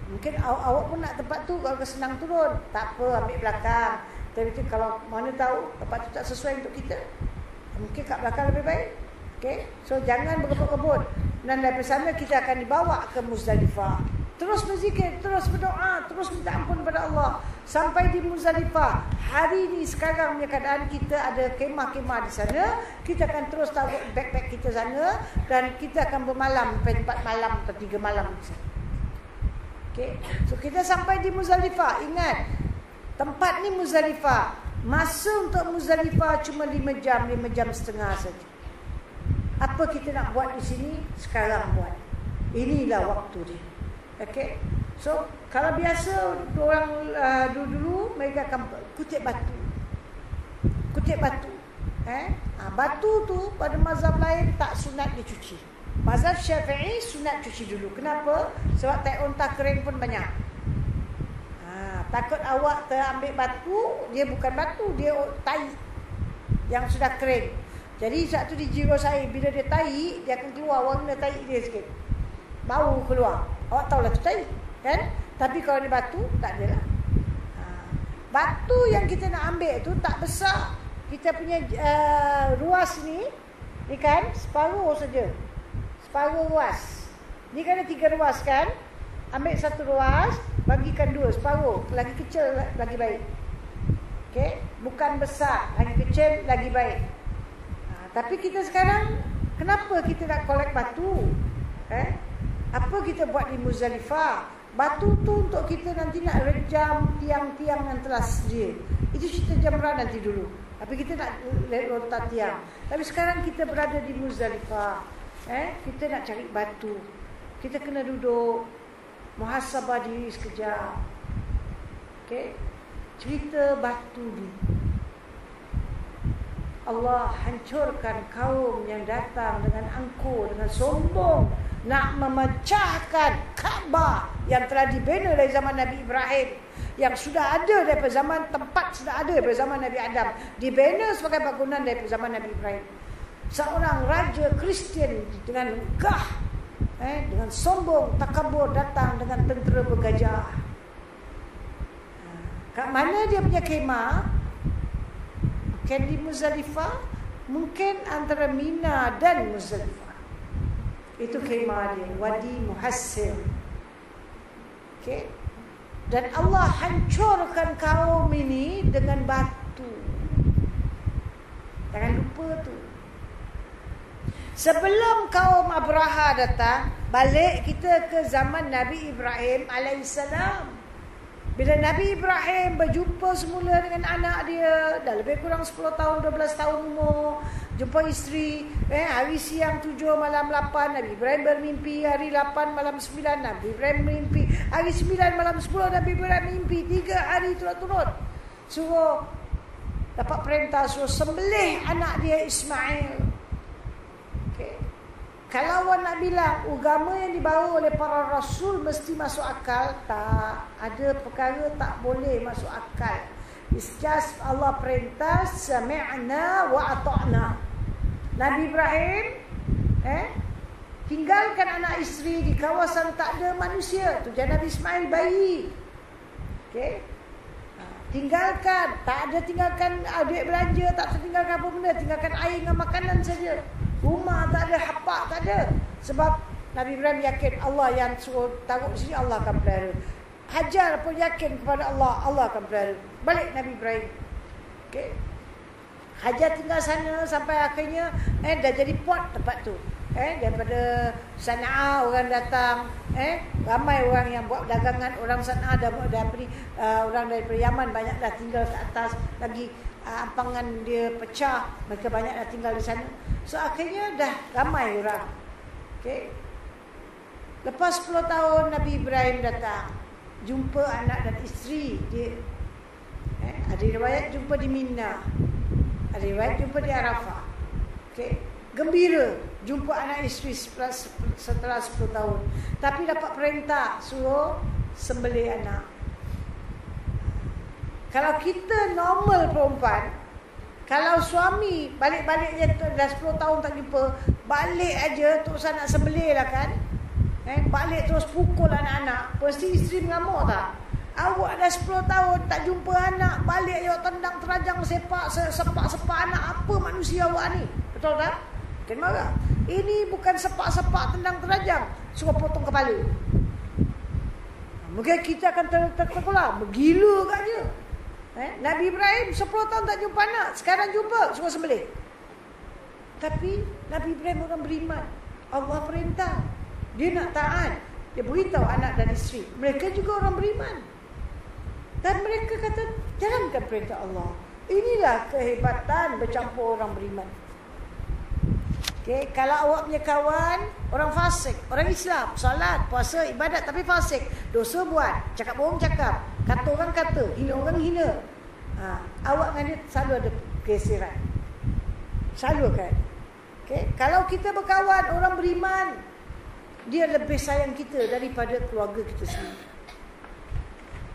Mungkin awak pun nak tempat tu, kalau senang turun, tak apa, ambil belakang. Tapi kalau mana tahu tempat tu tak sesuai untuk kita, mungkin kat belakang lebih baik. Okay? So jangan berebut-rebut. Dan dari sana kita akan dibawa ke Muzdalifah. Terus berzikir, terus berdoa, terus minta ampun pada Allah. Sampai di Muzdalifah. Hari ini sekarang punya keadaan kita ada kemah-kemah di sana. Kita akan terus taruh backpack kita sana. Dan kita akan bermalam sampai 4 malam atau 3 malam di sana. Okay? So kita sampai di Muzdalifah. Ingat, tempat ni Muzdalifah. Masa untuk Muzdalifah cuma 5 jam, 5 jam setengah saja. Apa kita nak buat di sini, sekarang buat. Inilah waktu dia. Okey. So, kalau biasa orang dulu mereka akan kutip batu. Kutip batu. Batu tu pada mazhab lain tak sunat dicuci. Mazhab Syafi'i sunat cuci dulu. Kenapa? Sebab tai unta kering pun banyak. Takut awak terambil batu, dia bukan batu, dia tai yang sudah kering. Jadi saat tu dijirus air, bila dia tahi, dia akan keluar warna tahi dia sikit. Bau keluar. Awak tahulah tu tahi, kan? Tapi kalau ni batu, tak adalah. Batu yang kita nak ambil tu tak besar. Kita punya ruas ni kan, separuh saja. Separuh ruas. Ni kan ada 3 ruas kan? Ambil 1 ruas, bagikan 2, separuh. Lagi kecil lagi baik. Okey? Bukan besar, lagi kecil lagi baik. Tapi kita sekarang, kenapa kita nak collect batu? Apa kita buat di Muzdalifah? Batu tu untuk kita nanti nak rejam tiang-tiang yang telah sedia. Itu cerita jamrah nanti dulu. Tapi kita nak lontar tiang. Tapi sekarang kita berada di Muzdalifah. Kita nak cari batu. Kita kena duduk, muhasabah diri sekejap. Okay? Cerita batu ni. Allah hancurkan kaum yang datang dengan angkuh, dengan sombong, nak memecahkan Kaabah yang telah dibina dari zaman Nabi Ibrahim, yang sudah ada daripada zaman, tempat sudah ada daripada zaman Nabi Adam, dibina sebagai bangunan daripada zaman Nabi Ibrahim. Seorang raja Kristian dengan megah, dengan sombong, takabur datang dengan tentera bergajah. Kat mana dia punya kemah? Mungkin di Muzdalifah, mungkin antara Mina dan Muzdalifah. Itu khemah dia, Wadi Muhassir. Okey. Dan Allah hancurkan kaum ini dengan batu. Jangan lupa tu. Sebelum kaum Abraha datang, balik kita ke zaman Nabi Ibrahim alaihissalam. Bila Nabi Ibrahim berjumpa semula dengan anak dia, dah lebih kurang 10 tahun, 12 tahun umur, jumpa isteri, hari siang 7, malam 8, Nabi Ibrahim bermimpi, hari 8, malam 9, Nabi Ibrahim bermimpi, hari 9, malam 10, Nabi Ibrahim bermimpi, 3 hari turut-turut. Suruh, dapat perintah, suruh sembelih anak dia Ismail. Kalau awak nak bilang agama yang dibawa oleh para rasul mesti masuk akal, tak. Ada perkara tak boleh masuk akal. It's just Allah perintah sami'na wa ata'na. Nabi Ibrahim tinggalkan anak isteri di kawasan tak ada manusia. Tu jangan Nabi Ismail bayi. Okey. Tinggalkan, tinggalkan adik belanja, tak tinggalkan apa benda, tinggalkan air dengan makanan saja. Rumah tak ada, hapak tak ada. Sebab Nabi Ibrahim yakin Allah yang suruh taruh di sini, Allah akan pelihara. Hajar pun yakin kepada Allah, Allah akan pelihara. Balik Nabi Ibrahim. Okey. Hajar tinggal sana sampai akhirnya dah jadi port tempat tu. Daripada Sana'a orang datang, ramai orang yang buat dagangan, orang Sana'a orang daripada Yaman banyak dah tinggal ke atas lagi. Ampangan dia pecah, mereka banyak dah tinggal di sana. So akhirnya dah ramai orang. Okay. Lepas 10 tahun Nabi Ibrahim datang, jumpa anak dan isteri dia. Ada riwayat jumpa di Mina, ada riwayat jumpa di Arafah. Okay. Gembira jumpa anak isteri setelah 10 tahun. Tapi dapat perintah suruh sembelih anak. Kalau kita normal perempuan, kalau suami balik-balik je dah 10 tahun tak jumpa, balik aja terus nak sembelih lah kan. Balik terus pukul anak-anak. Pasti isteri mengamuk tak? Awak dah 10 tahun tak jumpa anak, balik awak tendang terajang sepak anak. Apa manusia awak ni? Betul tak? Kan marah. Ini bukan sepak tendang terajang, suruh potong kepala. Mungkin kita akan terkelar, bergila kat dia. Nabi Ibrahim 10 tahun tak jumpa anak, sekarang jumpa, suruh sembelih. Tapi Nabi Ibrahim orang beriman. Allah perintah, dia nak taat. Dia beritahu anak dan isteri, mereka juga orang beriman. Dan mereka kata, jalankan perintah Allah. Inilah kehebatan bercampur orang beriman. Okay, kalau awak punya kawan orang fasik, orang Islam, solat, puasa, ibadat tapi fasik, dosa buat, cakap bohong cakap, kata orang kata, hina orang hina. Awak dengan dia selalu ada geseran. Selalu kan. Okay, kalau kita berkawan orang beriman, dia lebih sayang kita daripada keluarga kita sendiri.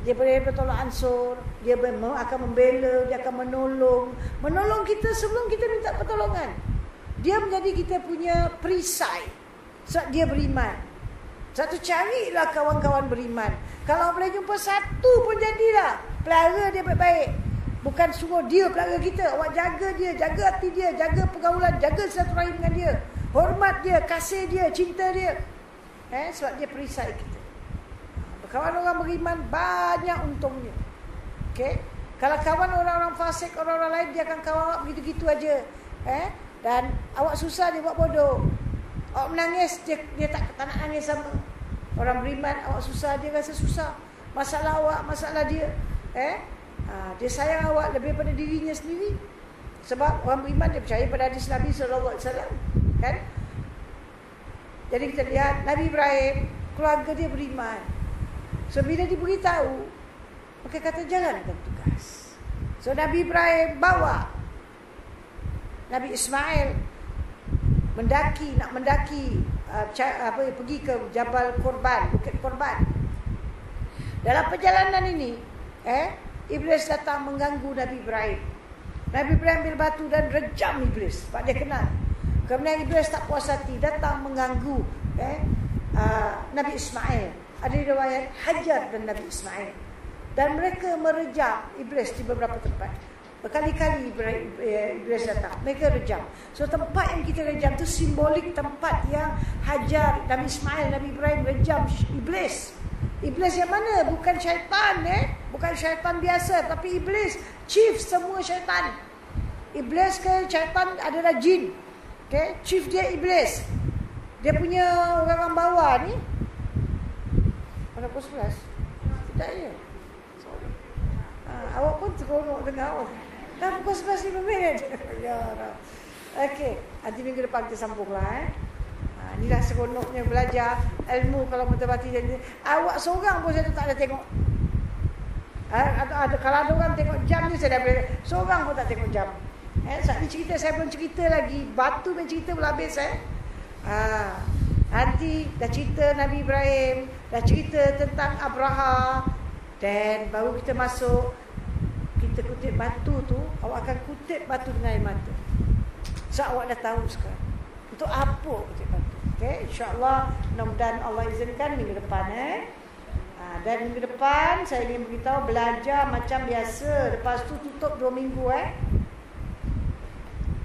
Dia boleh bertolak ansur, dia akan membela, dia akan menolong kita sebelum kita minta pertolongan. Dia menjadi kita punya perisai sebab dia beriman. Satu carilah kawan-kawan beriman. Kalau boleh jumpa satu pun jadilah, pelihara dia baik-baik. Bukan suruh dia pelihara kita. Awak jaga dia, jaga hati dia, jaga pergaulan, jaga silaturahim dengan dia, hormat dia, kasih dia, cinta dia. Sebab dia perisai kita. Berkawan orang beriman banyak untungnya. Okay? Kalau kawan orang-orang fasik, orang-orang lain, dia akan kawan awak begitu-gitu aja. Dan awak susah, dia buat bodoh. Awak menangis, dia tak nak nangis sama. Orang beriman, awak susah, dia rasa susah. Masalah awak, masalah dia. Dia sayang awak lebih pada dirinya sendiri. Sebab orang beriman dia percaya pada hadis Nabi SAW. Kan? Jadi kita lihat Nabi Ibrahim, keluarga dia beriman. So bila diberitahu, maka kata jalankan tugas. So Nabi Ibrahim bawa Nabi Ismail nak mendaki pergi ke Jabal Korban, Bukit Korban. Dalam perjalanan ini, Iblis datang mengganggu Nabi Ibrahim. Nabi Ibrahim ambil batu dan rejam Iblis, sebab dia kenal. Kemudian Iblis tak puas hati, datang mengganggu Nabi Ismail. Ada riwayat hajar dan Nabi Ismail. Dan mereka merejam Iblis di beberapa tempat. Berkali-kali Iblis datang. Mereka rejam. So tempat yang kita rejam tu simbolik tempat yang Hajar, Nabi Ismail, Nabi Ibrahim rejam Iblis. Iblis yang mana? Bukan syaitan, bukan syaitan biasa, tapi Iblis, chief semua syaitan. Iblis ke syaitan adalah jin. Okay? Chief dia Iblis. Dia punya orang bawah ni. Pada pukul 11? Tidak ya. Sorry. Awak pun seronok dengar awak. Dah pukul 11:05. Ya Allah. Okey, nanti minggu depan kita sambunglah. Inilah seronoknya belajar ilmu kalau mutawati jadi. Awak seorang pun saya tak ada tengok. Ada kalau ada orang tengok jam ni saya dah boleh. Seorang pun tak tengok jam. Saat ni cerita saya belum cerita lagi. Batu main cerita belum habis nanti dah cerita Nabi Ibrahim, dah cerita tentang Abraha, dan baru kita masuk. Kita kutip batu tu, awak akan kutip batu dengan air mata. So awak dah tahu sekarang untuk apa kutip batu. Okay, insyaAllah mudah-mudahan Allah izinkan minggu depan dan minggu depan saya ingin beritahu belajar macam biasa. Lepas tu tutup 2 minggu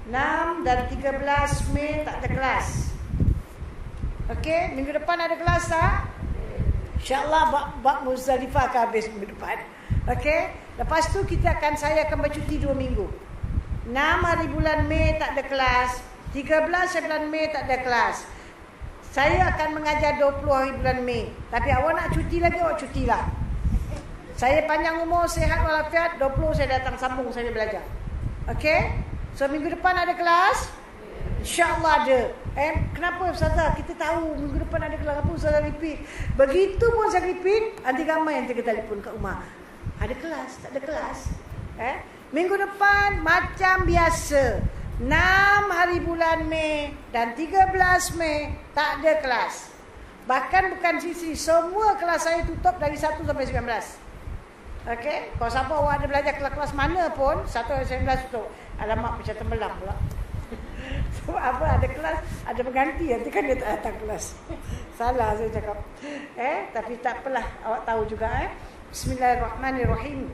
6 dan 13 Mei tak ada kelas. Okey, minggu depan ada kelas tak? InsyaAllah bab Muzdalifah akan habis minggu depan. Okey, lepas tu saya akan bercuti 2 minggu. 6 hari bulan Mei tak ada kelas, 13 bulan Mei tak ada kelas. Saya akan mengajar 20 hari bulan Mei. Tapi awak nak cuti lagi, awak cutilah. Saya panjang umur, sihat walafiat, 20 saya datang sambung, saya belajar. Okey? So minggu depan ada kelas? InsyaAllah ada. Kenapa Ustazah? Kita tahu minggu depan ada kelas. Apa Ustazah repeat? Begitu pun saya repeat, nanti ramai yang telefon kat rumah. Ada kelas? Tak ada kelas? Minggu depan macam biasa. 6 hari bulan Mei dan 13 Mei tak ada kelas. Bahkan bukan sisi, semua kelas saya tutup dari 1 sampai 19. Okey, kalau siapa awak ada belajar kelas-kelas mana pun 1 sampai 19 tutup. Alamak macam tembelang pula. Sebab apa ada kelas, ada pengganti, nanti kan dia tak datang kelas. Salah saya cakap. Tapi tak apalah, awak tahu juga. Bismillahirrahmanirrahim.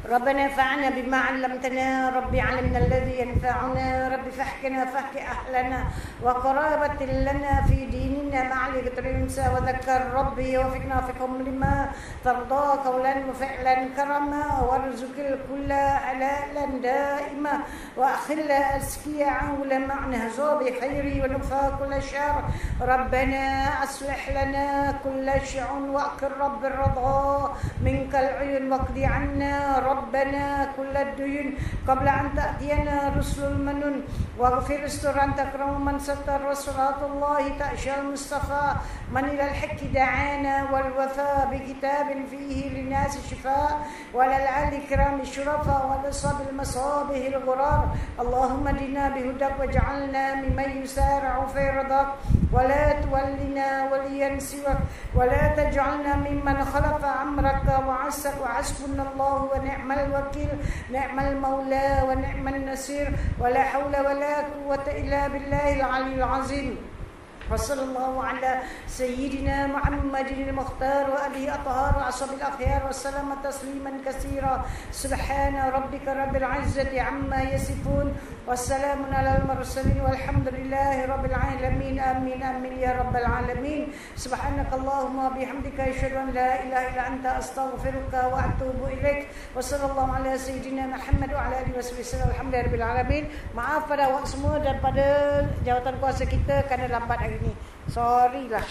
ربنا انفعنا بما علمتنا ربي علمنا الذي ينفعنا ربي فاحكنا فاحك أهلنا وقرابة لنا في ديننا مع الإنسى وذكر ربي وفقنا وفقهم لما ترضى قولا وفعلا كرما وارزق الكل حلالا دائما وأخل أسكي عولا معنا زوبي خيري ونفى كل شر ربنا أصلح لنا كل شعون وأقر رب الرضا منك العيون واقضي عنا ربنا كل الديون قبل أن تأتينا رسل المنون واغفر استر أن تكرم من ستر وصلاة الله تأشى المصطفى من إلى الحق دعانا والوفاء بكتاب فيه للناس شفاء ولا العلي كرام الشرفاء ولصب المصابه الغرار اللهم دنا بهداك واجعلنا ممن يسارع في رضاك ولا تولنا وليا سواك ولا تجعلنا ممن خلف أمرك وعسك وحسبنا الله ونعم الوكيل نعم المولى ونعم النصير ولا حول ولا قوة إلا بالله العلي العظيم وصلى الله على سيدنا محمد المختار وآله الطهار وأصحابه الأخيار وسلم تسليما كثيرا سبحان ربك رب العزة عما يصفون والسلام على المرسلين والحمد لله رب العالمين آمين آمين يا رب العالمين سبحانك اللهم وبحمدك أشهد أن لا إله إلا أنت أستغفرك وأتوب إليك وصلى الله على سيدنا محمد وعلى آله وسلم الحمد لله رب العالمين. Maaf pada awak semua dan pada jawatan kuasa kita kerana lambat hari ini. Sorry lah.